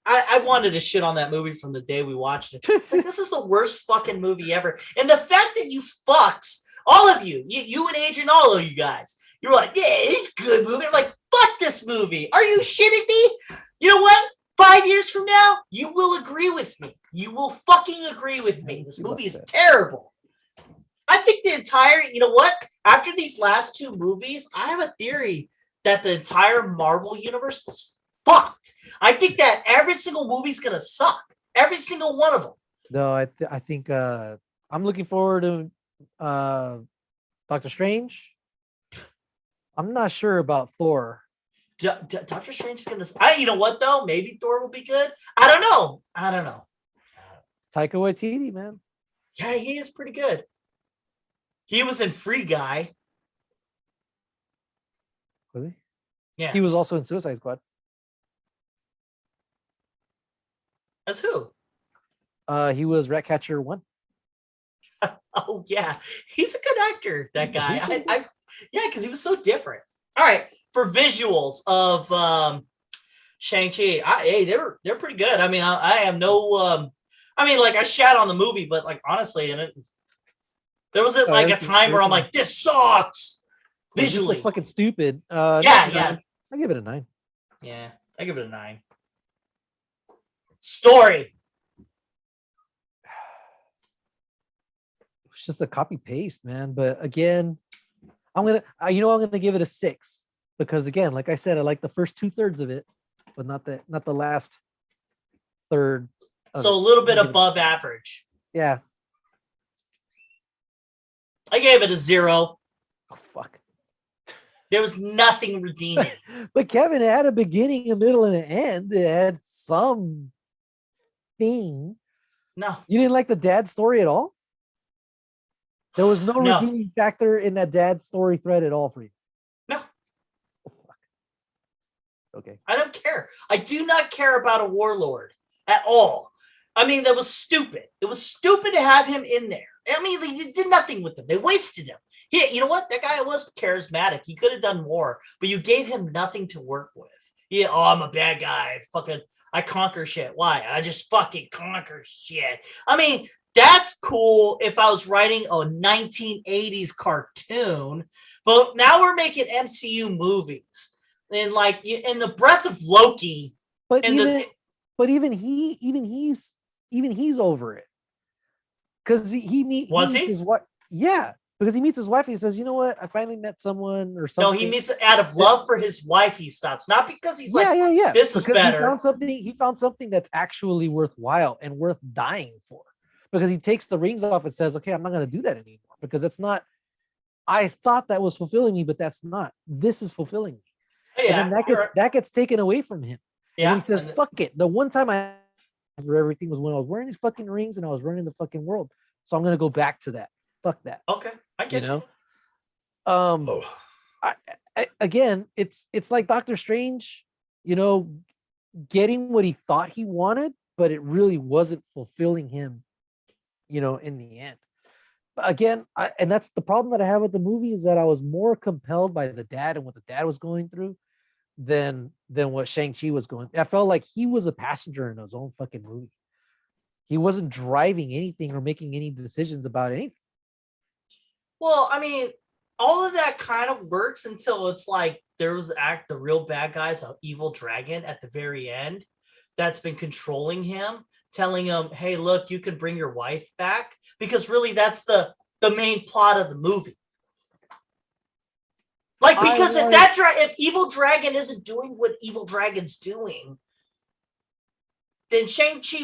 I wanted to shit on that movie from the day we watched it. It's like, this is the worst fucking movie ever. And the fact that you fucks, all of you and Adrian, all of you guys, you're like, yeah, it's a good movie. I'm like, fuck this movie. Are you shitting me? You know what? 5 years from now, you will agree with me. You will fucking agree with me. This movie is terrible. I think the entire, you know what? After these last 2 movies, I have a theory that the entire Marvel universe was fucked. I think that every single movie's gonna suck. Every single one of them. No, I think I'm looking forward to Doctor Strange. I'm not sure about Thor. Doctor Strange is gonna. You know what though? Maybe Thor will be good. I don't know. Taika Waititi, man. Yeah, he is pretty good. He was in Free Guy. Was he? Yeah. He was also in Suicide Squad. As who? He was Ratcatcher 1. Oh yeah, he's a good actor. That guy. Yeah, because he was so different. All right, for visuals of Shang-Chi, they're pretty good. I mean, I have no. I mean, like I shat on the movie, but like honestly, there wasn't like a time where I'm like, this sucks visually. Fucking stupid. Yeah. I give it a 9. Yeah, I give it a 9. Story. It's just a copy paste, man. But again, I'm gonna give it a 6 because again, like I said, I like the first 2/3 of it, but not the last third. So a little bit above average. Yeah. I gave it a 0. Oh fuck. There was nothing redeeming. But Kevin, it had a beginning, a middle, and an end. It had some thing. No. You didn't like the dad story at all? There was no redeeming factor in that dad story thread at all for you? No. Oh, fuck. Okay. I don't care. I do not care about a warlord at all. I mean, that was stupid. It was stupid to have him in there. I mean, they did nothing with him. They wasted him. You know what? That guy was charismatic. He could have done more, but you gave him nothing to work with. Yeah, I'm a bad guy. I conquer shit. Why? I just fucking conquer shit. I mean, that's cool if I was writing a 1980s cartoon, but now we're making MCU movies. And like in the breath of Loki. But even he's over it. Because he meets his wife. Yeah, because he meets his wife and he says, you know what? I finally met someone or something. No, he meets out of love for his wife. He stops, not because he's yeah. This is better. He found something that's actually worthwhile and worth dying for. Because he takes the rings off and says, okay, I'm not going to do that anymore. Because it's not. I thought that was fulfilling me, but that's not. This is fulfilling me. Yeah, and then that gets taken away from him. Yeah. And he says, fuck it. The one time I where everything was when I was wearing these fucking rings and I was running the fucking world. So I'm gonna go back to that. Fuck that. Okay, I get you. Oh. Again, it's like Doctor Strange, getting what he thought he wanted, but it really wasn't fulfilling him, in the end. But again, and that's the problem that I have with the movie, is that I was more compelled by the dad and what the dad was going through than what Shang-Chi was going through. I felt like he was a passenger in his own fucking movie. He wasn't driving anything or making any decisions about anything. Well, I mean, all of that kind of works until it's like there was the real bad guy's an evil dragon at the very end that's been controlling him, telling him, hey, look, you can bring your wife back, because really that's the main plot of the movie. Like, because if evil dragon isn't doing what evil dragon's doing, then Shang-Chi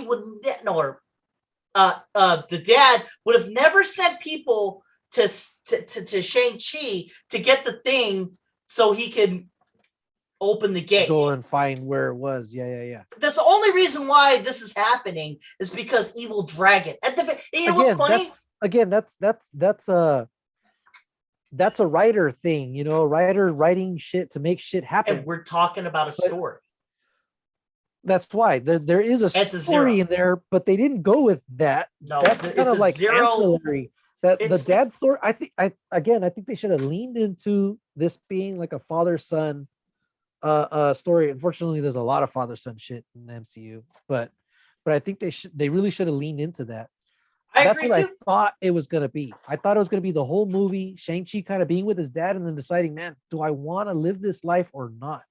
the dad would have never sent people to Shang-Chi to get the thing so he can open the gate. Go and find where it was. Yeah. That's the only reason why this is happening, is because evil dragon. What's funny? That's a writer thing, a writer writing shit to make shit happen. And we're talking about a story. That's why there is a story in there, but they didn't go with that. No, that's kind of like ancillary. That the dad story, I think they should have leaned into this being like a father-son story. Unfortunately, there's a lot of father-son shit in the MCU, but I think they really should have leaned into that. That's what I thought it was going to be. I thought it was going to be the whole movie, Shang-Chi kind of being with his dad and then deciding, man, do I want to live this life or not?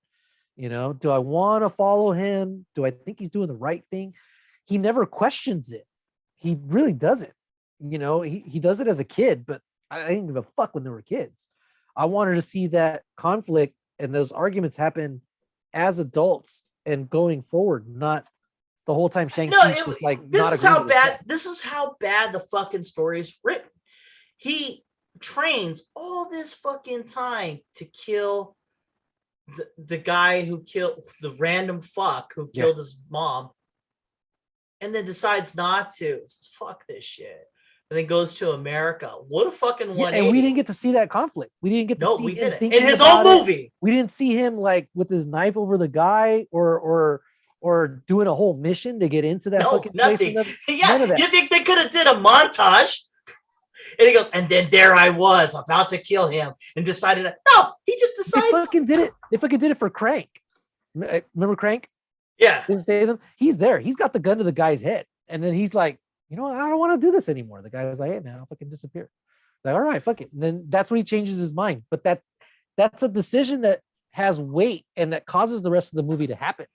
Do I want to follow him? Do I think he's doing the right thing? He never questions it. He really doesn't. He does it as a kid, but I didn't give a fuck when they were kids. I wanted to see that conflict and those arguments happen as adults and going forward, not the whole time Shang-Chi was like, this is how bad the fucking story is written. He trains all this fucking time to kill the guy who killed the random fuck who killed his mom, and then decides not to. Fuck this shit. And then goes to America. What a fucking 180. And we didn't get to see that conflict. We didn't get to see him in his own movie. We didn't see him like with his knife over the guy or doing a whole mission to get into that fucking nothing. place. None of that. You think they could have did a montage? And he goes, and then there I was about to kill him and decided no, he just decides. They fucking did it for Crank. Remember Crank? Yeah. He's there. He's got the gun to the guy's head. And then he's like, I don't want to do this anymore. The guy was like, hey man, I'll fucking disappear. Like, all right, fuck it. And then that's when he changes his mind. But that's a decision that has weight and that causes the rest of the movie to happen.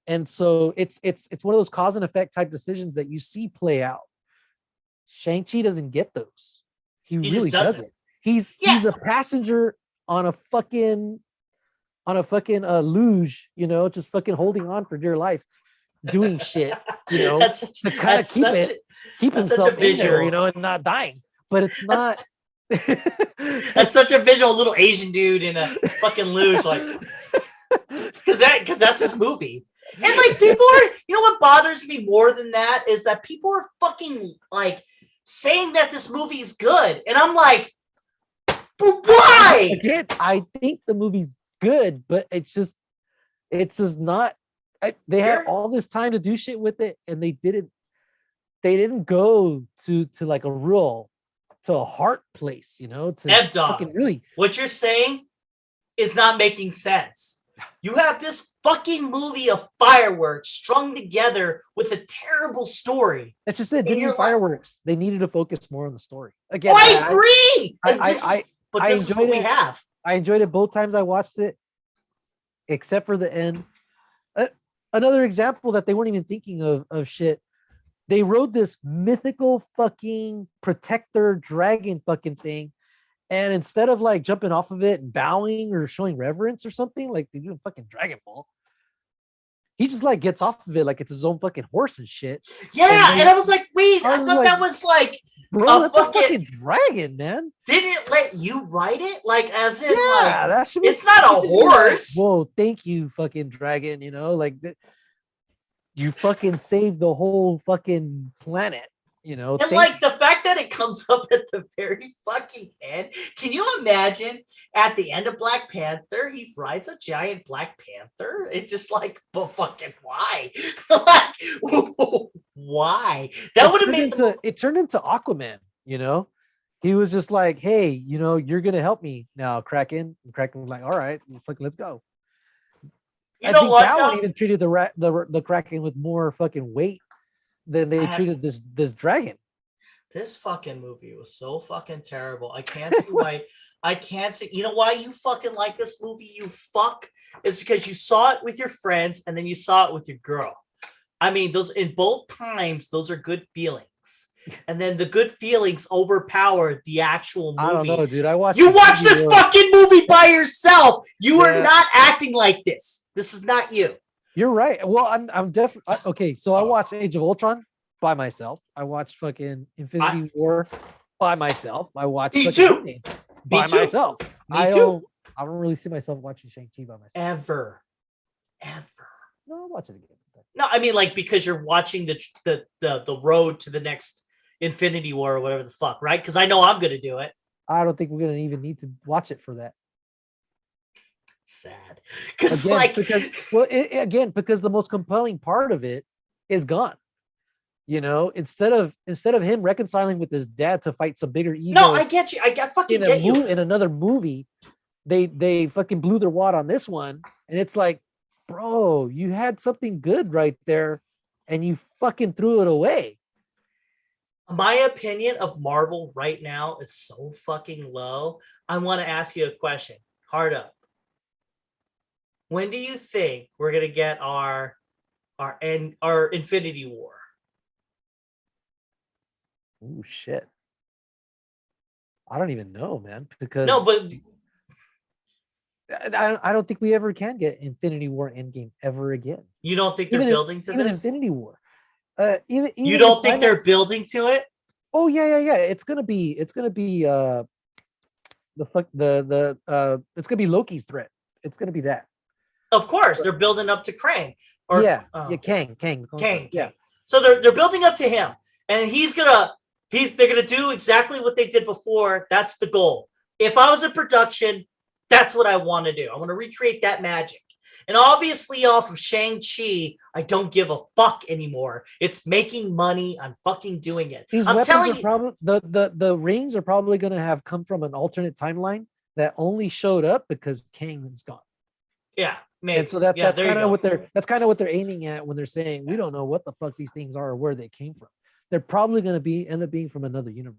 And so it's one of those cause and effect type decisions that you see play out. Shang-Chi doesn't get those. He really doesn't. He's a passenger on a fucking luge, just fucking holding on for dear life, doing shit, to kind of keep himself in there, and not dying. But it's not. That's such a visual, little Asian dude in a fucking luge, like, because that's his movie. And like, people are, what bothers me more than that is that people are fucking like saying that this movie is good, and I'm like, but why? Again, I think the movie's good, but it's just not. They had all this time to do shit with it, and they didn't go to like a heart place, to really. What you're saying is not making sense. You have this fucking movie of fireworks strung together with a terrible story. That's just it. They needed fireworks. They needed to focus more on the story. Again, I agree. I enjoyed it. I enjoyed it both times I watched it, except for the end. Another example that they weren't even thinking of shit. They rode this mythical fucking protector dragon fucking thing. And instead of like jumping off of it and bowing or showing reverence or something like they do in fucking Dragon Ball, he just like gets off of it like it's his own fucking horse and shit. Yeah, and I was like, wait, I thought that was like, bro, that's a fucking dragon, man. Didn't it let you ride it? Like, as in, that should be, it's not a horse. Whoa, thank you, fucking dragon. Like, You fucking saved the whole fucking planet. You know, And like the fact that it comes up at the very fucking end. Can you imagine at the end of Black Panther, he rides a giant Black Panther? It's just like, but fucking why? Like, why? That would have made it turned into Aquaman, you know? He was just like, hey, you know, you're gonna help me now, Kraken. And Kraken was like, all right, fucking let's go. You know what? That one even treated the Kraken with more fucking weight than they treated this dragon. This fucking movie was so fucking terrible. I can't see why. I can't see. You know why you fucking like this movie? You fuck. It's because you saw it with your friends and then you saw it with your girl. I mean, those in both times, those are good feelings. And then the good feelings overpower the actual movie. I don't know, dude. You watched this fucking movie by yourself. You are not acting like this. This is not you. You're right. Well, I'm definitely okay. So I watched Age of Ultron by myself. I watched fucking Infinity War by myself. I watched Me too. By myself. Me too. I don't really see myself watching Shang Chi by myself. Ever. No, I'll watch it again. No, I mean like because you're watching the road to the next Infinity War or whatever the fuck, right? Because I know I'm gonna do it. I don't think we're gonna even need to watch it for that. Sad. Because the most compelling part of it is gone. You know, instead of him reconciling with his dad to fight some bigger ego. No, I get you. In another movie, they fucking blew their wad on this one, and it's like, bro, you had something good right there, and you fucking threw it away. My opinion of Marvel right now is so fucking low. I want to ask you a question. Hard up. When do you think we're gonna get our Infinity War? Oh shit! I don't even know, man. Because no, but I don't think we ever can get Infinity War Endgame ever again. You don't think they're building to this? Infinity War. Even you don't think they're building to it? Oh yeah. It's gonna be it's gonna be Loki's threat. It's gonna be that. Of course, they're building up to Krang. Kang. Yeah. So they're building up to him, and they're gonna do exactly what they did before. That's the goal. If I was in production, that's what I want to do. I want to recreate that magic. And obviously, off of Shang Chi, I don't give a fuck anymore. It's making money. I'm fucking doing it. I'm telling you, the rings are probably gonna have come from an alternate timeline that only showed up because Kang is gone. Yeah. Maybe. And so that's kind of what they're aiming at when they're saying we don't know what the fuck these things are or where they came from. They're probably going to end up being from another universe.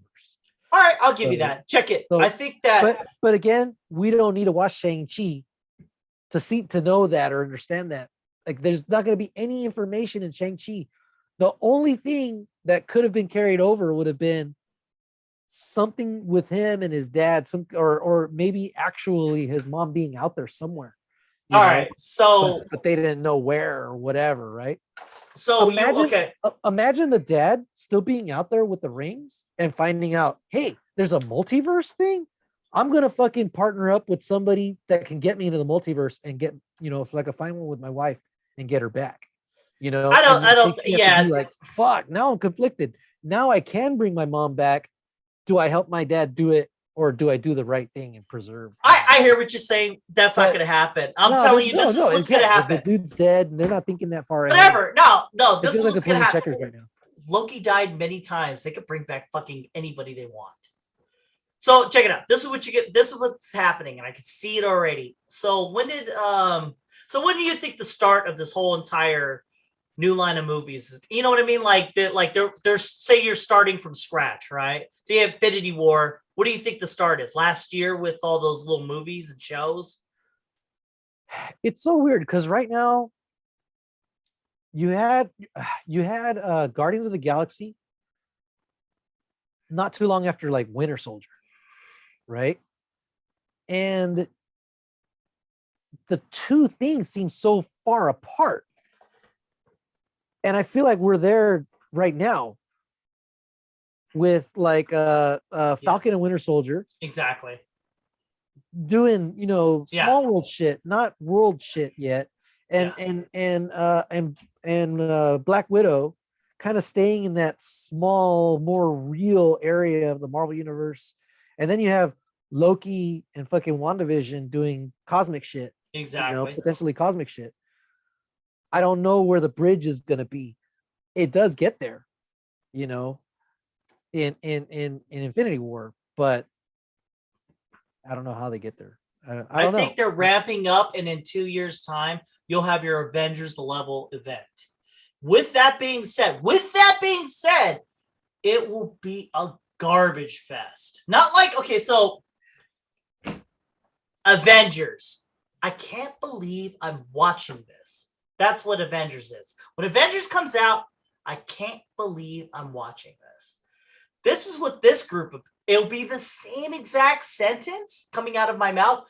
All right, I'll give you that. Check it. I think that. But again, we don't need to watch Shang-Chi to know that or understand that. Like, there's not going to be any information in Shang-Chi. The only thing that could have been carried over would have been something with him and his dad, or maybe actually his mom being out there somewhere. All right, so but they didn't know where or whatever, right? So imagine the dad still being out there with the rings and finding out, hey, there's a multiverse thing. I'm gonna fucking partner up with somebody that can get me into the multiverse and get, if like a fine one with my wife and get her back. Like, fuck, now I'm conflicted. Now I can bring my mom back. Do I help my dad do it? Or do I do the right thing and preserve? I hear what you're saying. That's not going to happen. I'm telling you, this is what's going to happen. The dude's dead, and they're not thinking that far ahead. Whatever. No. This is what's going to happen. Right now. Loki died many times. They could bring back fucking anybody they want. So check it out. This is what you get. This is what's happening, and I can see it already. So when do you think the start of this whole entire new line of movies? You know what I mean? Like they're say you're starting from scratch, right? So you have Infinity War. What do you think the start is? Last year with all those little movies and shows? It's so weird because right now you had Guardians of the Galaxy not too long after like Winter Soldier, right? And the two things seem so far apart. And I feel like we're there right now with like Falcon and Winter Soldier. Exactly. Doing, small world shit, not world shit yet. and Black Widow kind of staying in that small, more real area of the Marvel universe. And then you have Loki and fucking WandaVision doing cosmic shit, Exactly. potentially cosmic shit. I don't know where the bridge is going to be. It does get there, in Infinity War, but I don't know how they get there. I don't know. think they're ramping up, and in 2 years' time, you'll have your Avengers level event. With that being said, it will be a garbage fest. Not like, okay, so Avengers. I can't believe I'm watching this. That's what Avengers is. When Avengers comes out, I can't believe I'm watching this. This is what this group of, it'll be the same exact sentence coming out of my mouth.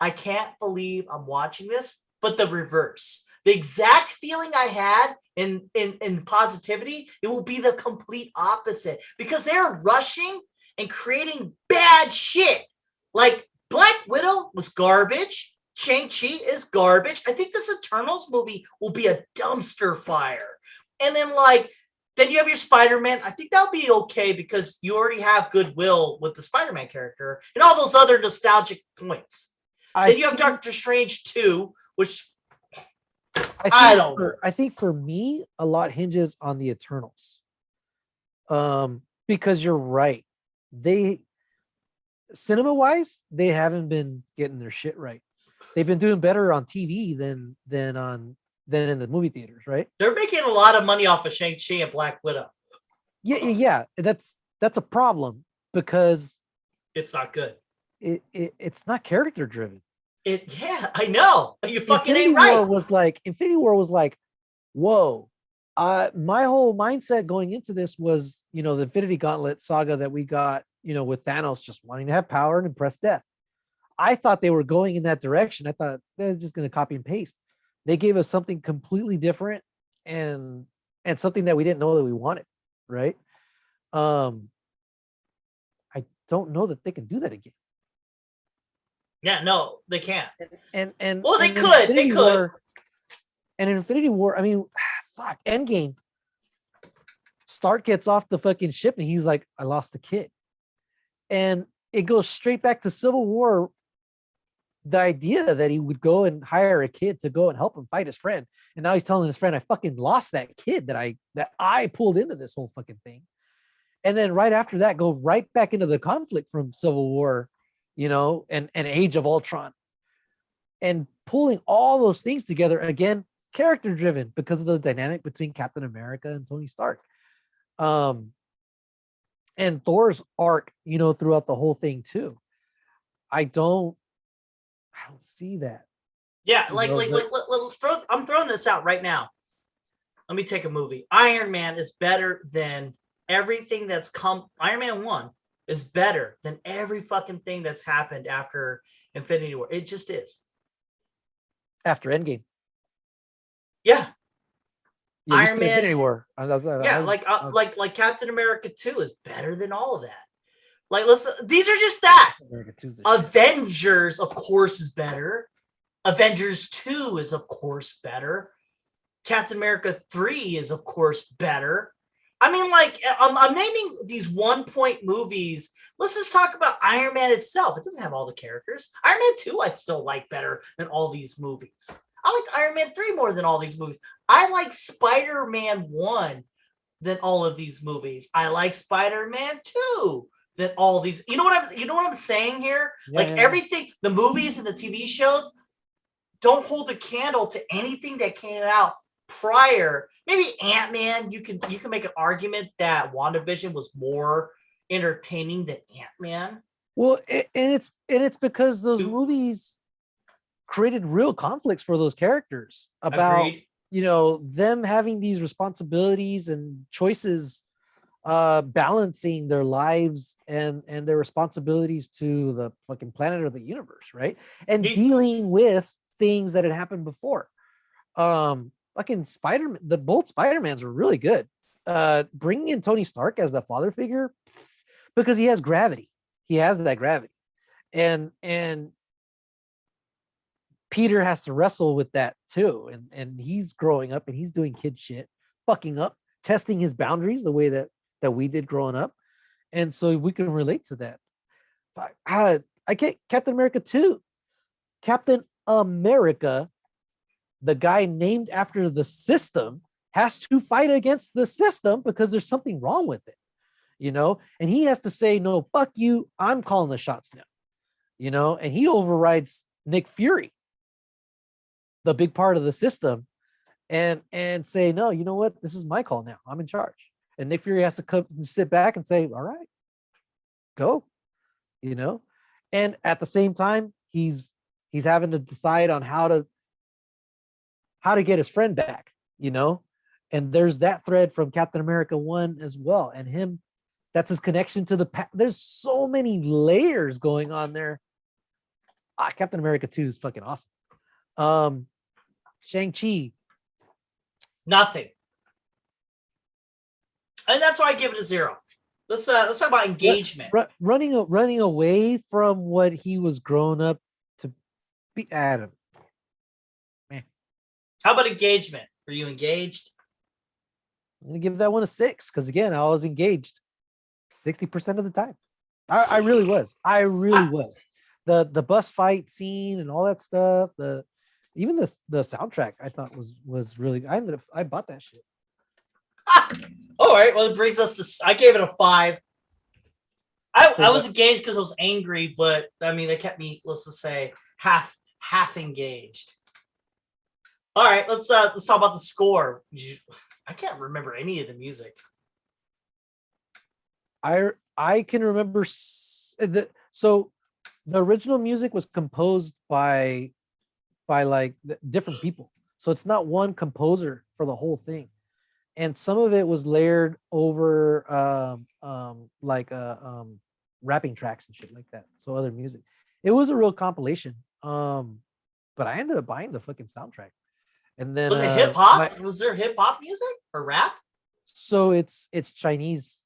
I can't believe I'm watching this, but the reverse. The exact feeling I had in positivity, it will be the complete opposite because they're rushing and creating bad shit. Like Black Widow was garbage. Shang Chi is garbage. I think this Eternals movie will be a dumpster fire. And then then you have your Spider-Man. I think that'll be okay because you already have goodwill with the Spider-Man character and all those other nostalgic points. Then you have Doctor Strange 2, which I don't know. I think for me, a lot hinges on the Eternals. Because you're right. Cinema-wise, they haven't been getting their shit right. They've been doing better on TV than in the movie theaters, right? They're making a lot of money off of Shang-Chi and Black Widow. Yeah. That's a problem because it's not good. It's not character driven. Yeah, I know. You fucking Infinity ain't right. Infinity War was like, whoa. My whole mindset going into this was, the Infinity Gauntlet saga that we got, with Thanos just wanting to have power and impress death. I thought they were going in that direction. I thought they're just going to copy and paste. They gave us something completely different and something that we didn't know that we wanted, right? I don't know that they can do that again. Yeah, no, they can't. And they could. They could. And in Infinity War, I mean, fuck, Endgame. Stark gets off the fucking ship and he's like, I lost the kid. And it goes straight back to Civil War. The idea that he would go and hire a kid to go and help him fight his friend. And now he's telling his friend, I fucking lost that kid that I pulled into this whole fucking thing. And then right after that, go right back into the conflict from Civil War, and Age of Ultron. And pulling all those things together, again, character driven because of the dynamic between Captain America and Tony Stark. And Thor's arc, throughout the whole thing too. I don't see that. Yeah, I'm throwing this out right now. Let me take a movie. Iron Man is better than everything that's come. Iron Man 1 is better than every fucking thing that's happened after Infinity War. It just is. After Endgame. Yeah. Iron Man Infinity War. Like Captain America 2 is better than all of that. These are just that. Avengers, of course, is better. Avengers 2 is, of course, better. Captain America 3 is, of course, better. I mean, I'm naming these 1-point movies. Let's just talk about Iron Man itself. It doesn't have all the characters. Iron Man 2, I still like better than all these movies. I like Iron Man 3 more than all these movies. I like Spider-Man 1 than all of these movies. I like Spider-Man 2 than all these. You know what I'm saying here? Yeah, everything, the movies and the TV shows don't hold a candle to anything that came out prior. Maybe Ant-Man, you can make an argument that WandaVision was more entertaining than Ant-Man. Well, and it's because those movies created real conflicts for those characters about Agreed. Them having these responsibilities and choices, balancing their lives and their responsibilities to the fucking planet or the universe, right? And dealing with things that had happened before. Fucking Spider-Man, both Spider-Mans are really good. Bringing in Tony Stark as the father figure because he has gravity. He has that gravity, and Peter has to wrestle with that too. And he's growing up and he's doing kid shit, fucking up, testing his boundaries the way that we did growing up. And so we can relate to that. I get Captain America 2. Captain America, the guy named after the system, has to fight against the system because there's something wrong with it, and he has to say, no, fuck you, I'm calling the shots now, and he overrides Nick Fury, the big part of the system, and say, no, you know what, this is my call now, I'm in charge. And Nick Fury has to come and sit back and say, all right, go, and at the same time, he's having to decide on how to get his friend back, and there's that thread from Captain America 1 as well. And him, that's his connection to the past. There's so many layers going on there. Captain America 2 is fucking awesome. Shang Chi. Nothing. And that's why I give it a 0. Let's talk about engagement. Running away from what he was grown up to be. Adam. Man. How about engagement? Were you engaged? I'm gonna give that one a 6 because again, I was engaged 60% of the time. I really was. The bus fight scene and all that stuff. Even the soundtrack I thought was really. I bought that shit. All right. Well, it brings us to. I gave it a 5. I was engaged because I was angry, but I mean, they kept me. Let's just say half engaged. All right. Let's talk about the score. I can't remember any of the music. I can remember so the original music was composed by like different people. So it's not one composer for the whole thing. And some of it was layered over rapping tracks and shit like that. So other music. It was a real compilation. But I ended up buying the fucking soundtrack. And then was it hip hop? Was there hip hop music or rap? So it's Chinese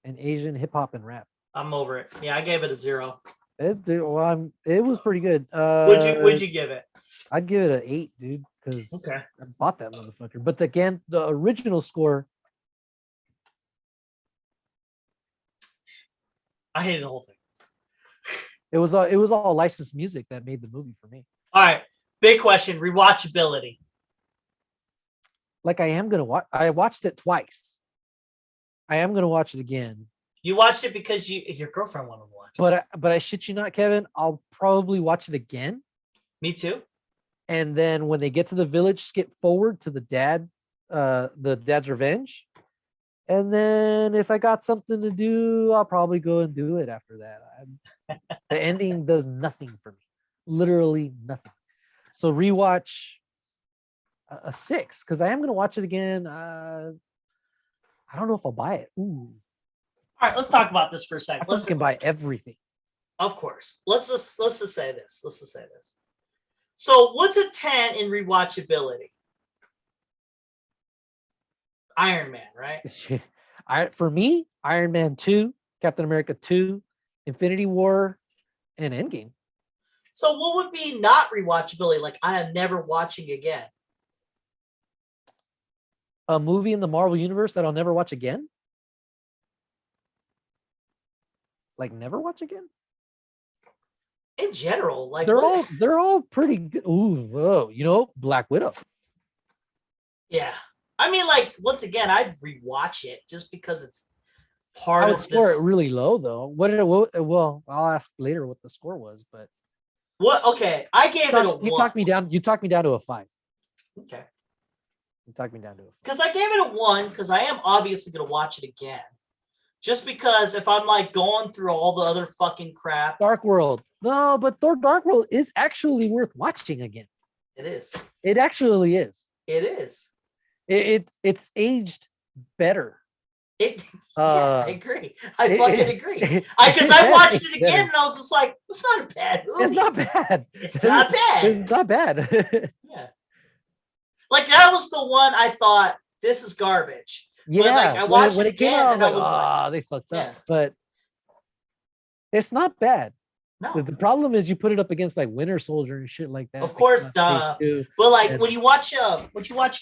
and Asian hip hop and rap. I'm over it. Yeah, I gave it a 0. It was pretty good. Would you give it? I'd give it an 8, dude, because okay. I bought that motherfucker. But again, the original score, I hated the whole thing. It was all licensed music that made the movie for me. All right, big question: rewatchability. Like I am gonna watch. I watched it twice. I am gonna watch it again. You watched it because your girlfriend wanted to watch it. But I shit you not, Kevin. I'll probably watch it again. Me too. And then when they get to the village, skip forward to the dad's revenge. And then if I got something to do, I'll probably go and do it after that. The ending does nothing for me. Literally nothing. So rewatch a 6 because I am going to watch it again. I don't know if I'll buy it. Ooh. All right, let's talk about this for a second. I can buy everything. Of course. Let's just say this. So what's a 10 in rewatchability? Iron Man, right? For me, Iron Man 2, Captain America 2, Infinity War, and Endgame. So what would be not rewatchability? Like I am never watching again. A movie in the Marvel Universe that I'll never watch again? Like never watch again? In general, like they're all pretty good. Ooh, whoa, Black Widow. Yeah. I mean, like, once again, I'd rewatch it just because it's part of this. I would score it really low, though. Well, I'll ask later what the score was, but. What? Okay. I gave it a 1. You talked me down to a 5. Okay. You talked me down to a 5. Because I gave it a 1 because I am obviously going to watch it again. Just because if I'm, like, going through all the other fucking crap. Dark World. No, but Thor Dark World is actually worth watching again. It is. It actually is. It is. It's aged better. Yeah, I agree. I fucking agree. Because I watched it again and I was just like, it's not a bad movie. It's not bad. It's not bad. It's not bad. Yeah. Like that was the one I thought this is garbage. Yeah. But, like, I watched when it again I was like, they fucked up. But it's not bad. No. The problem is you put it up against like Winter Soldier and shit like that. Of course, duh. But like and, when you watch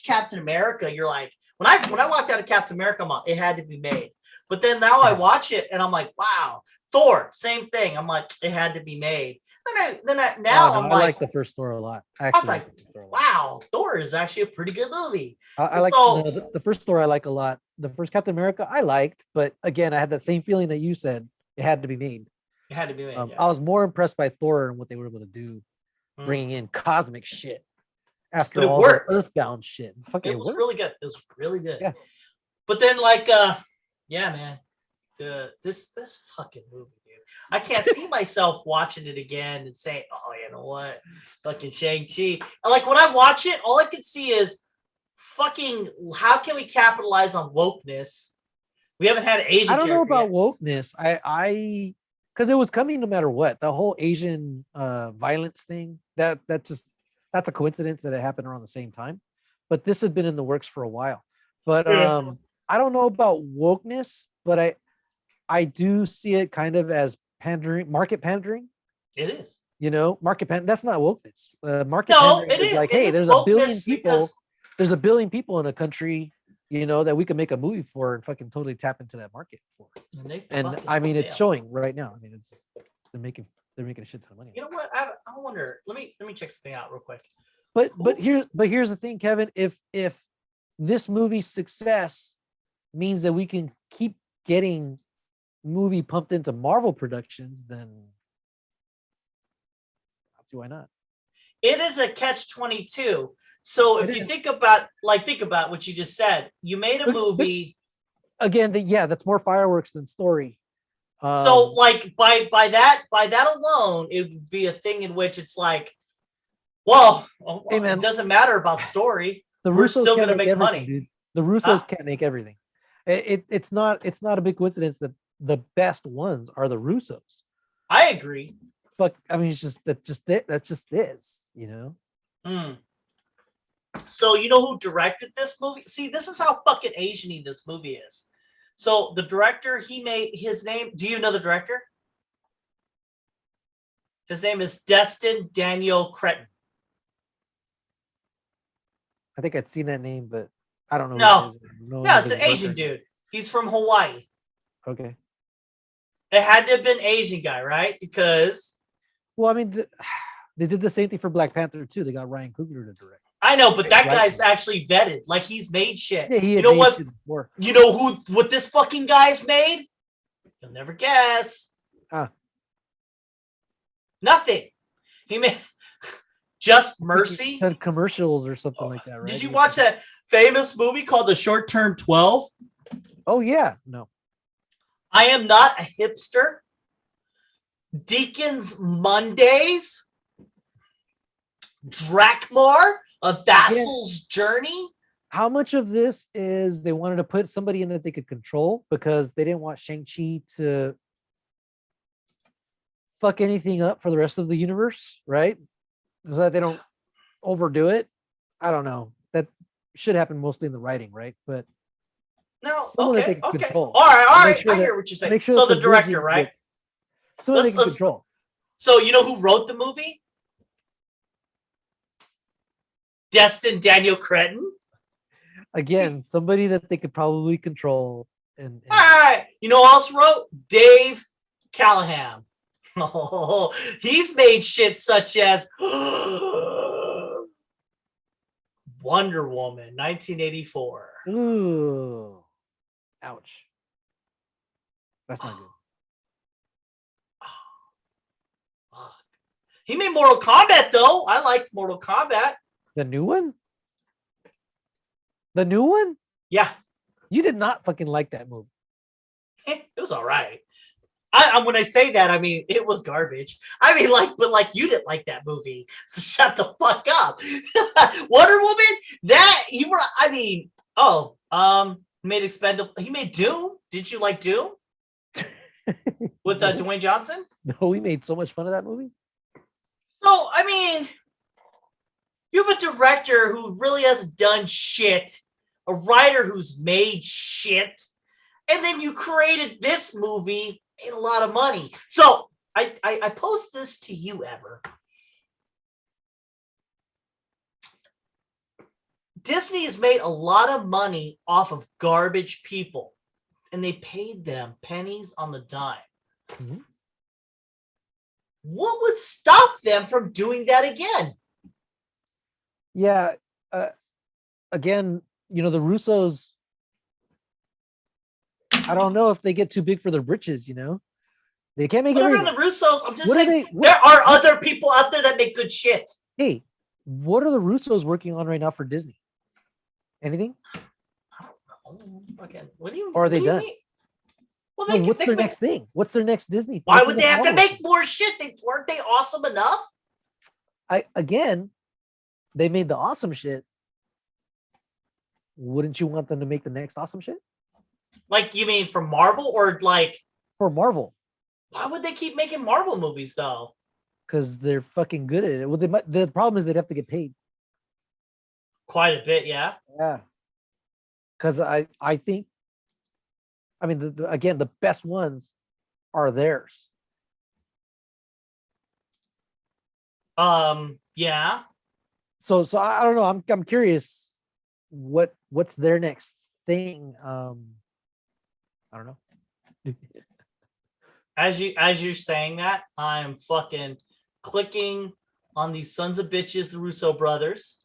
Captain America, you're like, when I walked out of Captain America, I'm like, it had to be made. But then now I watch it and I'm like, wow. Thor, same thing. I'm like, it had to be made. I like the first Thor a lot. I was like, wow, Thor is actually a pretty good movie. I like the first Thor I like a lot. The first Captain America I liked, but again, I had that same feeling that you said. It had to be made. It had to be made. Yeah. I was more impressed by Thor and what they were able to do, bringing in cosmic shit after all the Earthbound shit. It was really good. It was really good. Yeah. But then, like, yeah, man, this fucking movie, dude. I can't see myself watching it again and saying, "Oh, you know what, fucking Shang Chi." Like when I watch it, all I can see is fucking. How can we capitalize on wokeness? We haven't had Asian. I don't know about wokeness. Because it was coming no matter what. The whole Asian violence thing, that's a coincidence that it happened around the same time. But this had been in the works for a while. But I don't know about wokeness, but I do see it kind of as pandering, market pandering. It is. You know, market pandering. That's not wokeness. Market pandering is like, hey, there's a billion people. There's a billion people in a country, you know, that we can make a movie for and fucking totally tap into that market for. And I mean, it's showing right now. I mean, they're making a shit ton of money. You know what? I wonder. Let me check something out real quick. But here's the thing, Kevin. If this movie's success means that we can keep getting movie pumped into Marvel productions, then I'll see why not. It is a catch-22. So if you think about what you just said, you made a movie. Again, that's more fireworks than story. So like by that alone, it would be a thing in which it's like, well, hey man, it doesn't matter about story. We're still gonna make money. Dude. The Russos can't make everything. It's not a big coincidence that the best ones are the Russos. I agree. But I mean, that just is, you know. So you know who directed this movie? See, this is how fucking Asian-y this movie is. So the director, he made his name. Do you know the director? His name is Destin Daniel Cretton. I think I'd seen that name, but I don't know. No, it's an Asian dude. He's from Hawaii. Okay. It had to have been Asian guy, right? Because. Well, I mean, they did the same thing for Black Panther too. They got Ryan Coogler to direct. I know, but that guy's actually vetted. Like he's made shit. Yeah, you know what? You know what this fucking guy's made? You'll never guess. Nothing. He made Just Mercy. Had commercials or something like that, right? Did you watch that famous movie called The Short Term 12? Oh yeah, no. I Am Not a Hipster. Deacon's Mondays. Drakmar, A Vassal's Journey. How much of this is they wanted to put somebody in that they could control because they didn't want Shang-Chi to fuck anything up for the rest of the universe, right? So that they don't overdo it. I don't know. That should happen mostly in the writing, right? But no, okay. Control. All right. I hear what you're saying. So the director, right? So they can control. So you know who wrote the movie? Destin Daniel Cretton. Again, somebody that they could probably control. And all right. You know who else wrote? Dave Callahan. Oh, he's made shit such as Wonder Woman, 1984. Ooh. Ouch. That's not good. He made Mortal Kombat, though. I liked Mortal Kombat. The new one? The new one? Yeah. You did not fucking like that movie. It was all right. When I say that, I mean, it was garbage. I mean, but you didn't like that movie. So shut the fuck up. Wonder Woman? Made Expendable. He made Doom. Did you like Doom? With Dwayne Johnson? No, we made so much fun of that movie. So, I mean, you have a director who really hasn't done shit, a writer who's made shit, and then you created this movie, made a lot of money. So, I post this to you ever. Disney has made a lot of money off of garbage people, and they paid them pennies on the dime. Mhm. What would stop them from doing that again? Yeah. Again, the Russos, I don't know if they get too big for their britches, They can't make Whatever everything. the Russos, I'm just What are saying they? there are other people out there that make good shit. Hey, what are the Russos working on right now for Disney? Anything? Again, what do you? Or are they what do you done? mean? Well, No, what's their next thing? What's their next Disney? Why What's would their they next have to Marvel make more shit? Weren't they awesome enough? Again, they made the awesome shit. Wouldn't you want them to make the next awesome shit? Like, you mean from Marvel, or like For Marvel? why would they keep making Marvel movies though? Because they're fucking good at it. Well, the problem is they'd have to get paid. Quite a bit, yeah. Yeah. Because I think, I mean, again, the best ones are theirs. Yeah. So I don't know. I'm curious. What's their next thing? I don't know. As you're saying that, I'm fucking clicking on these sons of bitches, the Russo brothers,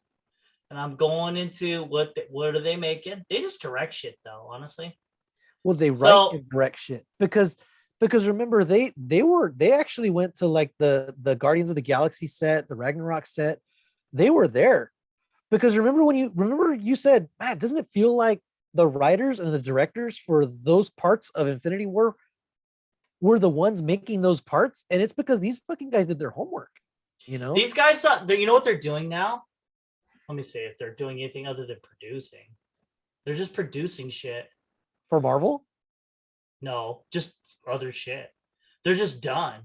and I'm going into what are they making? They just direct shit though, honestly. Well, they write and direct shit because remember they actually went to like the Guardians of the Galaxy set, the Ragnarok set. They were there because remember you said, man, doesn't it feel like the writers and the directors for those parts of Infinity War were the ones making those parts? And it's because these fucking guys did their homework. These guys, you know what they're doing now? Let me see if they're doing anything other than producing. They're just producing shit. For Marvel? No, just other shit. They're just done.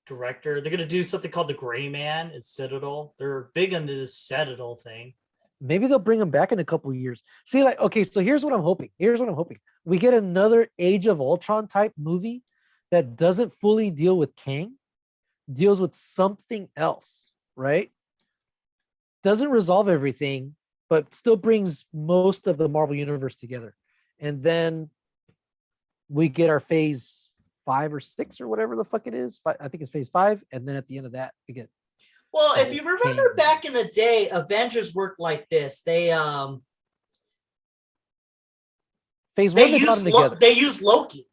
Director. They're going to do something called the Gray Man and Citadel. They're big into this Citadel thing. Maybe they'll bring them back in a couple of years. See, like, okay, so here's what I'm hoping. We get another Age of Ultron type movie that doesn't fully deal with Kang, deals with something else, right? Doesn't resolve everything, but still brings most of the Marvel universe together. And then we get our phase 5 or 6 or whatever the fuck it is. I think it's phase 5. And then at the end of that, we get. Well, if you remember back in the day, Avengers worked like this. They phase 1 they used Loki.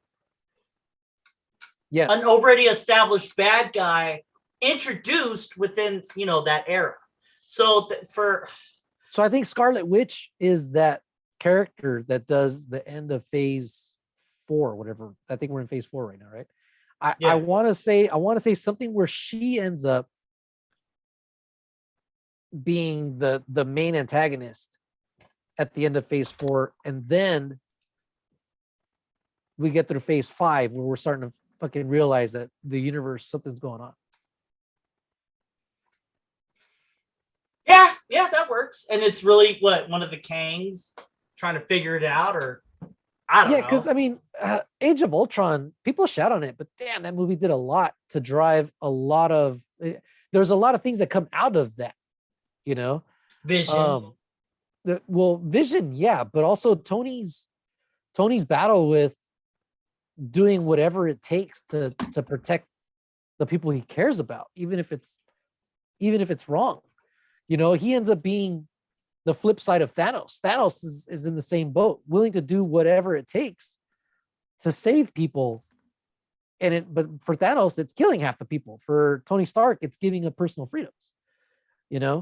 Yes. An already established bad guy introduced within, that era. So I think Scarlet Witch is that character that does the end of phase 4, whatever. I think we're in phase 4 right now, right? I want to say something where she ends up being the main antagonist at the end of phase 4, and then we get through phase 5 where we're starting to fucking realize that the universe, something's going on. Yeah, that works. And it's really one of the Kangs trying to figure it out, or I don't know. Yeah, because I mean, Age of Ultron, people shout on it, but damn, that movie did a lot to drive a lot of. There's a lot of things that come out of that, Vision. Vision, yeah, but also Tony's battle with doing whatever it takes to protect the people he cares about, even if it's wrong. He ends up being the flip side of Thanos. Thanos is in the same boat, willing to do whatever it takes to save people. But for Thanos, it's killing half the people. For Tony Stark, it's giving up personal freedoms. Yeah.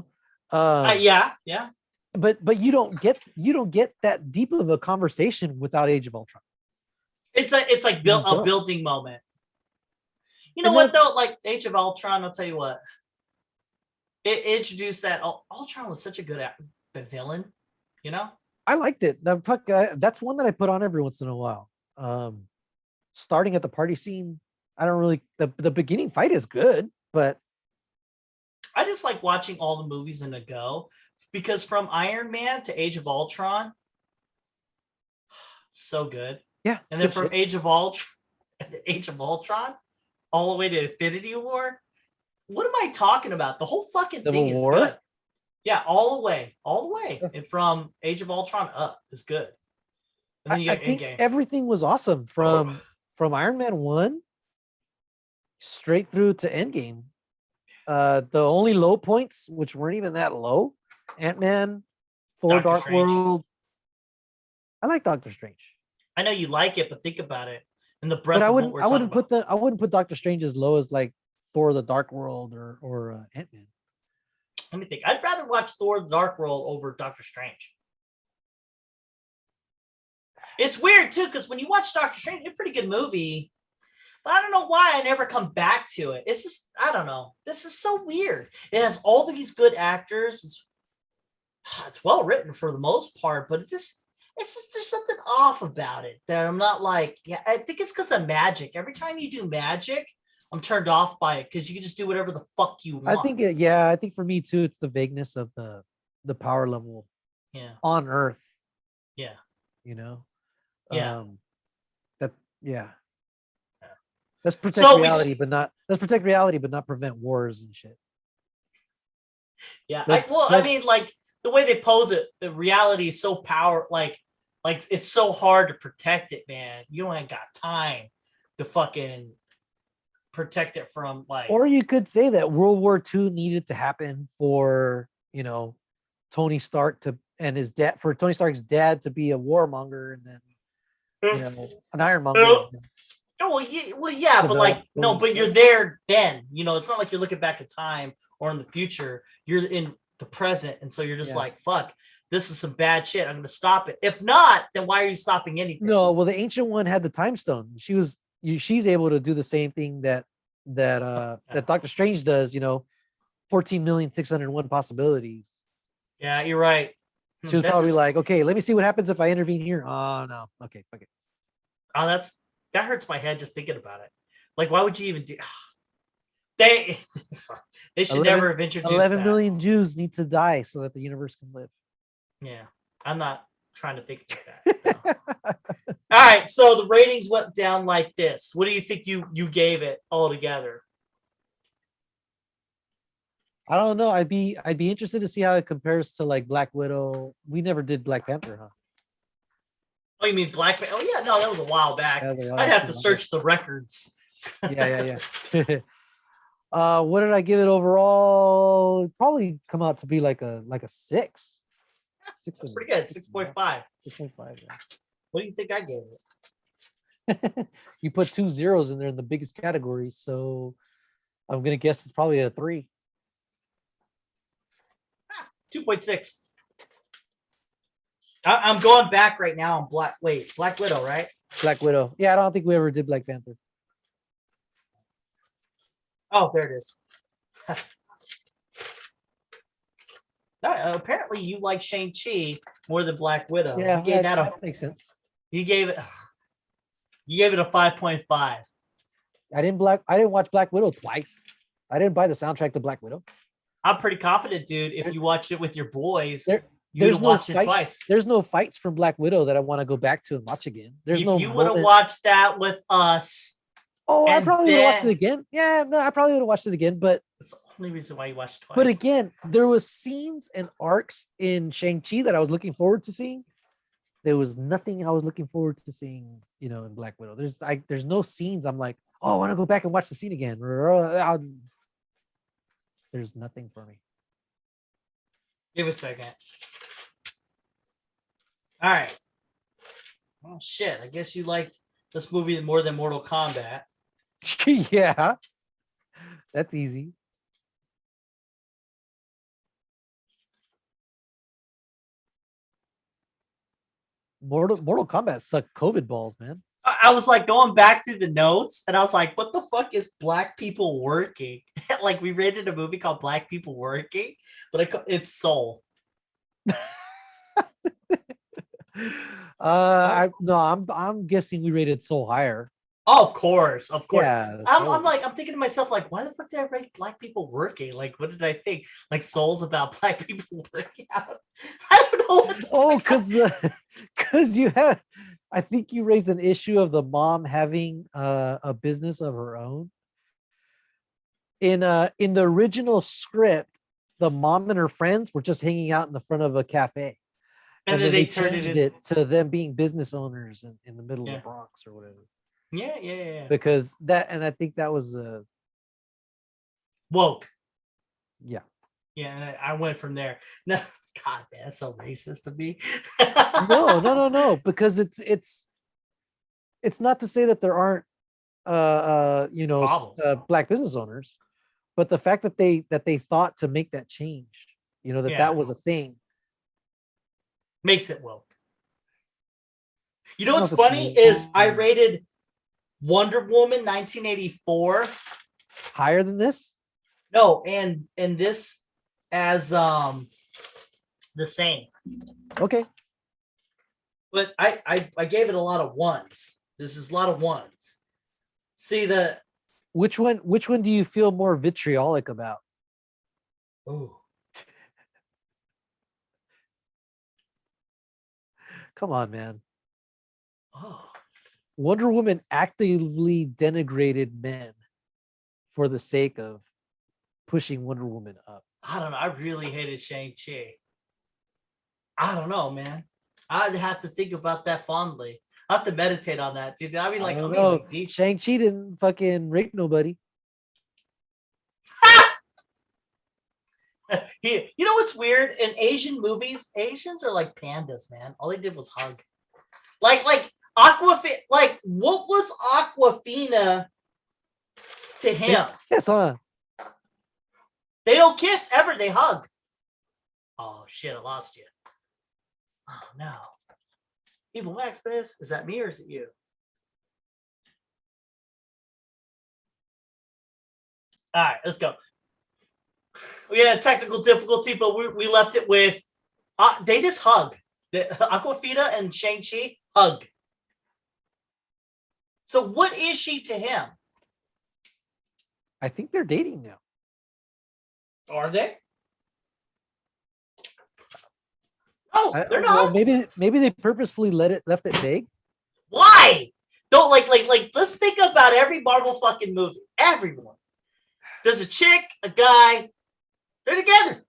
But you don't get that deep of a conversation without Age of Ultron. It's like a building moment. You know what though? Like Age of Ultron, I'll tell you what. It introduced that Ultron was such a good villain. I liked it. That's one that I put on every once in a while. Starting at the party scene, I don't really. The beginning fight is good, but I just like watching all the movies in a go, because from Iron Man to Age of Ultron, so good. Yeah, and then from Age of Ultron, all the way to Infinity War. What am I talking about? The whole fucking Civil thing is War? good. Yeah, all the way, and from Age of Ultron up is good. And then you I got think Endgame. everything was awesome from Iron Man 1 straight through to Endgame. The only low points, which weren't even that low, Ant-Man, Thor, Doctor Dark Strange. World. I like Doctor Strange, I know you like it, but think about it. In the breadth but I of what wouldn't. we're I talking wouldn't about. put I wouldn't put Doctor Strange as low as like Thor: The Dark World or Ant-Man. Let me think. I'd rather watch Thor: The Dark World over Doctor Strange. It's weird too, because when you watch Doctor Strange, it's a pretty good movie. But I don't know why I never come back to it. It's just, I don't know. This is so weird. It has all these good actors. It's well written for the most part, but it's just there's something off about it that I'm not like, yeah, I think it's because of magic. Every time you do magic, I'm turned off by it because you can just do whatever the fuck you want. I think for me too, it's the vagueness of the power level Yeah. on Earth. Yeah. You know? Yeah. Yeah. Yeah. Let's protect reality, but not prevent wars and shit. Yeah. I mean, like the way they pose it, the reality is so like it's so hard to protect it, man. You don't even got time to fucking protect it from like. Or you could say that World War II needed to happen for, Tony Stark for Tony Stark's dad to be a warmonger and then, an ironmonger. Oh, yeah, but like, no, but you're there then. It's not like you're looking back at time or in the future. You're in the present, and so you're just like, fuck, this is some bad shit. I'm going to stop it. If not, then why are you stopping anything? No, well, the ancient one had the time stone. She's able to do the same thing that Doctor Strange does. 14,601 possibilities. Yeah, you're right. She was probably like, okay, let me see what happens if I intervene here. Oh no, okay, fuck it. Oh, that hurts my head just thinking about it. Like, why would you even do? They should never have introduced 11 million Jews need to die so that the universe can live. Yeah, I'm not trying to think like that. No. All right, so the ratings went down like this. What do you think you gave it all together? I don't know. I'd be interested to see how it compares to like Black Widow. We never did Black Panther, huh? Oh, you mean Black Panther? Oh yeah, no, that was a while back. I'd have to search the records. Yeah. What did I give it overall? It'd probably come out to be like a 6. That's pretty good. 6.5. 6.5. Yeah. What do you think I gave it? You put 2 zeros in there in the biggest category, so I'm gonna guess it's probably a 3. 2.6. I'm going back right now on Black Widow, right? Black Widow. Yeah, I don't think we ever did Black Panther. Oh, there it is. Apparently, you like Shang Chi more than Black Widow. Yeah, that makes sense. You gave it a 5.5. I didn't watch Black Widow twice. I didn't buy the soundtrack to Black Widow. I'm pretty confident, dude. If you watch it with your boys, there's no watch it twice. There's no fights from Black Widow that I want to go back to and watch again. If you would have watched that with us. Oh, I probably would have watched it again. Yeah, no, I probably would have watched it again, but that's the only reason why you watched it twice. But again, there was scenes and arcs in Shang Chi that I was looking forward to seeing. There was nothing I was looking forward to seeing, in Black Widow. There's no scenes I'm like, oh, I want to go back and watch the scene again. There's nothing for me. Give it a second. All right. Oh shit! I guess you liked this movie more than Mortal Kombat. Yeah, that's easy. Mortal Kombat sucked COVID balls, man. I was like going back through the notes, and I was like, "What the fuck is Black People Working?" Like we rated a movie called Black People Working, but it's Soul. I'm guessing we rated Soul higher. Oh, of course. Yeah, I'm thinking to myself, like, why the fuck did I rate Black People Working? Like, what did I think? Like, Soul's about Black people working out. I don't know. Because you had, I think you raised an issue of the mom having a business of her own. in the original script, the mom and her friends were just hanging out in the front of a cafe. And then they turned changed it to them being business owners in the middle of Yeah. the Bronx or whatever. Yeah. Because I think that was Woke. yeah. Yeah, I went from there. No, God, man, that's so racist to me. No, because it's not to say that there aren't Problem. black business owners, but the fact that they thought to make that change, that Yeah. that was a thing. Makes it woke. You know I don't what's know if it's funny woke. is I rated Wonder Woman 1984 Higher than this? No, and this as the same. Okay. But I gave it a lot of ones. This is a lot of ones. See which one do you feel more vitriolic about? Oh. Come on, man. Oh. Wonder Woman actively denigrated men for the sake of pushing Wonder Woman up. I don't know. I really hated Shang-Chi. I don't know, man. I'd have to think about that fondly. I have to meditate on that, dude. I mean, like, deep. Shang-Chi didn't fucking rape nobody. You know what's weird? In Asian movies, Asians are like pandas, man. All they did was hug. Like Aquafina. Like, what was Aquafina to him? Yes, huh? They don't kiss ever. They hug. Oh shit! I lost you. Oh no. Evil Maximus, is that me or is it you? All right, let's go. We had a technical difficulty, but we left it with they just hug. Aquafina and Shang-Chi hug. So what is she to him? I think they're dating now. Are they? Oh, they're well, not. maybe they purposefully left it vague. Why? Don't like let's think about every Marvel fucking movie. Everyone. There's a chick, a guy, they're together.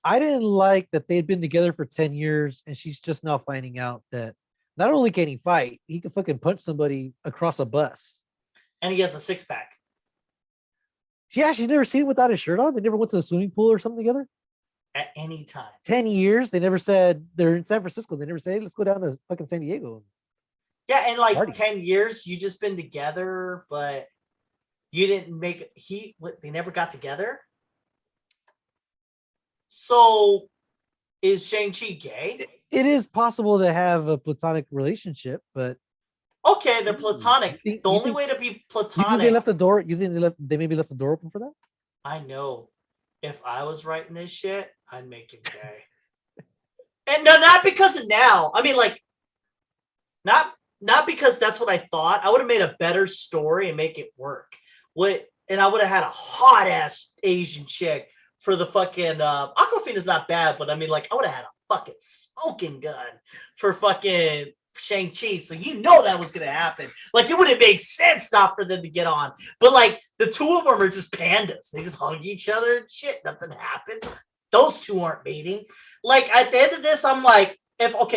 I didn't like that they'd been together for 10 years and she's just now finding out that not only can he fight, he can fucking punch somebody across a bus. And he has a six-pack. Yeah, she's never seen him without his shirt on. They never went to the swimming pool or something together. At any time. 10 years. They never said they're in San Francisco. They never say, hey, let's go down to fucking San Diego. Yeah, in like Party. 10 years, you just been together, but you didn't make they never got together. So is Shang-Chi gay? It is possible to have a platonic relationship, but okay, they're platonic. The only way to be platonic. You think they left the door? You think they maybe left the door open for that? I know. If I was writing this shit, I'd make him gay. And no, not because of now. I mean, like, not because that's what I thought. I would have made a better story and make it work. And I would have had a hot ass Asian chick for the fucking Aquafina's not bad, but I mean, like, I would have had a fucking smoking gun for fucking Shang-Chi. So you know that was gonna happen. Like, it would have made sense not for them to get on. But like, the two of them are just pandas. They just hug each other and shit. Nothing happens. Those two aren't mating. Like, at the end of this, I'm like,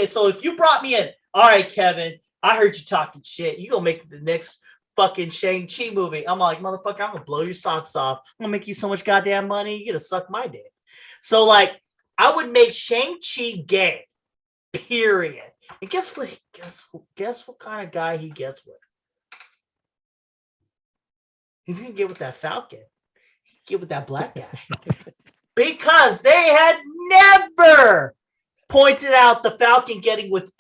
so if you brought me in, all right, Kevin, I heard you talking shit. You gonna make the next fucking Shang-Chi movie. I'm like, motherfucker, I'm gonna blow your socks off. I'm gonna make you so much goddamn money, you're gonna suck my dick. So like, I would make Shang-Chi gay. Period. And guess what? Guess what kind of guy he gets with? He's gonna get with that Falcon. He'd get with that black guy. Because they had never pointed out the Falcon getting with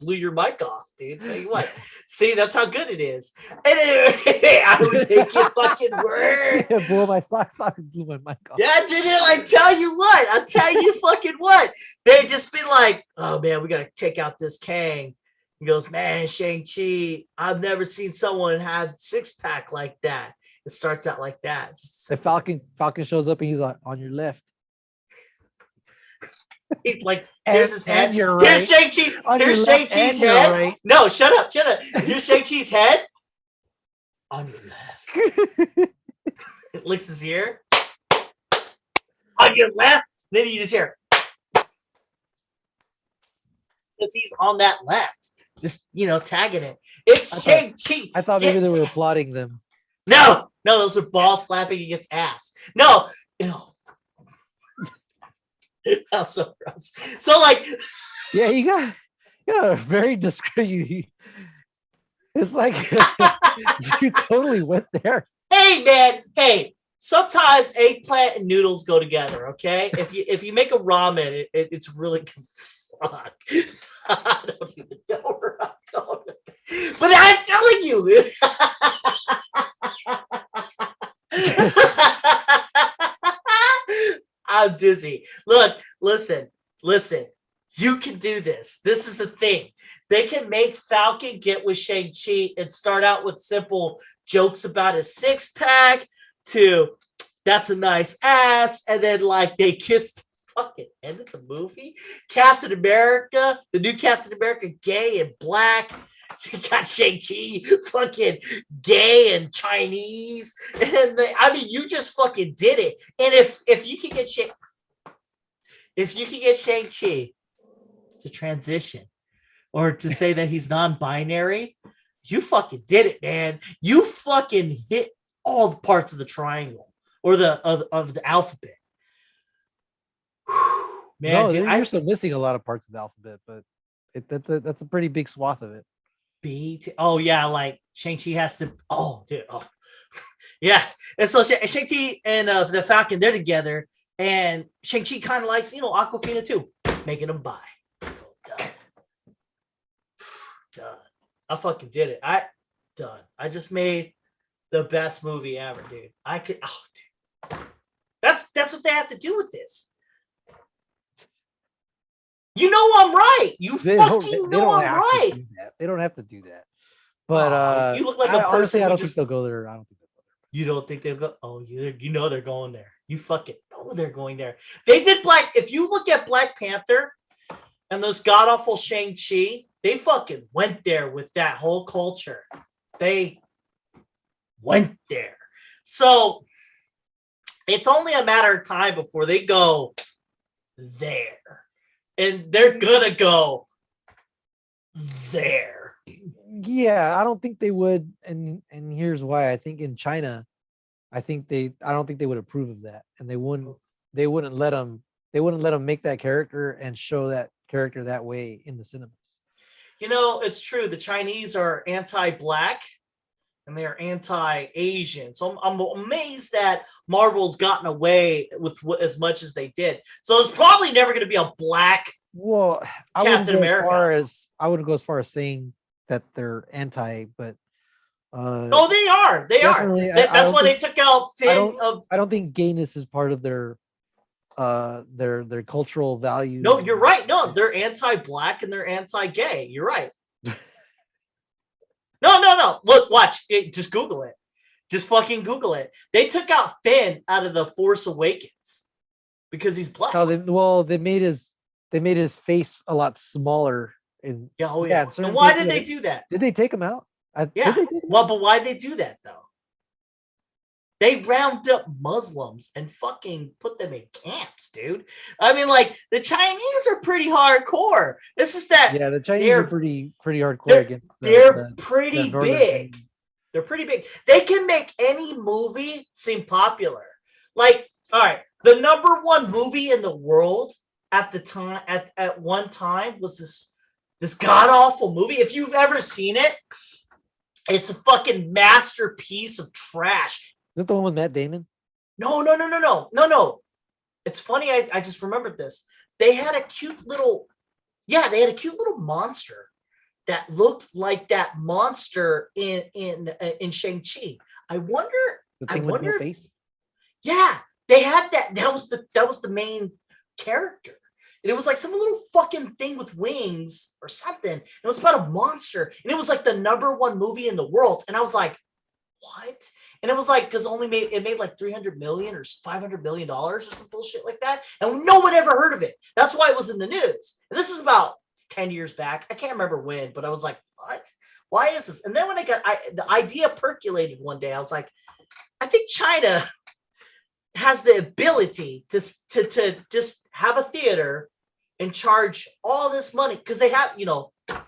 blew your mic off, dude. Tell you what. See, that's how good it is. And I would make it fucking work. Yeah, blow my socks off and blew my mic off. Yeah, dude, I tell you fucking what. They'd just be like, oh man, we gotta take out this Kang. He goes, man, Shang-Chi, I've never seen someone have six-pack like that. It starts out like that. The Falcon shows up and he's like, on your left. He's like, here's his head. You're right. Here's Shang-Chi's head. Right. No, shut up. Here's Shang-Chi's head. On your left. It licks his ear. On your left, then you just hear. Because he's on that left, just tagging it. It's Shang-Chi. I thought maybe they were applauding them. No, those are ball slapping against ass. No, ew. That's so gross. So like, yeah, you got a very discreet. It's like you totally went there. Hey man, hey. Sometimes eggplant and noodles go together. Okay, if you make a ramen, it's really good. Fuck. I don't even know where I'm going with that. But I'm telling you. I'm dizzy. Look, listen. You can do this. This is a thing. They can make Falcon get with Shang-Chi and start out with simple jokes about his six-pack to that's a nice ass, and then like they kissed fucking end of the movie. Captain America, the new Captain America, gay and black. You got Shang-Chi, fucking gay and Chinese. And you just fucking did it. And if you can get Shang-Chi to transition or to say that he's non-binary, you fucking did it, man. You fucking hit all the parts of the triangle or of the alphabet. Man, no, dude, you're still missing a lot of parts of the alphabet, but that's a pretty big swath of it. Oh yeah, like Shang-Chi has to. Oh dude, oh yeah. And so Shang-Chi and the Falcon, they're together, and Shang-Chi kind of likes Aquafina too, making them bi. Done. I fucking did it. Done. I just made the best movie ever, dude. Dude. That's what they have to do with this. You know I'm right. They know I'm right. They don't have to do that. But you look like a person. Honestly, I don't think they'll go there. You don't think they'll go? Oh, you know they're going there. You fucking know they're going there. They did If you look at Black Panther and those god awful Shang-Chi, they fucking went there with that whole culture. They went there. So it's only a matter of time before they go there. And they're gonna go there. Yeah, I don't think they would, and here's why. I think in China, I don't think they would approve of that, and they wouldn't let them make that character and show that character that way in the cinemas. It's true. The Chinese are anti-black and they are anti-Asian. So I'm amazed that Marvel's gotten away with as much as they did. So it's probably never going to be a black Captain America. I wouldn't go as far as saying that they're anti, but oh, they are. They are. That's why they took out Finn. I don't think gayness is part of their cultural value. No, you're right. No, they're anti-black and they're anti-gay. You're right. No. Look, watch. Just Google it. Just fucking Google it. They took out Finn out of the Force Awakens because he's black. No, they made his face a lot smaller. And why did they do that? Did they take him out? But why did they do that though? They round up Muslims and fucking put them in camps, dude. I mean, like the Chinese are pretty hardcore. This is that. Yeah, the Chinese are pretty hardcore against. They're pretty big. They're pretty big. They can make any movie seem popular. Like, all right, the number one movie in the world at the time, at one time, was this god awful movie. If you've ever seen it, it's a fucking masterpiece of trash. Is it the one with Matt Damon? No. It's funny. I just remembered this. They had a cute little monster that looked like that monster in Shang-Chi. I wonder. With no face? Yeah, they had that. That was the main character. And it was like some little fucking thing with wings or something. It was about a monster. And it was like the number one movie in the world. And I was like, what? And it was like, because it made like $300 million or $500 million or some bullshit like that. And no one ever heard of it. That's why it was in the news. And this is about 10 years back. I can't remember when, but I was like, what? Why is this? And then when the idea percolated one day, I was like, I think China has the ability to just have a theater and charge all this money because they have,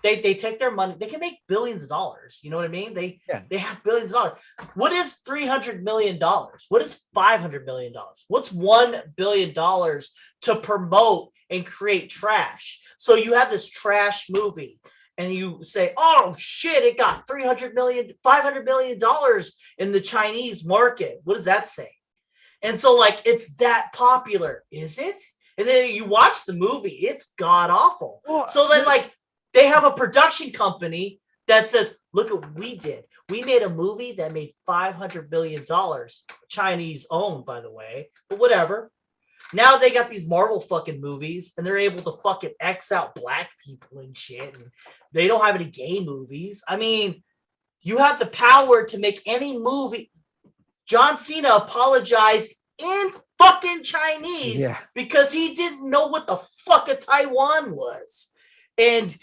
they take their money. They can make billions of dollars. You know what I mean? They have billions of dollars. What is $300 million? What is $500 million? What's $1 billion to promote and create trash? So you have this trash movie and you say, oh shit, it got $500 million in the Chinese market. What does that say? And so like, it's that popular, is it? And then you watch the movie, it's god awful. Well, so then like they have a production company that says, look at what we did. We made a movie that made $500 million, Chinese owned, by the way, but whatever. Now they got these Marvel fucking movies and they're able to fucking X out black people and shit. And they don't have any gay movies. I mean, you have the power to make any movie. John Cena apologized in fucking Chinese because he didn't know what the fuck a Taiwan was. And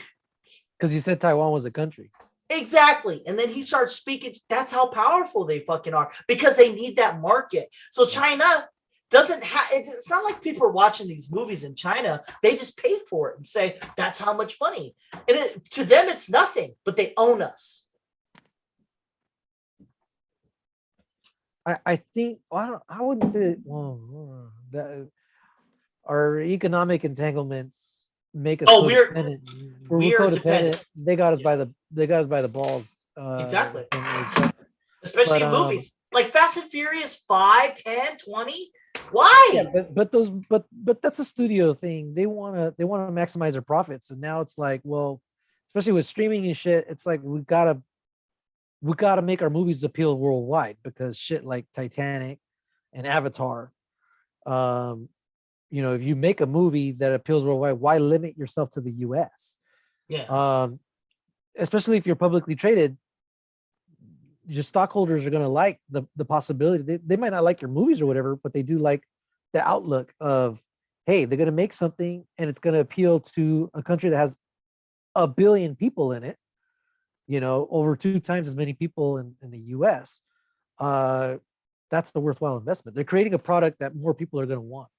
because he said Taiwan was a country. Exactly. And then he starts speaking. That's how powerful they fucking are because they need that market. So China doesn't have, it's not like people are watching these movies in China. They just pay for it and say, that's how much money. And to them, it's nothing, but they own us. I think, I wouldn't say, that our economic entanglements make us codependent. We're codependent. Dependent. They got us by the balls. Exactly. Especially in movies like Fast and Furious 5, 10, 20. Why? Yeah, but that's a studio thing. They want to maximize their profits, and now it's like, well, especially with streaming and shit, it's like we gotta make our movies appeal worldwide because shit like Titanic and Avatar, if you make a movie that appeals worldwide, why limit yourself to the US? Yeah. Especially if you're publicly traded, your stockholders are going to like the possibility. They might not like your movies or whatever, but they do like the outlook of, hey, they're going to make something and it's going to appeal to a country that has 1 billion people in it, over 2 times as many people in the US. That's the worthwhile investment. They're creating a product that more people are going to want.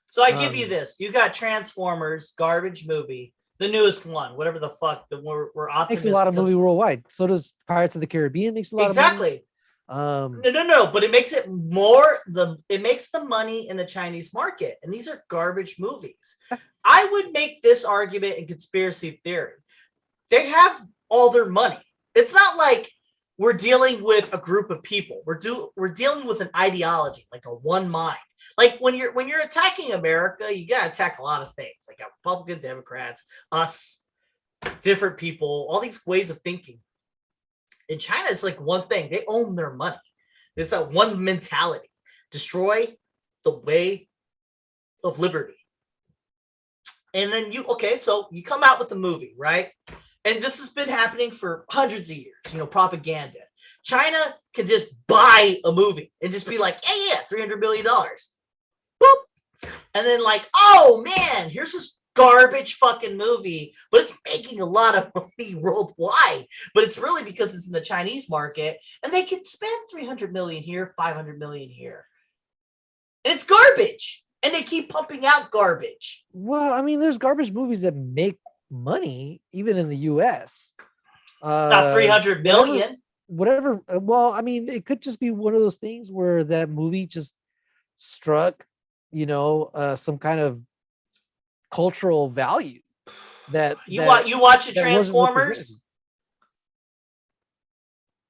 So I give you this. You got Transformers, garbage movie. The newest one, whatever the fuck, we're optimistic. Makes a lot of movie worldwide. So does Pirates of the Caribbean. Makes a lot of money. No, but it makes it more. It makes the money in the Chinese market, and these are garbage movies. I would make this argument in conspiracy theory. They have all their money. It's not like we're dealing with a group of people. We're dealing with an ideology, like a one mind. Like when you're attacking America, you gotta attack a lot of things, like Republican, Democrats, us, different people, all these ways of thinking. In China, it's like one thing. They own their money. It's that one mentality. Destroy the way of liberty. And then so you come out with the movie, right? And this has been happening for hundreds of years, propaganda. China can just buy a movie and just be like, yeah, $300 million. Boop. And then like, oh man, here's this garbage fucking movie, but it's making a lot of money worldwide. But it's really because it's in the Chinese market and they can spend 300 million here, 500 million here. And it's garbage. And they keep pumping out garbage. Well, I mean, there's garbage movies that make money even in the US. Not 300 million. Whatever. Well, I mean, it could just be one of those things where that movie just struck, some kind of cultural value that you watch the Transformers.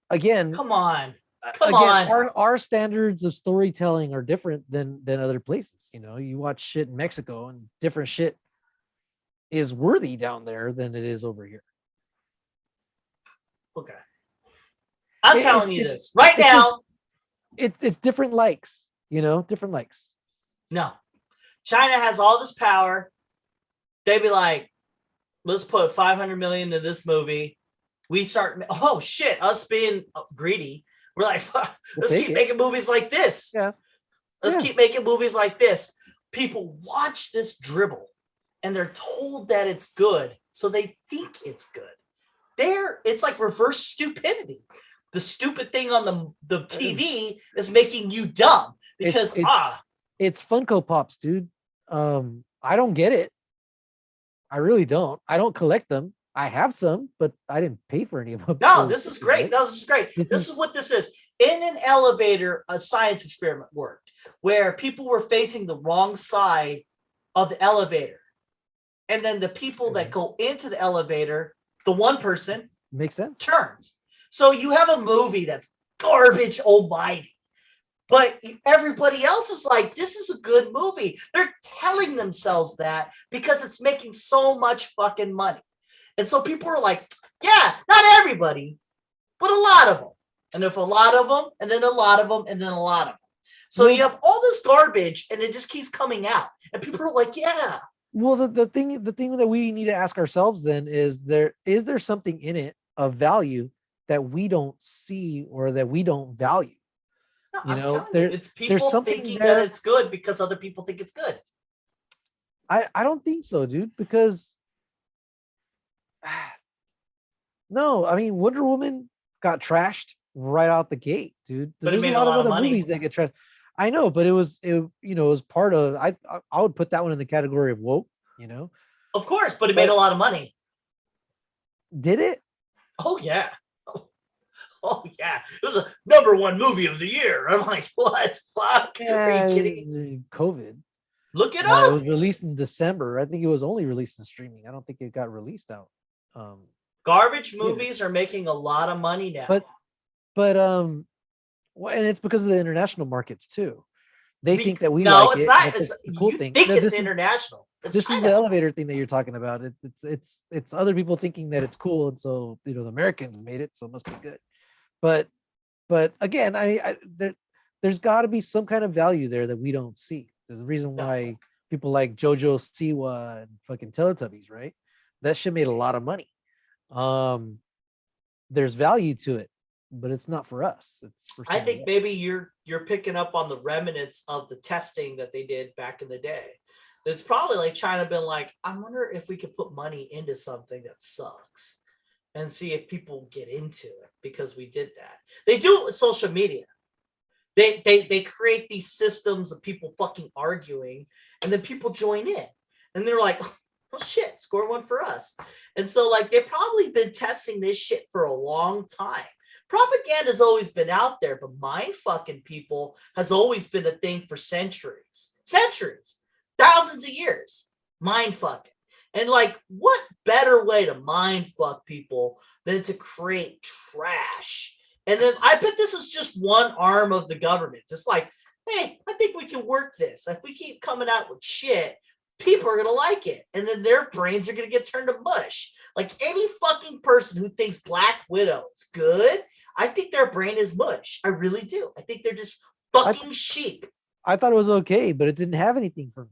Again, come on. Our standards of storytelling are different than other places. You watch shit in Mexico and different shit is worthy down there than it is over here. Okay. I'm telling you this right now. It's different likes, different likes. No. China has all this power. They'd be like, let's put 500 million into this movie. We start, oh shit, us being greedy. We're like, let's keep making movies like this. Yeah. Let's keep making movies like this. People watch this dribble and they're told that it's good. So they think it's good. it's like reverse stupidity. The stupid thing on the TV is making you dumb because it's Funko Pops, dude. I don't get it. I really don't. I don't collect them. I have some, but I didn't pay for any of them. No, this is great. Right? No, this is great. This is what this is. In an elevator, a science experiment worked where people were facing the wrong side of the elevator. And then the people that go into the elevator, the one person makes sense. Turns. So you have a movie that's garbage almighty. But everybody else is like, this is a good movie. They're telling themselves that because it's making so much fucking money. And so people are like, yeah, not everybody, but a lot of them. And if a lot of them, and then a lot of them, and then a lot of them. So you have all this garbage and it just keeps coming out. And people are like, yeah. Well, the thing that we need to ask ourselves then is there something in it of value that we don't see or that we don't value? No, it's people thinking that it's good because other people think it's good. I don't think so, dude, because no, I mean Wonder Woman got trashed right out the gate, dude. But there's a lot of other movies that get trashed. I know, but it was part of I would put that one in the category of woke, Of course, but it made a lot of money. Did it? Oh yeah. Oh yeah, it was a #1 movie of the year. I'm like, what? Fuck? Are you kidding? COVID. Look it up. It was released in December. I think it was only released in streaming. I don't think it got released out. Garbage movies are making a lot of money now. But and it's because of the international markets too. They think that we no, like it's it. not. It's the cool you thing. think it's international. This is the elevator thing that you're talking about. It's other people thinking that it's cool, and so the Americans made it, so it must be good. But again, there's got to be some kind of value there that we don't see. There's a reason why people like JoJo Siwa and fucking Teletubbies, right? That shit made a lot of money. There's value to it, but it's not for us. It's for I think maybe you're picking up on the remnants of the testing that they did back in the day. It's probably like China been like, I wonder if we could put money into something that sucks and see if people get into it because we did that. They do it with social media. They create these systems of people fucking arguing, and then people join in, and they're like, "Oh shit, score one for us." And so like they've probably been testing this shit for a long time. Propaganda's always been out there, but mind fucking people has always been a thing for centuries, thousands of years. Mind fucking. And like, what better way to mind fuck people than to create trash? And then I bet this is just one arm of the government. Just like, hey, I think we can work this. If we keep coming out with shit, people are going to like it. And then their brains are going to get turned to mush. Like any fucking person who thinks Black Widow is good, I think their brain is mush. I really do. I think they're just fucking sheep. I thought it was okay, but it didn't have anything for me.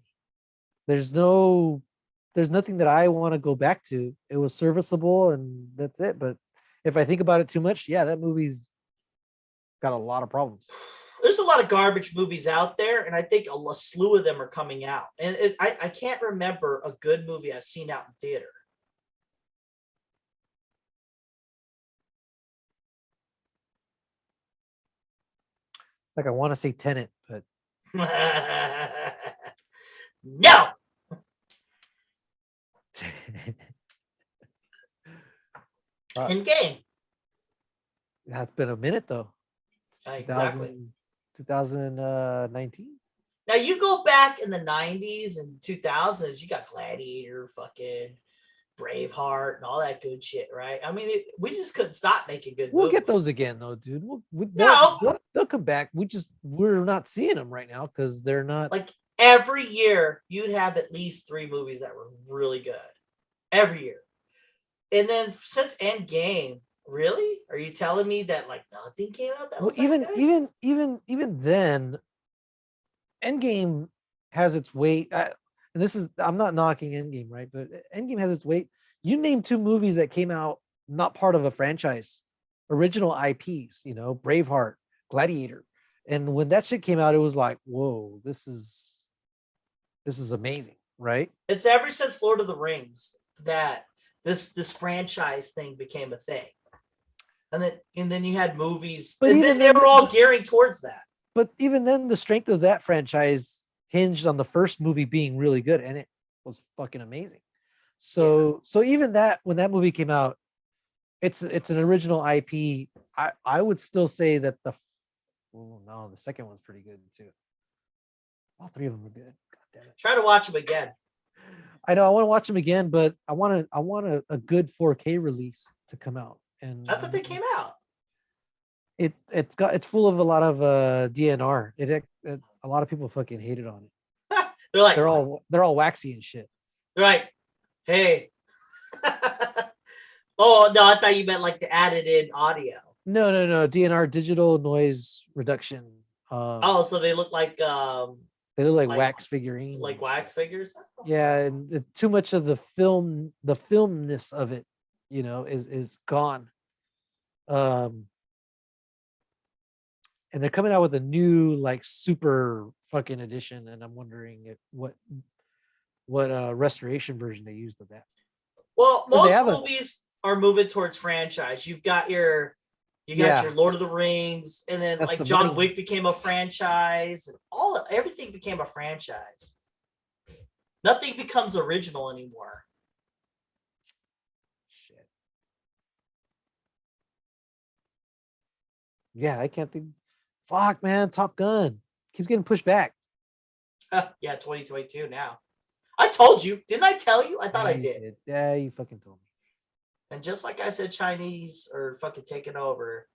There's nothing that I want to go back to. It was serviceable and that's it. But if I think about it too much, yeah, that movie's got a lot of problems. There's a lot of garbage movies out there, and I think a slew of them are coming out. And I can't remember a good movie I've seen out in theater. Like I want to say Tenet, but no. Endgame. That's been a minute though. Exactly. 2019. Now you go back in the 90s and 2000s, you got Gladiator, fucking Braveheart, and all that good shit, right? I mean, we just couldn't stop making good We'll movies. get those again though, dude. They'll come back. We're not seeing them right now because they're not like every year you'd have at least 3 movies that were really good. Every year. And then since Endgame, really? Are you telling me that like nothing came out that was even good? even then, Endgame has its weight. And I'm not knocking Endgame, right? But Endgame has its weight. You name 2 movies that came out not part of a franchise, original IPs, Braveheart, Gladiator. And when that shit came out, it was like, whoa, this is amazing, right? It's ever since Lord of the Rings that this franchise thing became a thing. And then you had movies, But and even they then, were all gearing towards that. But even then, the strength of that franchise hinged on the first movie being really good, and it was fucking amazing. So even that, when that movie came out, it's an original IP. I would still say that the second one's pretty good too. All three of them are good. God damn it. Try to watch them again. I know I want to watch them again, but I want a good 4K release to come out. And I thought they came out. It's full of a lot of DNR. A lot of people fucking hated on it. They're like, they're all waxy and shit. They're like, hey. Oh no, I thought you meant like the added in audio. No. DNR, digital noise reduction. So they look like they look like wax figurines. Like wax figures? Yeah, and too much of the filmness of it, is gone. And they're coming out with a new like super fucking edition, and I'm wondering what restoration version they used of that. Well, most movies are moving towards franchise. You've got your Lord of the Rings, and then like John Wick became a franchise. Everything became a franchise. Nothing becomes original anymore. Shit. Yeah, I can't think. Fuck, man, Top Gun keeps getting pushed back. Yeah, 2022 now. I told you, didn't I tell you? I thought I did. Yeah, you fucking told me. And just like I said, Chinese are fucking taking over.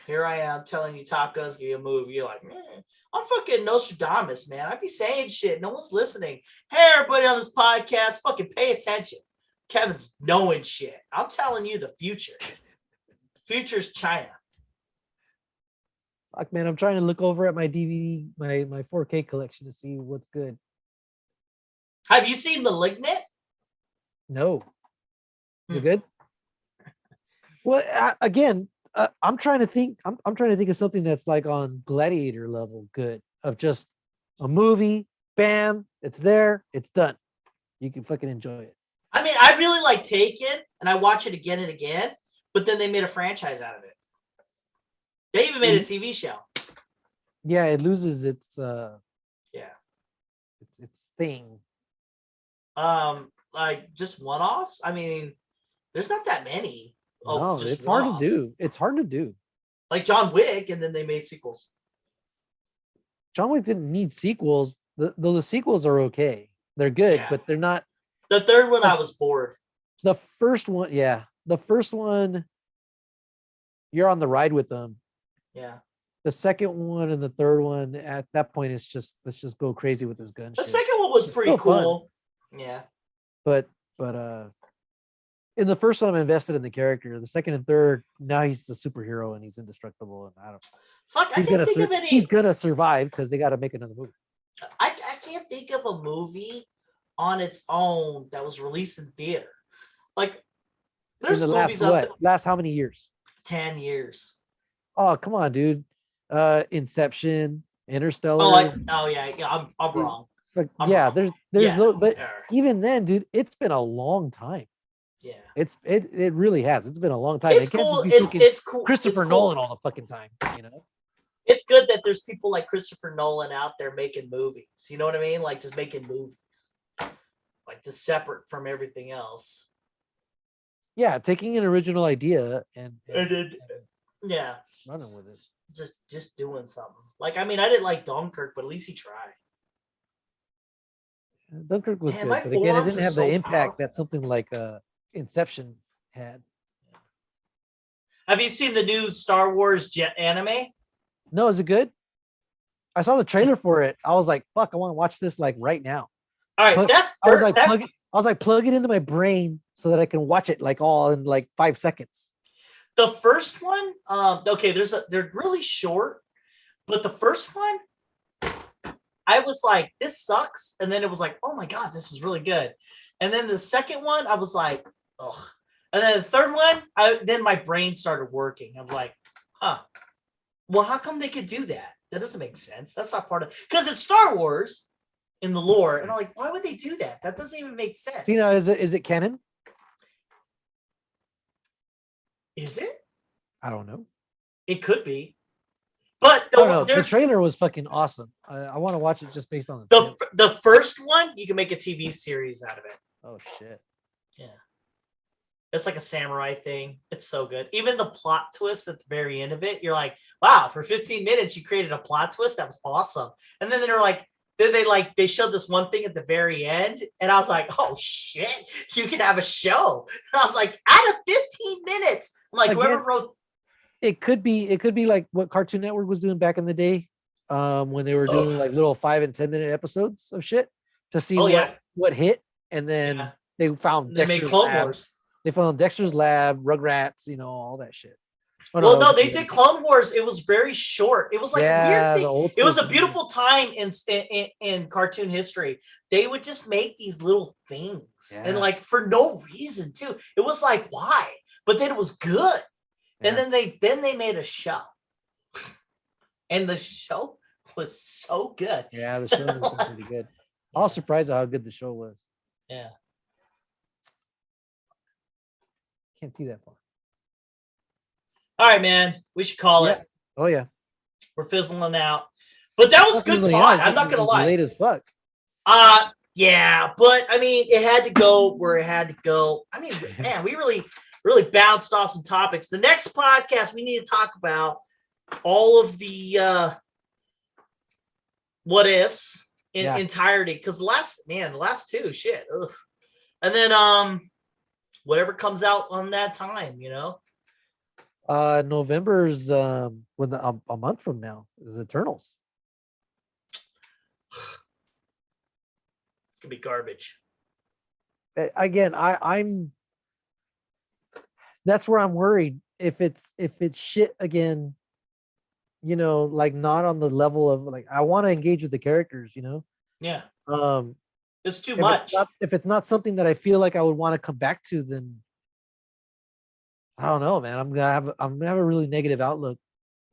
Here I am telling you Top Gun's gonna be a movie. You're like, man, I'm fucking Nostradamus, man. I be saying shit. No one's listening. Hey, everybody on this podcast, fucking pay attention. Kevin's knowing shit. I'm telling you the future. Future's China. Fuck, man, I'm trying to look over at my DVD, my 4K collection to see what's good. Have you seen *Malignant*? No. Is it good? Well, again, I'm trying to think. I'm trying to think of something that's like on Gladiator level good, of just a movie. Bam, it's there, it's done. You can fucking enjoy it. I mean, I really like Taken, and I watch it again and again. But then they made a franchise out of it. They even made a TV show. Yeah, it loses its its thing. Like just one-offs. I mean, there's not that many. No, it's hard to do. It's hard to do. Like John Wick, and then they made sequels. John Wick didn't need sequels. The sequels are okay. They're good, but they're not. The third one, I was bored. The first one, the first one, you're on the ride with them. Yeah. The second one and the third one, at that point, it's just let's just go crazy with this gun. The second one was pretty cool. Fun. Yeah. But in the first one, I'm invested in the character. The second and third, now he's the superhero and he's indestructible. And I don't. Fuck, I can't think of any. He's gonna survive because they got to make another movie. I can't think of a movie on its own that was released in theater. Like, there's movies out there. Last how many years? 10 years. Oh, come on, dude. Inception, Interstellar. I'm wrong. But wrong. But even then, dude, it's been a long time. Yeah. It really has. It's been a long time. It's cool. It's cool. Christopher Nolan all the fucking time, It's good that there's people like Christopher Nolan out there making movies. You know what I mean? Like just making movies. Like just separate from everything else. Yeah, taking an original idea and running with it. Just doing something. Like, I mean, I didn't like Dunkirk, but at least he tried. Dunkirk was good, but again, it didn't have the impact that something like Inception had. Have you seen the new Star Wars anime? No, is it good? I saw the trailer for it. I was like, "Fuck, I want to watch this like right now." All right, I was like, plug it into my brain so that I can watch it like all in like 5 seconds. The first one, they're really short, but the first one, I was like, this sucks, and then it was like, oh my god, this is really good, and then the second one, I was like, ugh, and then the third one, then my brain started working. I'm like, well, how come they could do that? That doesn't make sense. That's not part of, because it's Star Wars in the lore, and I'm like, why would they do that? That doesn't even make sense. So, is it canon? Is it? I don't know. It could be. But I don't know. The trailer was fucking awesome. I want to watch it just based on the first one. You can make a TV series out of it. Oh shit! Yeah, it's like a samurai thing. It's so good. Even the plot twist at the very end of it, you're like, wow! For 15 minutes, you created a plot twist that was awesome. And then they're like, they showed this one thing at the very end, and I was like, oh shit! You can have a show. And I was like, out of 15 minutes, I'm like, whoever wrote. It could be like what Cartoon Network was doing back in the day, when they were doing like little 5 and 10 minute episodes of shit to see what hit, and then they found they made Clone Wars. They found Dexter's Lab, Rugrats, all that shit. Oh, no, they did Clone Wars. It was very short. It was like a weird thing. It was a beautiful time in cartoon history. They would just make these little things, and like for no reason too. It was like, why? But then it was good. And then they made a show, and the show was so good. Yeah, the show was pretty good. I was surprised at how good the show was. Yeah, can't see that far. All right, man, we should call it. Oh yeah, we're fizzling out, but that was good pod. I'm not gonna lie. Late as fuck. Yeah, but I mean, it had to go where it had to go. I mean, man, we really bounced off some topics. The next podcast, we need to talk about all of the what ifs in entirety. Because the last two, shit. Ugh. And then whatever comes out on that time, November's when a month from now is Eternals. It's gonna be garbage. Again, I'm that's where I'm worried. If it's shit again, like not on the level of like I want to engage with the characters, Yeah. It's too if much. If it's not something that I feel like I would want to come back to, then I don't know, man. I'm gonna have a really negative outlook.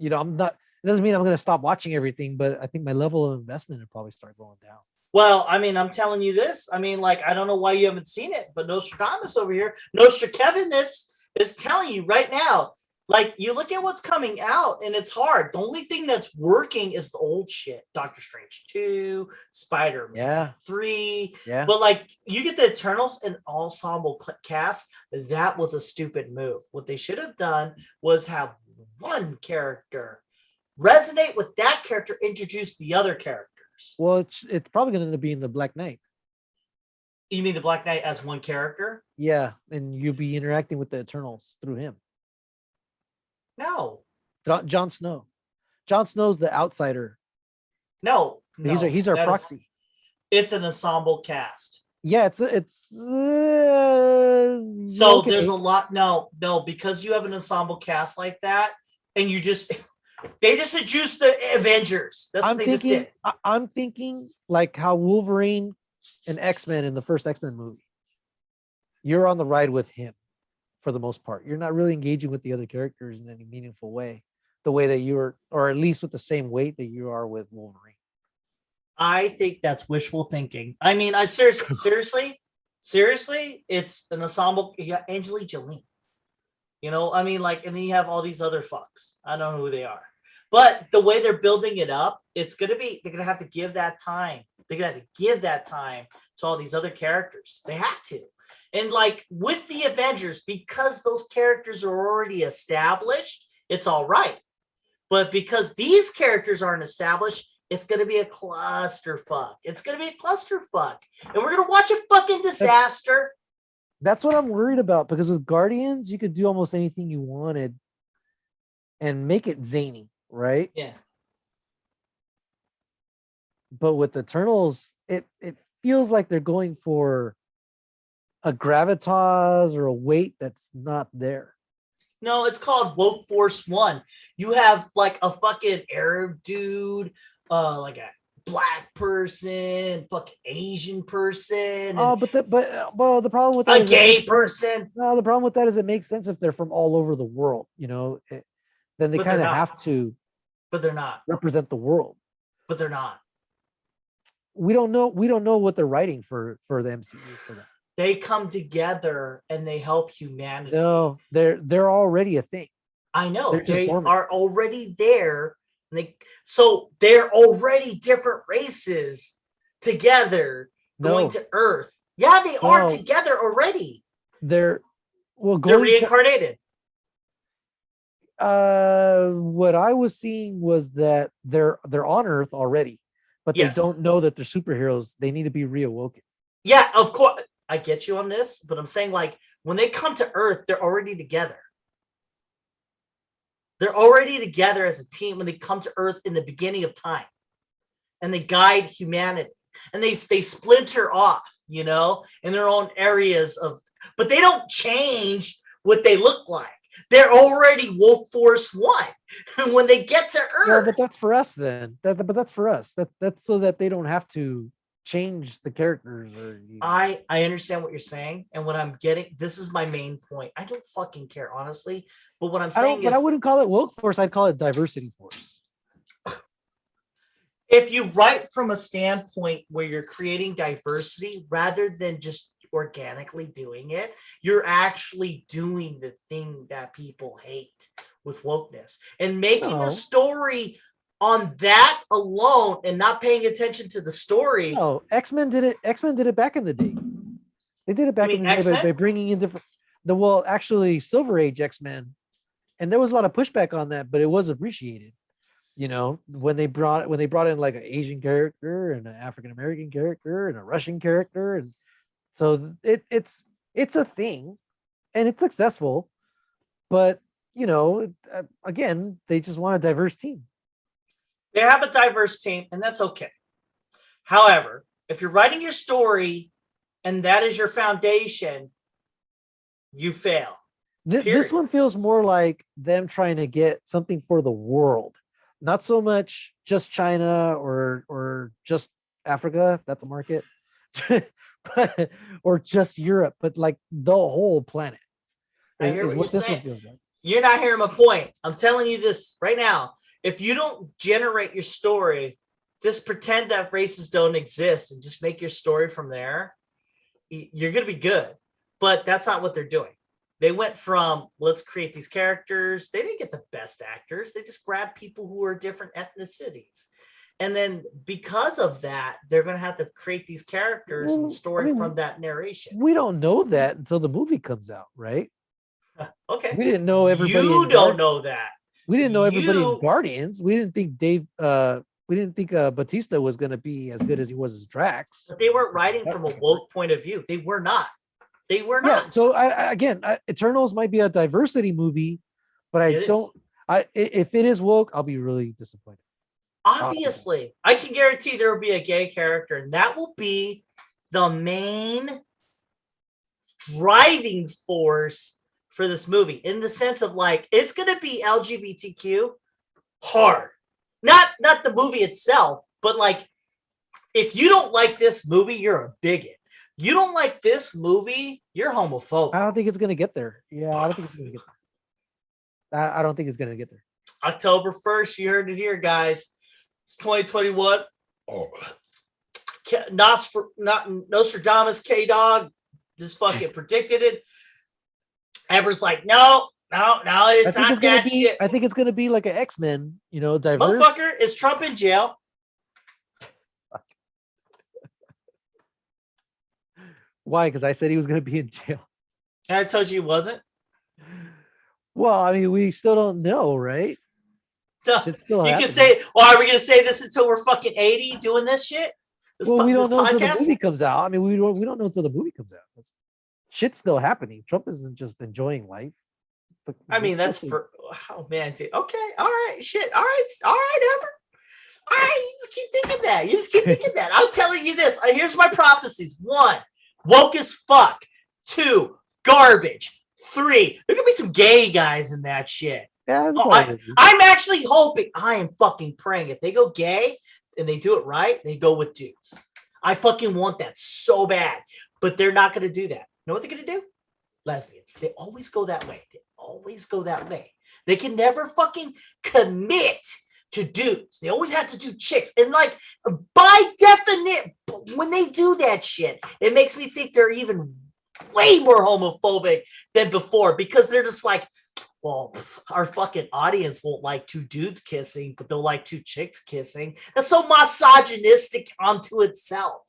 I'm not. It doesn't mean I'm gonna stop watching everything, but I think my level of investment will probably start going down. Well, I mean, I'm telling you this. I mean, like, I don't know why you haven't seen it, but Nostradamus over here, Nostradamus is telling you right now, like, you look at what's coming out and it's hard. The only thing that's working is the old shit. Doctor Strange 2, Spider-Man 3. Yeah. But like, you get the Eternals and ensemble cast. That was a stupid move. What they should have done was have one character resonate with that character, introduce the other characters. Well, it's probably going to be in the Black Knight. You mean the Black Knight as one character? Yeah, and you'll be interacting with the Eternals through him. No. Jon Snow. Jon Snow's the outsider. No. He's our proxy. It's an ensemble cast. Yeah, it's so okay. There's a lot. No, because you have an ensemble cast like that, and they just introduced the Avengers. That's what they just did. I'm thinking like how Wolverine and X-Men in the first X-Men movie. You're on the ride with him for the most part. You're not really engaging with the other characters in any meaningful way, the way that you're, or at least with the same weight that you are with Wolverine. I think that's wishful thinking. I mean, I seriously, it's an ensemble. You got Angelina Jolie. I mean, like, and then you have all these other fucks. I don't know who they are. But the way they're building it up, they're going to have to give that time. They're going to have to give that time to all these other characters. They have to. And like with the Avengers, because those characters are already established, it's all right. But because these characters aren't established, it's going to be a clusterfuck. It's going to be a clusterfuck. And we're going to watch a fucking disaster. That's what I'm worried about, because with Guardians, you could do almost anything you wanted and make it zany, right? Yeah. But with Eternals, it feels like they're going for a gravitas or a weight that's not there. No, it's called Woke Force One. You have like a fucking Arab dude, like a black person, fucking Asian person. Oh, but the problem with that a gay person. No, the problem with that is it makes sense if they're from all over the world. Then they kind of have to. But they're not represent the world. But they're not. We don't know what they're writing for the MCU for that. They come together and they help humanity. No, they're already a thing. I know They're they are already there. And they're already different races together going to Earth. Yeah, they are together already. They're reincarnated. What I was seeing was that they're on Earth already, but they don't know that they're superheroes. They need to be reawoken. Yeah, of course. I get you on this, but I'm saying like when they come to Earth, they're already together. They're already together as a team when they come to Earth in the beginning of time, and they guide humanity. And they splinter off, in their own areas but they don't change what they look like. They're already woke force one. And when they get to Earth, well, but that's for us then. But that's for us. That's so that they don't have to change the characters. I understand what you're saying, and what I'm getting. This is my main point. I don't fucking care, honestly. But what I'm saying but I wouldn't call it woke force. I'd call it diversity force. If you write from a standpoint where you're creating diversity rather than just organically doing it, you're actually doing the thing that people hate with wokeness and making a story on that alone and not paying attention to the story. No, X-Men did it. X-Men did it back in the day. They did it back in the day by bringing in different. Actually, Silver Age X-Men, and there was a lot of pushback on that, but it was appreciated. When they brought in like an Asian character and an African American character and a Russian character, and so it's a thing, and it's successful. But again, they just want a diverse team. They have a diverse team, and that's okay. However, if you're writing your story and that is your foundation, you fail. This one feels more like them trying to get something for the world. Not so much just China or just Africa, if that's a market, or just Europe, but like the whole planet. I hear what you're saying. You're not hearing my point. I'm telling you this right now. If you don't generate your story, just pretend that races don't exist and just make your story from there, you're going to be good. But that's not what they're doing. They went from, let's create these characters. They didn't get the best actors. They just grabbed people who are different ethnicities. And then because of that, they're going to have to create these characters and story from that narration. We don't know that until the movie comes out, right? Okay. We didn't know everybody. You don't know that. We didn't know everybody in Guardians. We didn't think Batista was going to be as good as he was as Drax. But they weren't writing from a woke point of view. They were not. They were not. Yeah, so Eternals might be a diversity movie, but if it is woke, I'll be really disappointed. Obviously, I can guarantee there will be a gay character, and that will be the main driving force for this movie, in the sense of like it's going to be LGBTQ hard. Not the movie itself, but like if you don't like this movie, you're a bigot. You don't like this movie, you're homophobic. I don't think it's going to get there. Yeah, I don't think it's going to get there. I don't think it's going to get there. October 1st, you heard it here, guys. It's 2021. Nostradamus K-Dog just fucking predicted it. Everyone's like, no, it's not that shit. I think it's going to be like an X-Men, diverse. Motherfucker, is Trump in jail? Why? Because I said he was going to be in jail. And I told you he wasn't. Well, I mean, we still don't know, right? You can say, well, are we going to say this until we're fucking 80 doing this shit? We don't know until the movie comes out. I mean, we don't know until the movie comes out. Shit's still happening. Trump isn't just enjoying life. I mean, that's for, oh man, dude. Okay, all right, shit, all right, Amber. All right, you just keep thinking that. I'm telling you this. Here's my prophecies. 1, woke as fuck. 2, garbage. 3, there could be some gay guys in that shit. Yeah, I'm actually hoping, I am fucking praying if they go gay and they do it right, they go with dudes. I fucking want that so bad, but they're not going to do that. You know what they're going to do? Lesbians. They always go that way. They can never fucking commit to dudes. They always have to do chicks. And by definition, when they do that shit, it makes me think they're even way more homophobic than before because they're just like, well, our fucking audience won't like two dudes kissing, but they'll like two chicks kissing. That's so misogynistic onto itself.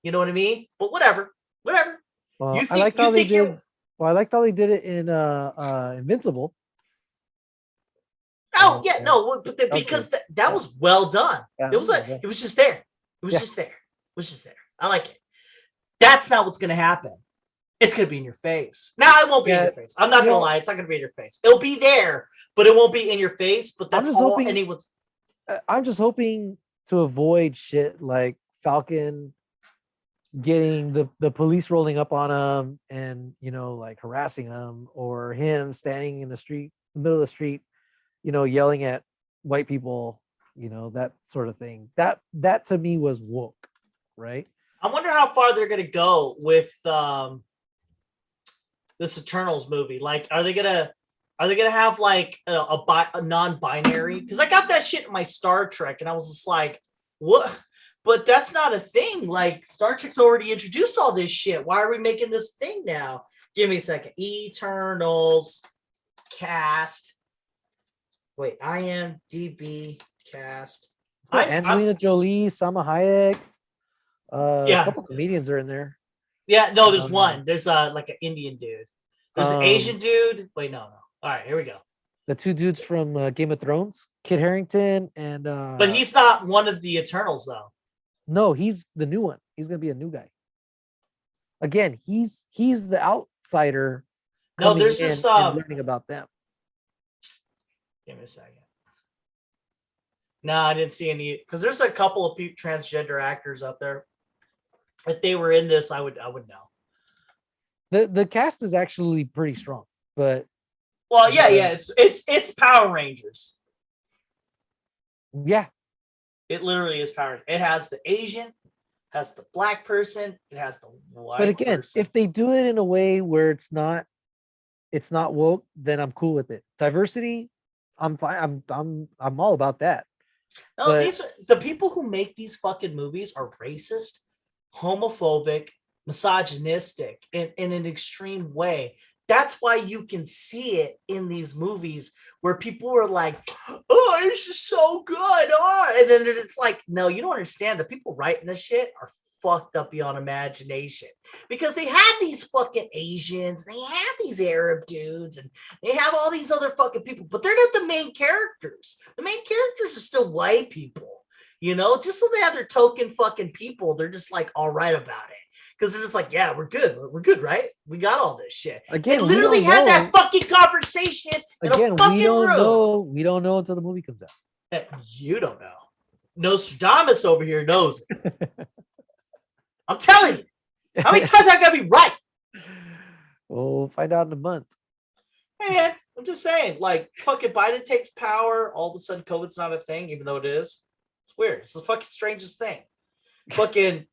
You know what I mean? But whatever. Well, I liked how they did. Well, I liked how they did it in Invincible. Oh yeah, no, but because that was well done. Yeah, it was like it was just there. It was just there. It was just there. I like it. That's not what's gonna happen. It's gonna be in your face. Now it won't be in your face. I'm not gonna lie. It's not gonna be in your face. It'll be there, but it won't be in your face. But that's all anyone's. I'm just hoping to avoid shit like Falcon getting the police rolling up on him and like harassing him, or him standing in the middle of the street, yelling at white people, that sort of thing. That to me was woke, right? I wonder how far they're gonna go with this Eternals movie. Like, are they gonna have like a non-binary? Because I got that shit in my Star Trek, and I was just like, what? But that's not a thing. Like, Star Trek's already introduced all this shit. Why are we making this thing now? Give me a second. Eternals cast. Wait, IMDb cast. Angelina Jolie, Salma Hayek. A couple comedians are in there. Yeah, no, there's one. There's like an Indian dude. There's an Asian dude. Wait, no. All right, here we go. The two dudes from Game of Thrones, Kit Harington and. But he's not one of the Eternals, though. No, he's the new one. He's gonna be a new guy. Again, he's the outsider. No, there's this learning about them. Give me a second. No, I didn't see any because there's a couple of transgender actors out there. If they were in this, I would know. The cast is actually pretty strong, but it's Power Rangers. Yeah. It literally is Power. It has the Asian, has the black person, it has the white. But again, person. If they do it in a way where it's not woke, then I'm cool with it. Diversity, I'm fine. I'm all about that. No, but the people who make these fucking movies are racist, homophobic, misogynistic in an extreme way. That's why you can see it in these movies where people are like, oh, this is so good. Oh. And then it's like, no, you don't understand. The people writing this shit are fucked up beyond imagination because they have these fucking Asians, they have these Arab dudes, and they have all these other fucking people, but they're not the main characters. The main characters are still white people, just so they have their token fucking people. They're just like, all right about it. Because they're just like, yeah, we're good, right? We got all this shit. Again, they literally had that fucking conversation in a fucking room. We don't know until the movie comes out. You don't know. Nostradamus over here knows it. I'm telling you. How many times I gotta be right? We'll find out in a month. Hey, man, I'm just saying, like, fucking Biden takes power. All of a sudden, COVID's not a thing, even though it is. It's weird. It's the fucking strangest thing. Fucking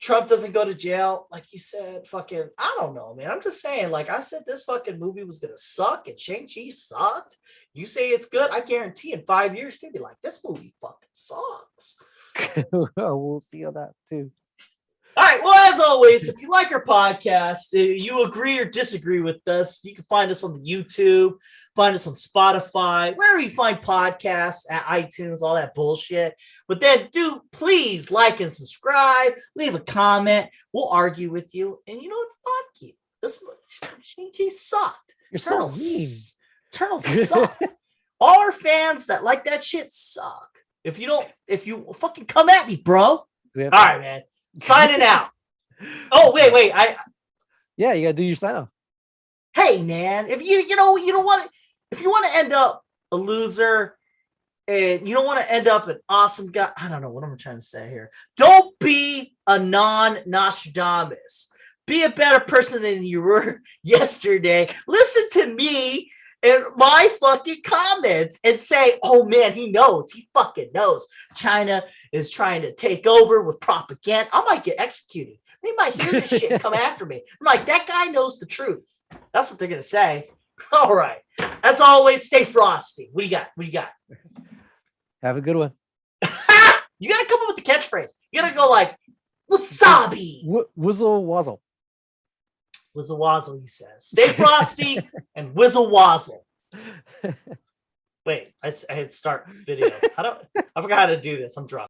Trump doesn't go to jail, like you said. Fucking, I don't know, man. I'm just saying, like I said, this fucking movie was gonna suck, and Shang Chi sucked. You say it's good, I guarantee in 5 years you're gonna be like, this movie fucking sucks. We'll see on that too. All right. Well, as always, if you like our podcast, you agree or disagree with us, you can find us on the YouTube, find us on Spotify, wherever you find podcasts, at iTunes, all that bullshit. But then do please like and subscribe, leave a comment. We'll argue with you. And you know what? Fuck you. This Shang-Chi sucked. You're so mean. Eternals suck. All our fans that like that shit suck. If you fucking come at me, bro. All right, man. Signing out. Oh, wait. Yeah, you gotta do your sign off. Hey, man, if you don't want to, if you want to end up a loser and you don't want to end up an awesome guy, I don't know what I'm trying to say here. Don't be a non-Nostradamus. Be a better person than you were yesterday. Listen to me and my fucking comments and say, oh man, he knows. He fucking knows. China is trying to take over with propaganda. I might get executed. They might hear this shit and come after me. I'm like, that guy knows the truth. That's what they're going to say. All right. As always, stay frosty. What do you got? Have a good one. You got to come up with the catchphrase. You got to go like, wasabi. Whizzle wazzle. Whizzle wazzle, he says. Stay frosty and whizzle wazzle. Wait, I had start video. I forgot how to do this. I'm drunk.